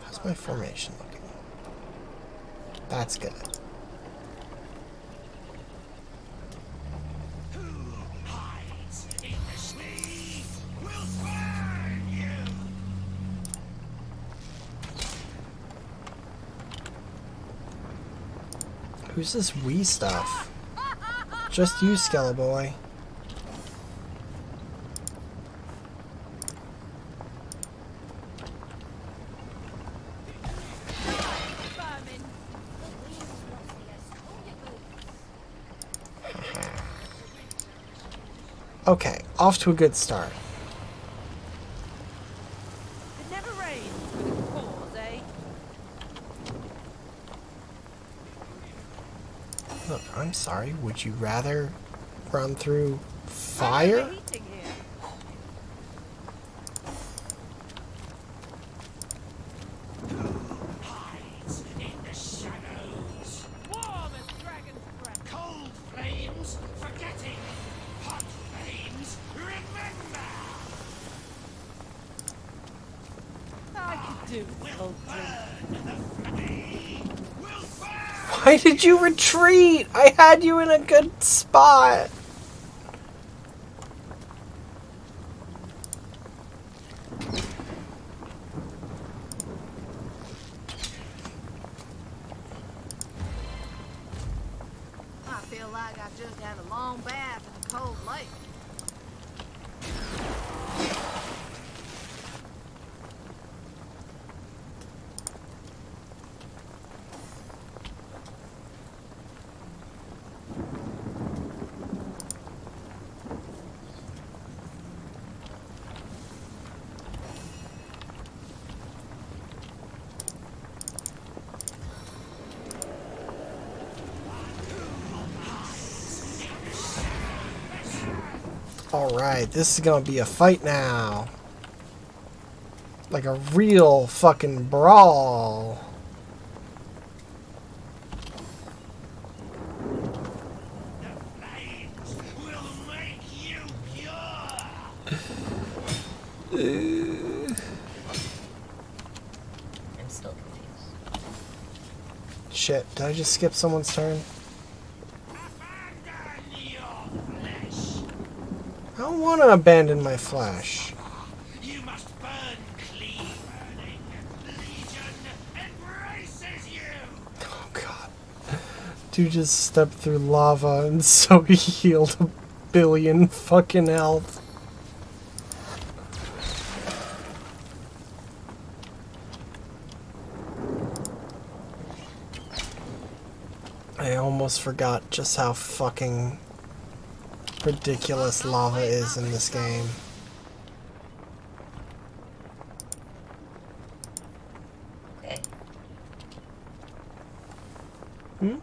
S1: How's my formation looking? That's good. Who's this wee stuff? Just you, Skella Boy. Okay, off to a good start.
S7: It never rains with a cause, eh?
S1: Look, I'm sorry, would you rather run through fire? Why did you retreat? I had you in a good spot.
S20: I feel like I just had a long bath in a cold lake.
S1: Alright, this is gonna be a fight now. Like a real fucking brawl.
S3: I'm still confused.
S1: Shit, did I just skip someone's turn? want to abandon my flesh.
S11: You must burn clean. Burning Legion embraces you.
S1: Oh god. Dude just stepped through lava and so he healed 1 billion fucking health. I almost forgot just how fucking ridiculous lava is in this game.
S3: Okay.
S1: Hmm?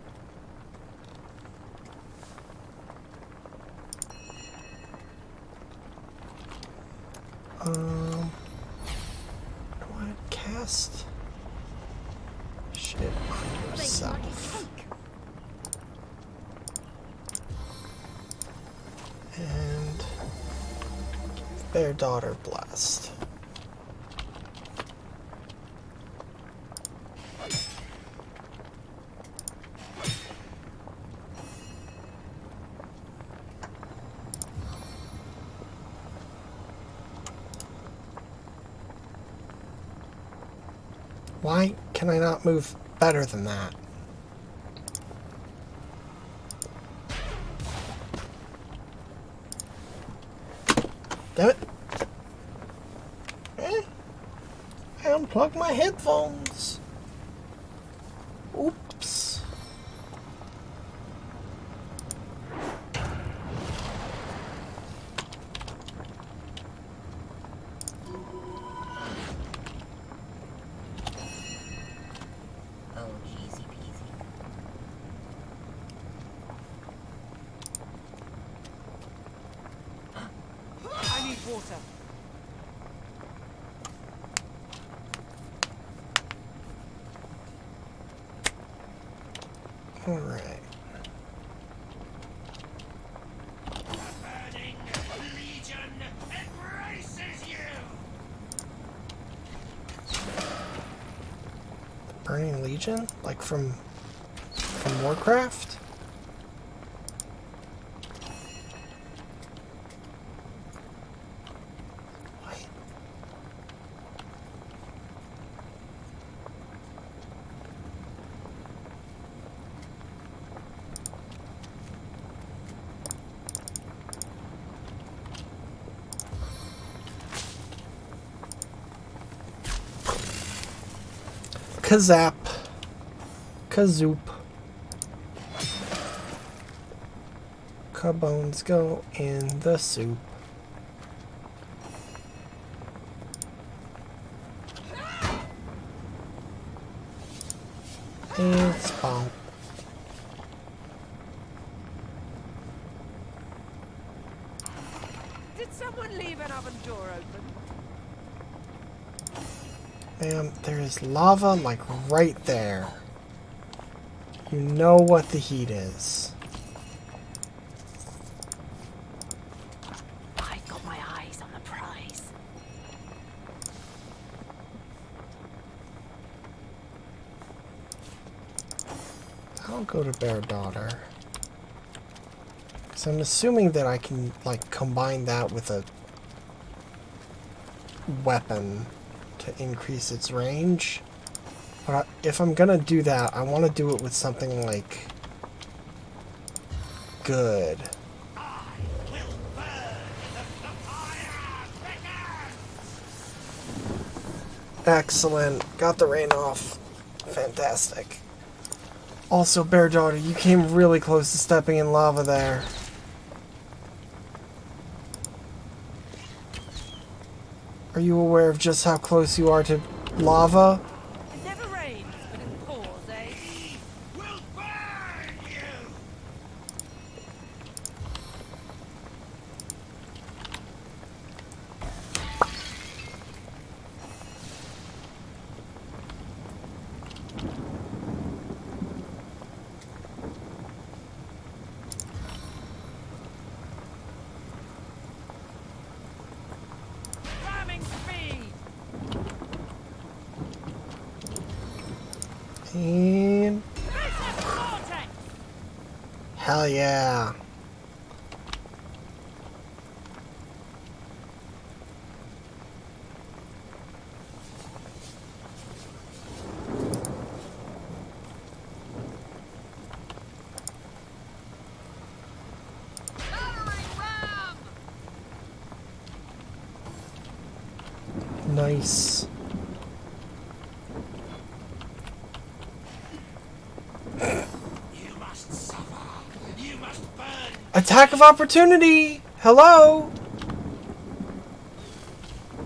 S1: Do I cast shit on yourself? And their daughter blessed. Why can I not move better than that? Damn it. I unplugged my headphones. Oops.
S3: Oh, easy peasy.
S7: I need water.
S1: All right.
S11: Burning Legion embraces you.
S1: Burning Legion? Like from Warcraft? Kazap. Kazoop. Kabones go in the soup. And spawn.
S7: Did someone leave an oven door open?
S1: Ma'am, there is lava like right there. You know what the heat is.
S12: I've got my eyes on the prize.
S1: I'll go to Bear Daughter. So I'm assuming that I can like combine that with a weapon to increase its range. But if I'm gonna do that, I want to do it with something like good. Excellent. Got the rain off. Fantastic. Also, Bear Daughter, you came really close to stepping in lava there. Are you aware of just how close you are to lava?
S7: It never rains, but it pours, eh?
S11: Will burn you.
S7: Ramming speed!
S1: And hell yeah. Nice. Attack of opportunity! Hello!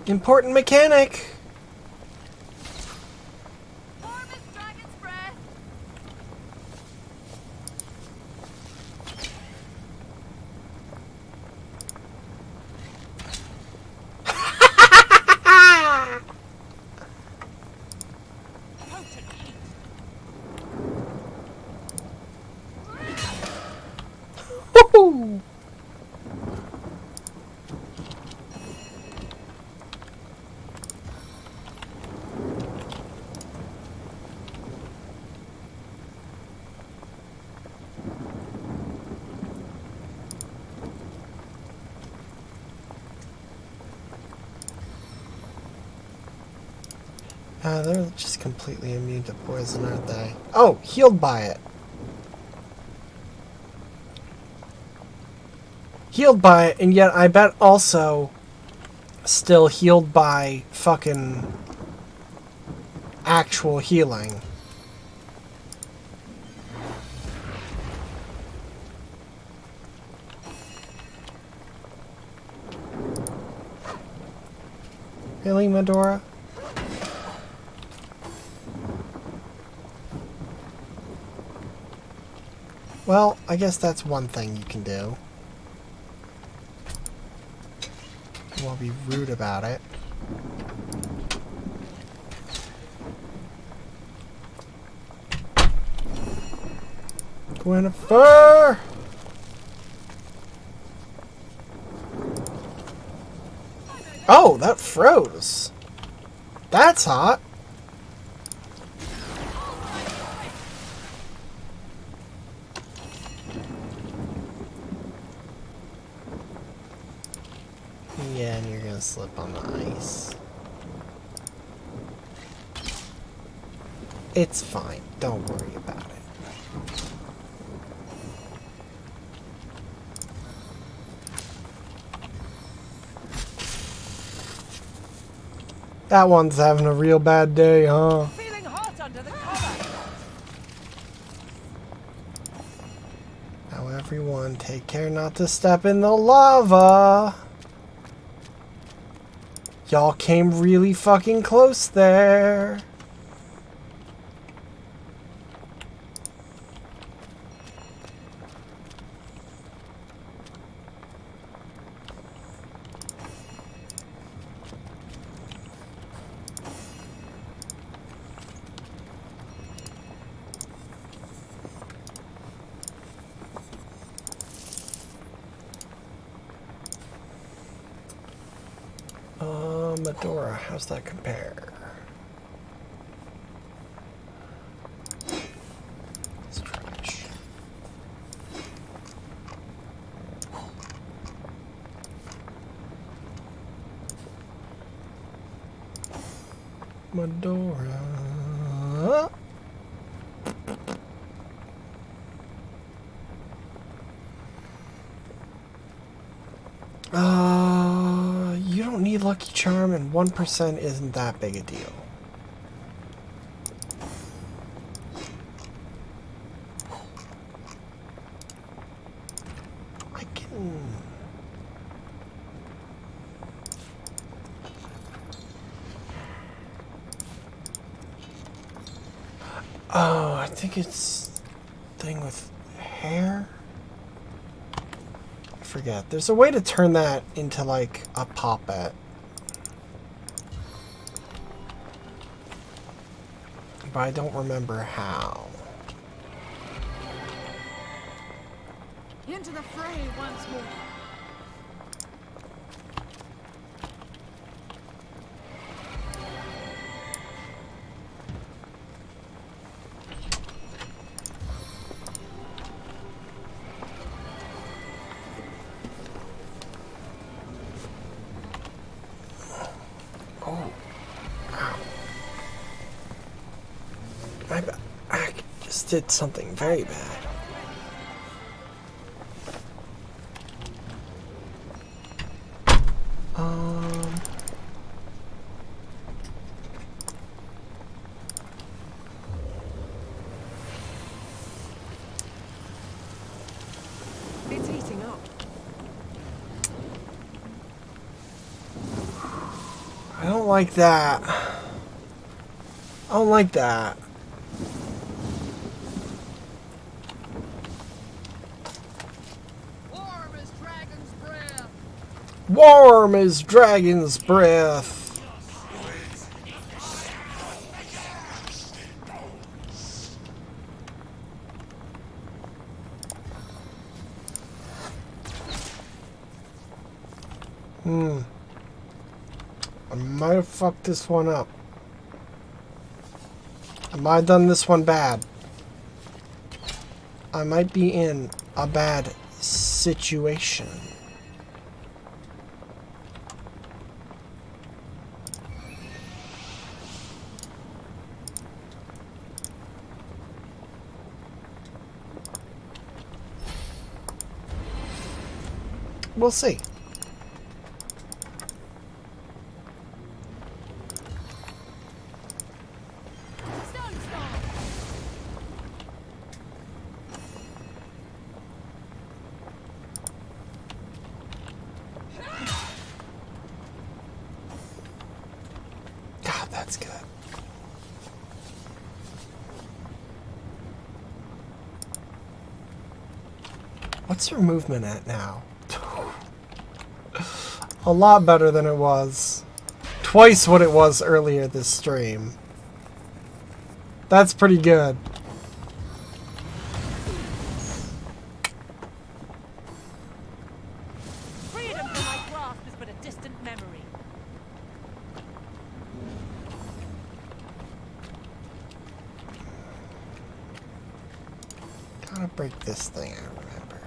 S1: Important mechanic! Woohoo! They're just completely immune to poison, aren't they? Oh, healed by it. Healed by it, and yet I bet also still healed by fucking actual healing. Really, Medora? Well, I guess that's one thing you can do. We'll be rude about it. Gwynnifer! Oh, that froze. That's hot. Yeah, and you're gonna slip on the ice. It's fine. Don't worry about it. That one's having a real bad day, huh?
S7: Feeling hot under the collar.
S1: Now everyone, take care not to step in the lava. Y'all came really fucking close there. Medora, how's that compare? It's trash. Medora. You don't need Lucky Charm, and 1% isn't that big a deal. I can... Oh, I think it's thing with hair. I forget. There's a way to turn that into like a poppet. But I don't remember how.
S20: Into the fray once more.
S1: Oh. Ow. My back just did something very bad. like that. I don't like that.
S20: Warm as dragon's breath.
S1: Warm as dragon's breath. I might have fucked this one up. I might have done this one bad. I might be in a bad situation. We'll see. God, that's good. What's her movement at now? A lot better than it was. Twice what it was earlier this stream. That's pretty good.
S7: Freedom from my grasp is but a distant memory.
S1: Gotta break this thing, I remember.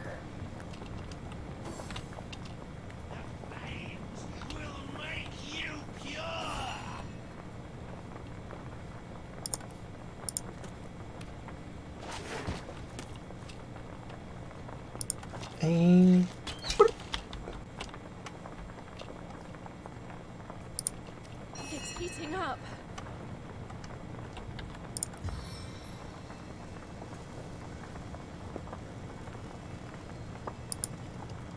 S1: And
S15: It's heating up.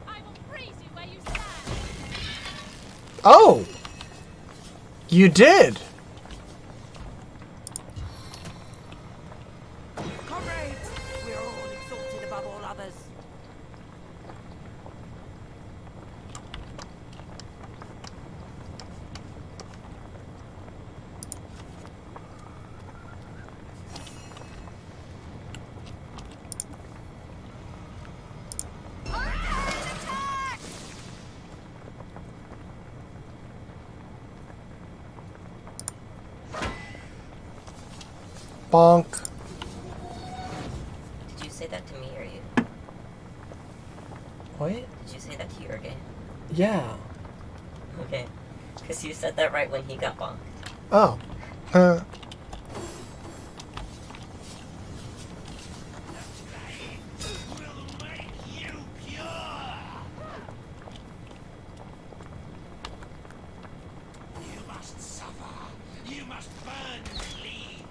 S13: I will freeze you where you stand.
S1: oh! You did!
S7: Comrades, we're all exalted above all others.
S1: Bonk.
S3: Did you say that to me or you?
S1: What?
S3: Did you say that to your game?
S1: Yeah.
S3: Okay. Because you said that right when he got bonked.
S1: Oh.
S11: You must suffer. You must burn clean.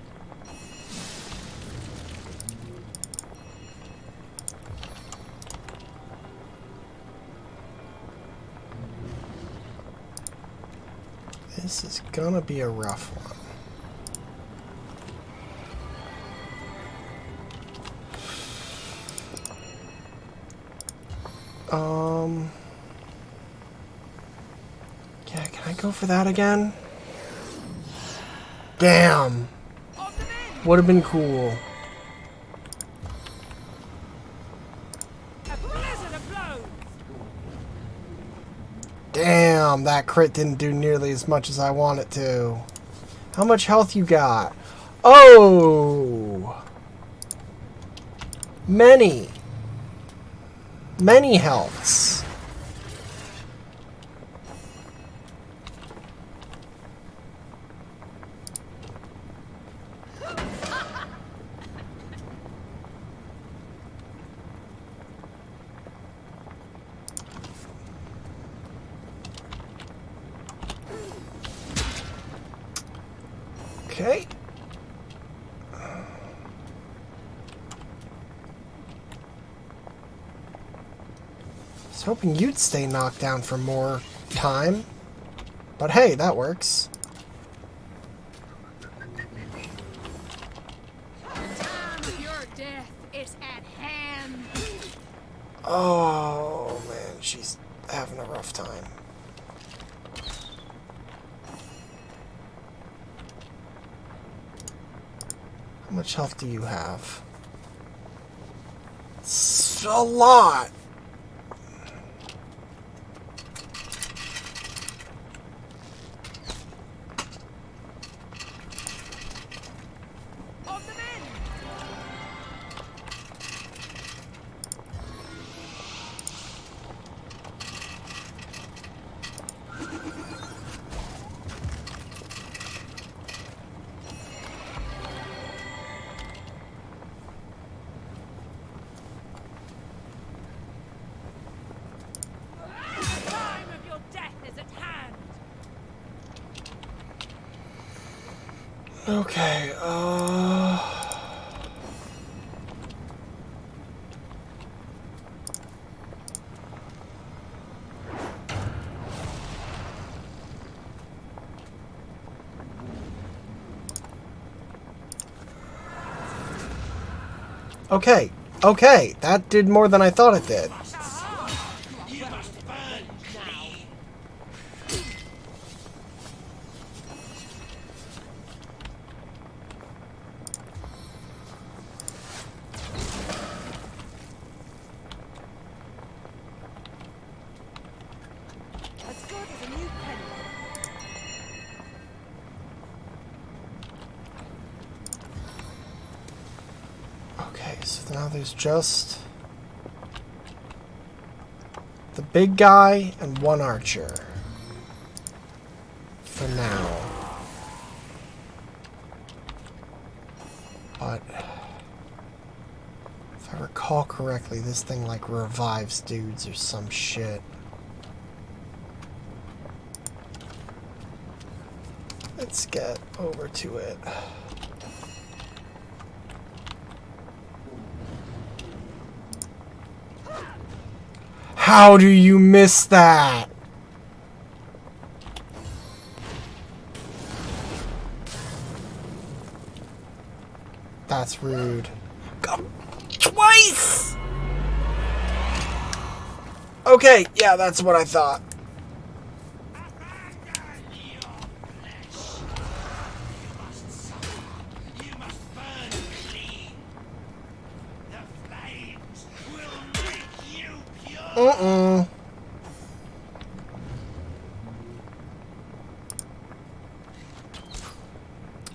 S1: This is gonna be a rough one. Yeah, can I go for that again? Damn. Would have been cool. Damn, that crit didn't do nearly as much as I want it to. How much health you got? Oh! Many. Many healths. Okay. I was hoping you'd stay knocked down for more time. But hey, that works.
S13: Death is at hand.
S1: Oh man, she's having a rough time. How much health do you have? It's a lot. Okay, Okay, that did more than I thought it did. Okay, so now there's just the big guy and one archer. For now. But if I recall correctly, this thing like revives dudes or some shit. Let's get over to it. How do you miss that? That's rude. Come twice! Okay, yeah, that's what I thought.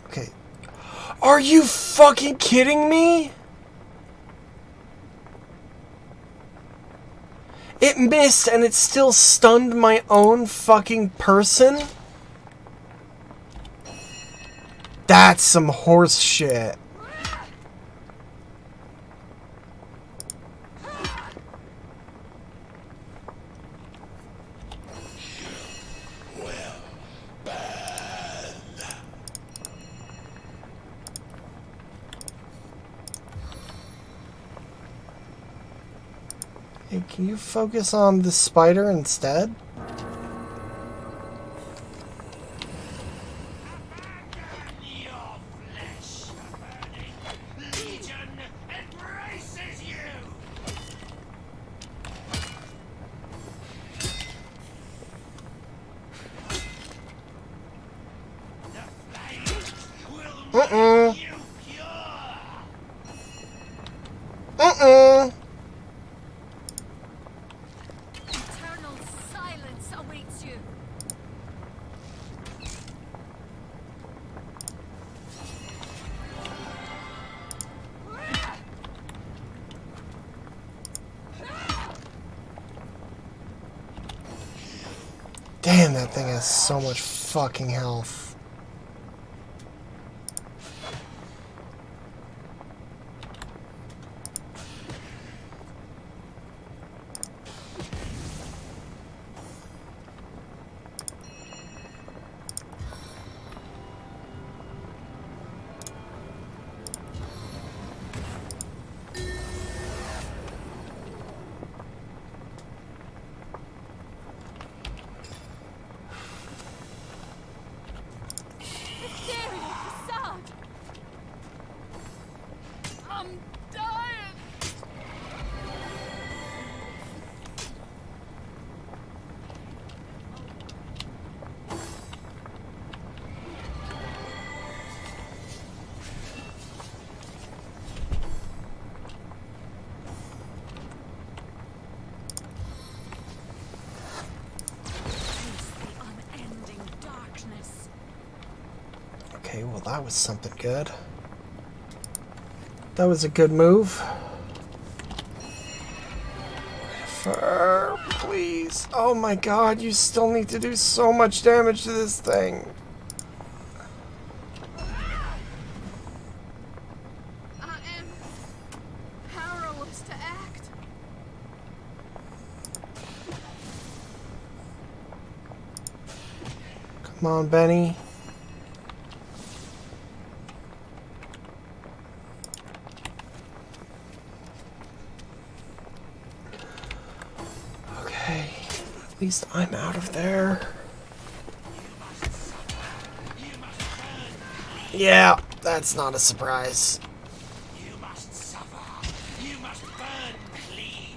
S1: Okay. Are you fucking kidding me? It missed and it still stunned my own fucking person? That's some horse shit. Hey, can you focus on the spider instead?
S13: Eternal silence awaits you.
S1: Damn, that thing has so much fucking health.
S13: I'm done.
S1: Well, that was something good. That was a good move. Please. Oh my god, you still need to do so much damage to this thing.
S20: I am powerless to act.
S1: Come on, Benny. Okay, at least I'm out of there. Yeah, that's not a surprise.
S11: You must suffer. You must burn clean.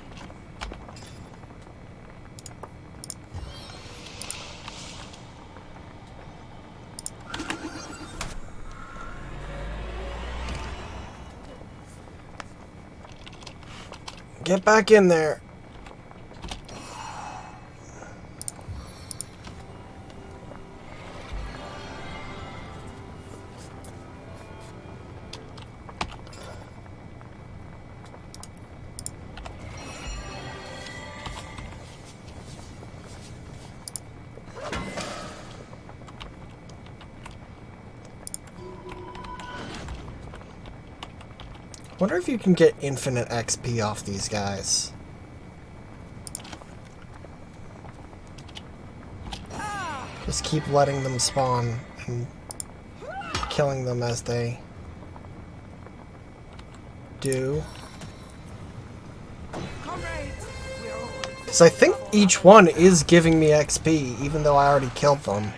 S1: Get back in there. Wonder if you can get infinite XP off these guys. Just keep letting them spawn and killing them as they do. Because I think each one is giving me XP, even though I already killed them.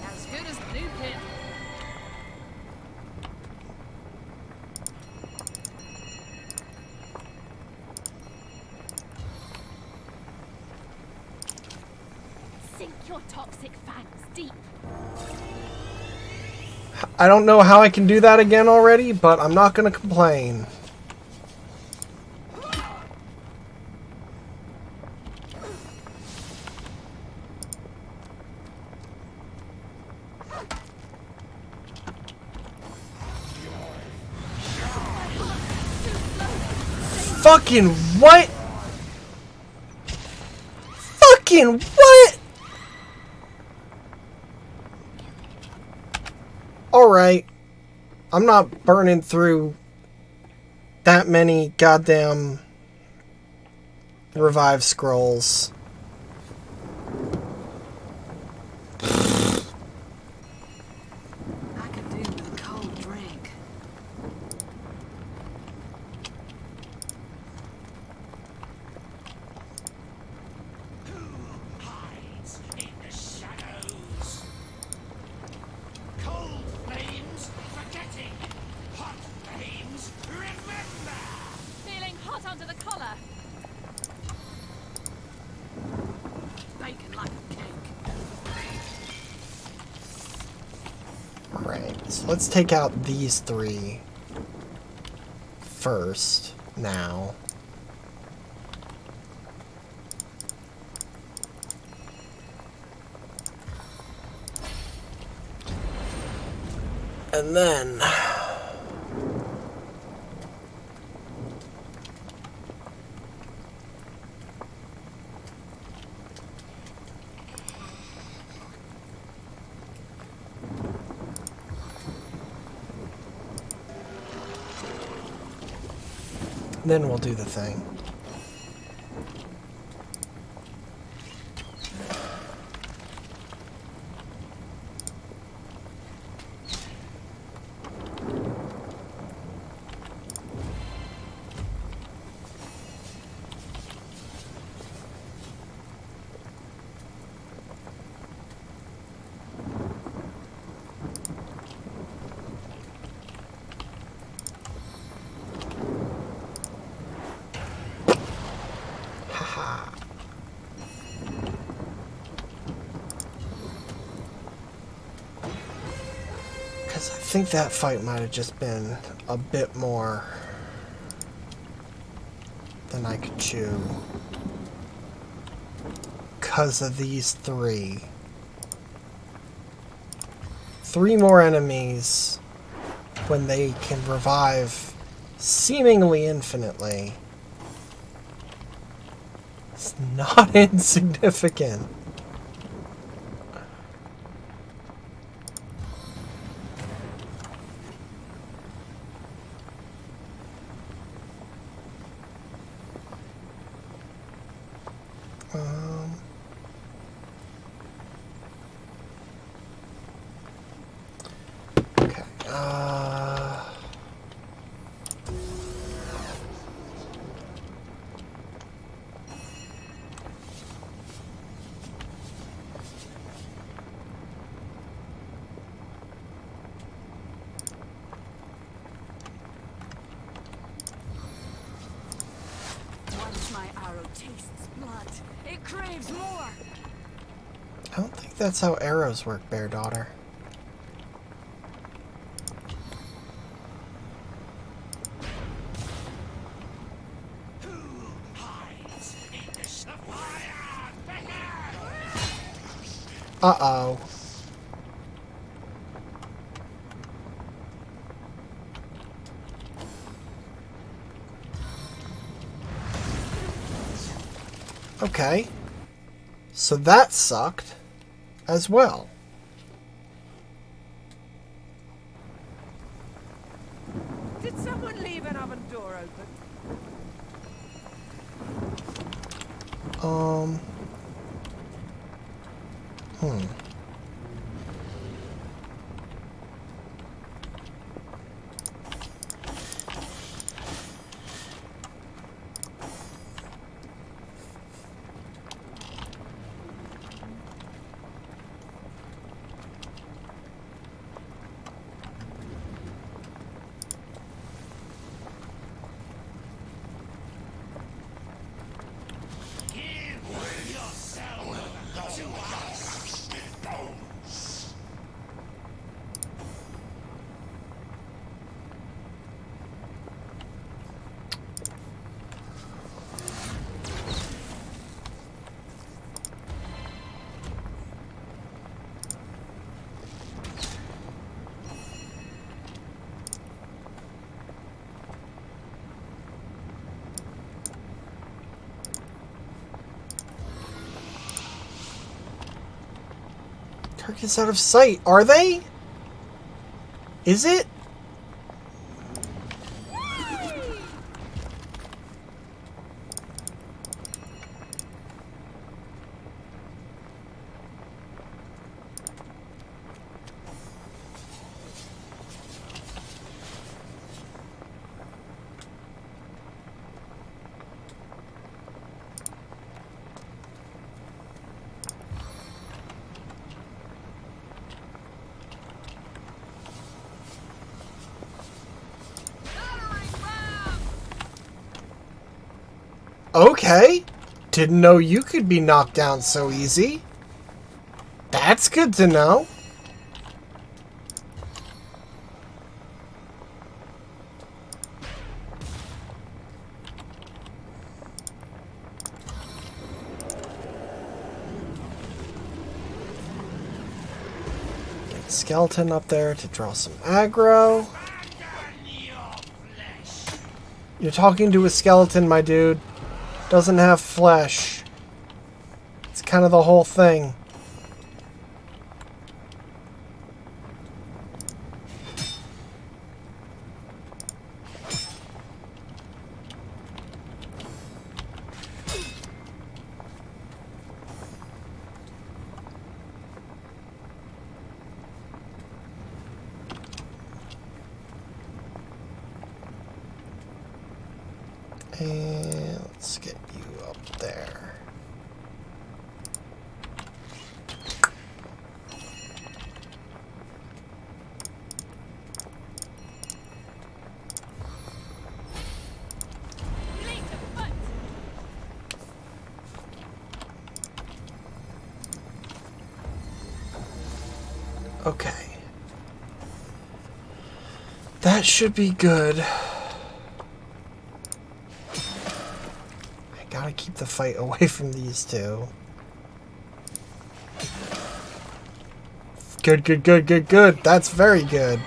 S20: As good as the new pit.
S15: Sink your toxic fangs deep.
S1: I don't know how I can do that again already, but I'm not going to complain. Fucking what? Fucking what? Alright. I'm not burning through that many goddamn revive scrolls.
S20: I could do with a cold drink.
S11: Hides in the shadows. Cold flames forgetting. Hot flames remember.
S13: Feeling hot under the collar.
S20: Bacon like a cake.
S1: Alright, so let's take out these three first, now. And then... then we'll do the thing. Because I think that fight might have just been a bit more than I could chew. Because of these three. 3 more enemies when they can revive seemingly infinitely. It's not insignificant. Okay.
S12: Once my arrow tastes blood, it craves more.
S1: I don't think that's how arrows work, Bear Daughter. Uh-oh. Okay. So that sucked as well.
S7: Did someone leave an oven door open?
S1: Target's out of sight. Are they? Is it? Okay. Didn't know you could be knocked down so easy. That's good to know. Get skeleton up there to draw some aggro. You're talking to a skeleton, my dude. Doesn't have flesh. It's kind of the whole thing. And let's get you up there. Okay. That should be good. I gotta keep the fight away from these two. Good, good, good, good, good. That's very good.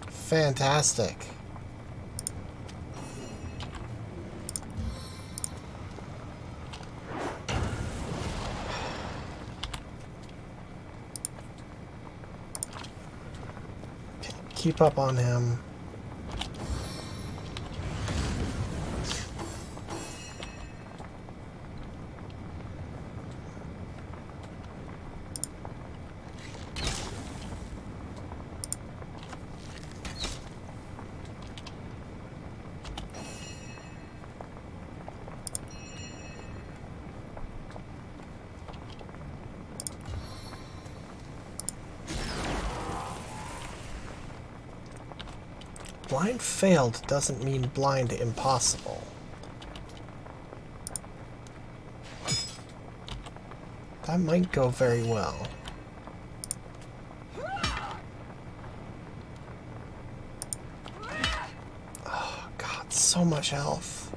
S1: Fantastic. Keep up on him. Blind failed doesn't mean blind impossible. That might go very well. Oh god, so much health.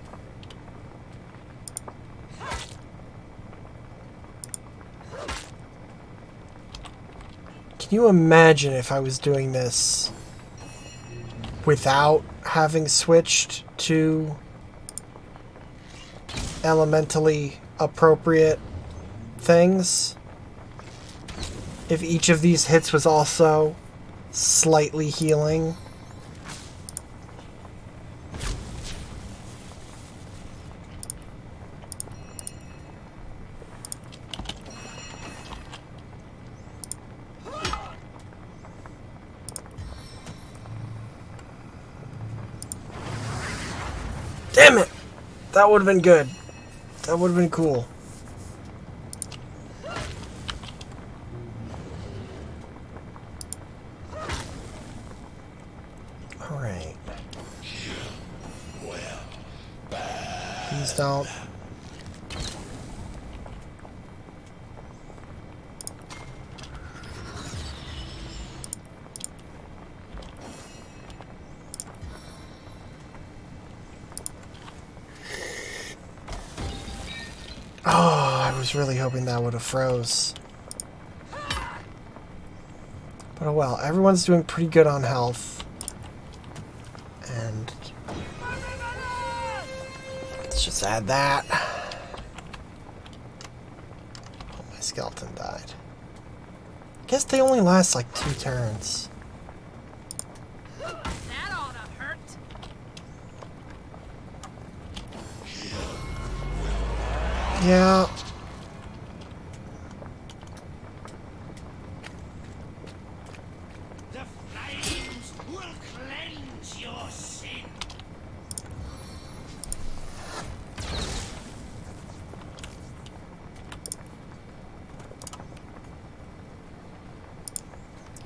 S1: Can you imagine if I was doing this without having switched to elementally appropriate things? If each of these hits was also slightly healing? Damn it! That would have been good. That would have been cool. Alright. Please don't. Oh, I was really hoping that would have froze. But oh well, everyone's doing pretty good on health. And let's just add that. Oh, my skeleton died. I guess they only last like 2 turns.
S13: That ought to hurt.
S1: Yeah.
S11: The flames will cleanse your sin.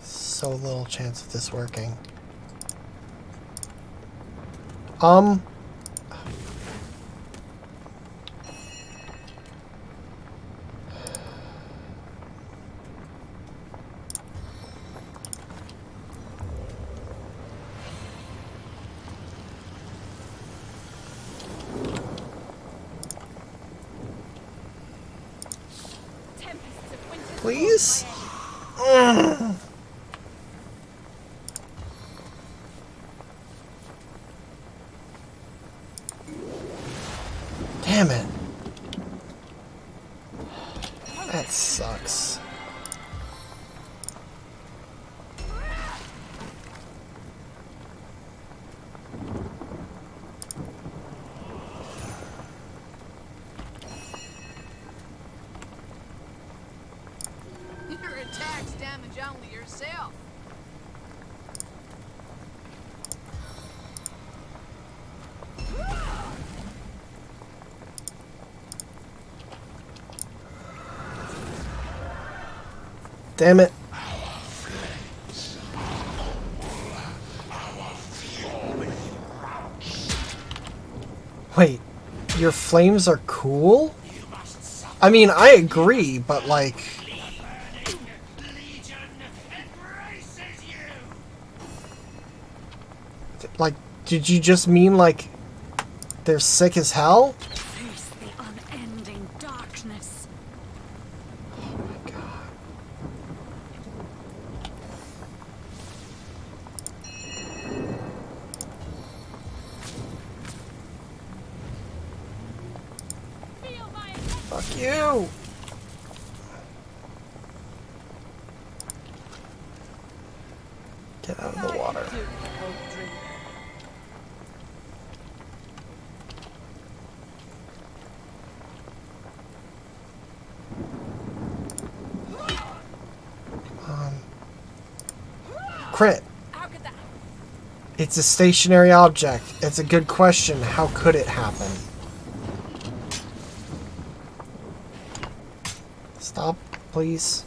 S1: So little chance of this working. Please? Damn it. That sucks.
S20: Your attacks damage only yourself.
S1: Damn it. Wait, your flames are cool? I mean, I agree, but like... Like, did you just mean like they're sick as hell?
S12: Face the unending darkness.
S1: Oh my god. Fuck you! Get out of the water. Crit. It's a stationary object. It's a good question. How could it happen? Stop, please.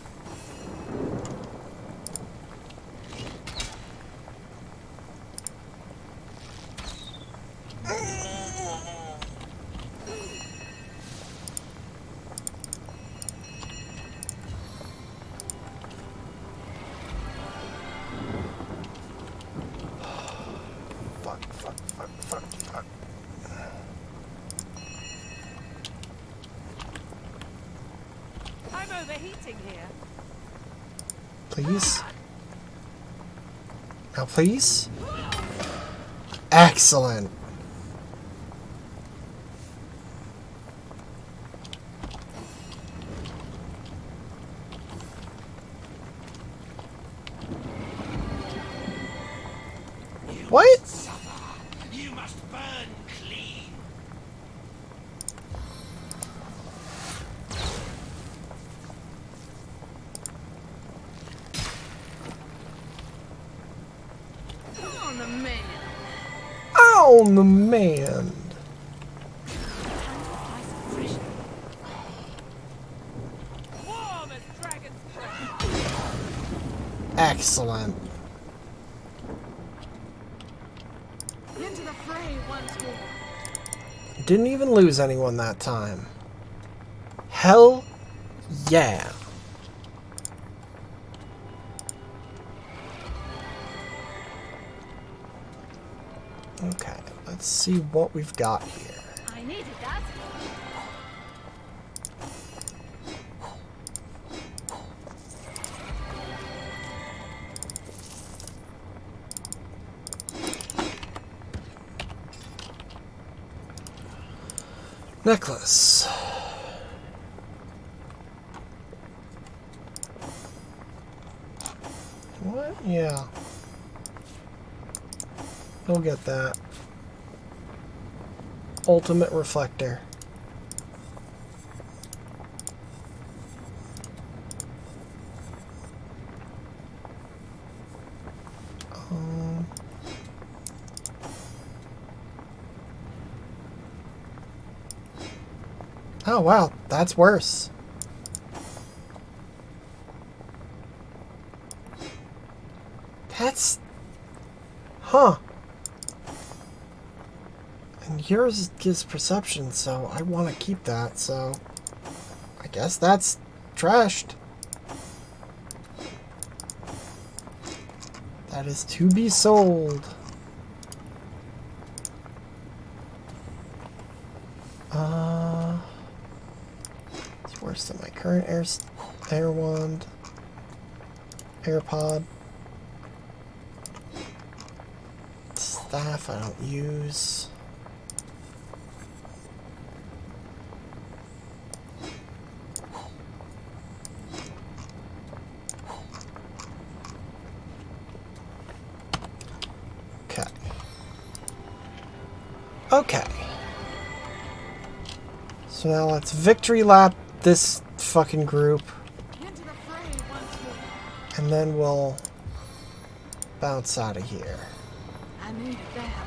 S7: I'm overheating here.
S1: Please. Now, please. Excellent. What?
S11: You must burn clean.
S20: On the man.
S1: On the man. Excellent.
S20: Into the fray once more.
S1: Didn't even lose anyone that time. Hell yeah. Okay, let's see what we've got here.
S13: I needed that.
S1: Necklace. What? Yeah. You'll get that. Ultimate reflector. Oh wow, that's worse. That's... Huh. And yours gives perception, so I want to keep that, so... I guess that's trashed. That is to be sold. It's worse than my current air wand. AirPod. Staff I don't use. Okay. Okay. So now let's victory lap this fucking group. And then we'll bounce out of here.
S20: I needed that.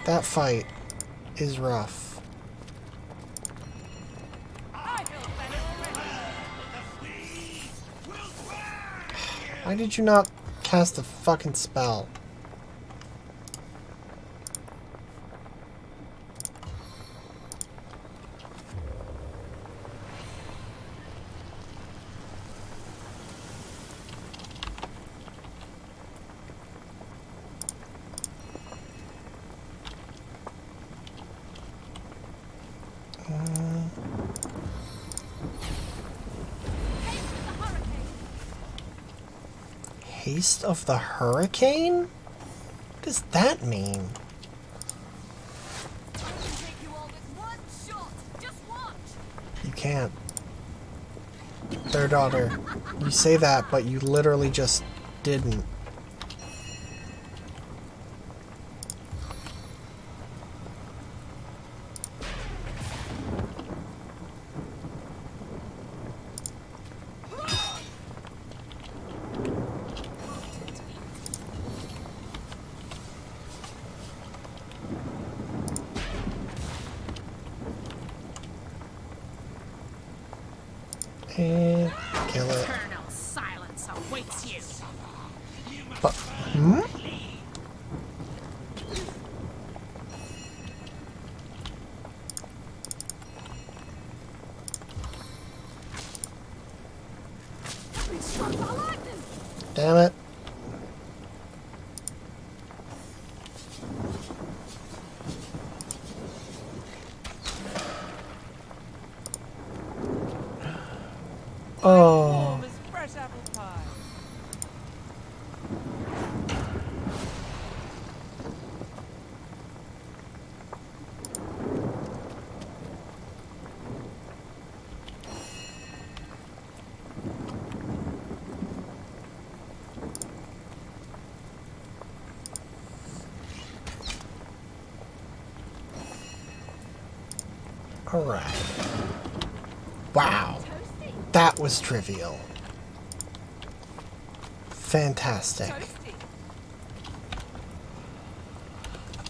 S1: That fight is rough. Why did you not cast a fucking spell? Haste of the Hurricane? What does that mean? You can't. Their daughter. You say that, but you literally just didn't. And kill it.
S13: Eternal silence awaits you.
S1: But, damn it. Oh. All right. Wow. That was trivial. Fantastic.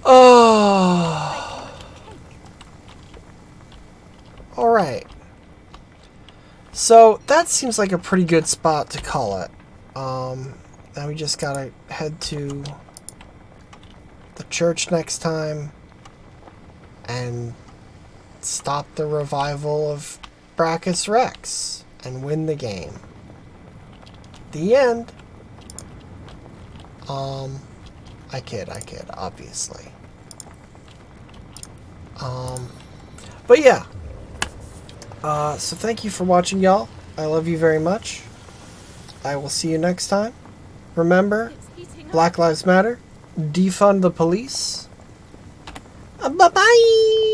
S1: Oh. All right. So that seems like a pretty good spot to call it. Now we just gotta head to the church next time and stop the revival of Brachus Rex and win the game. The end. I kid, obviously. But yeah. So thank you for watching, y'all. I love you very much. I will see you next time. Remember, Black Lives Matter. Defund the police. Bye-bye!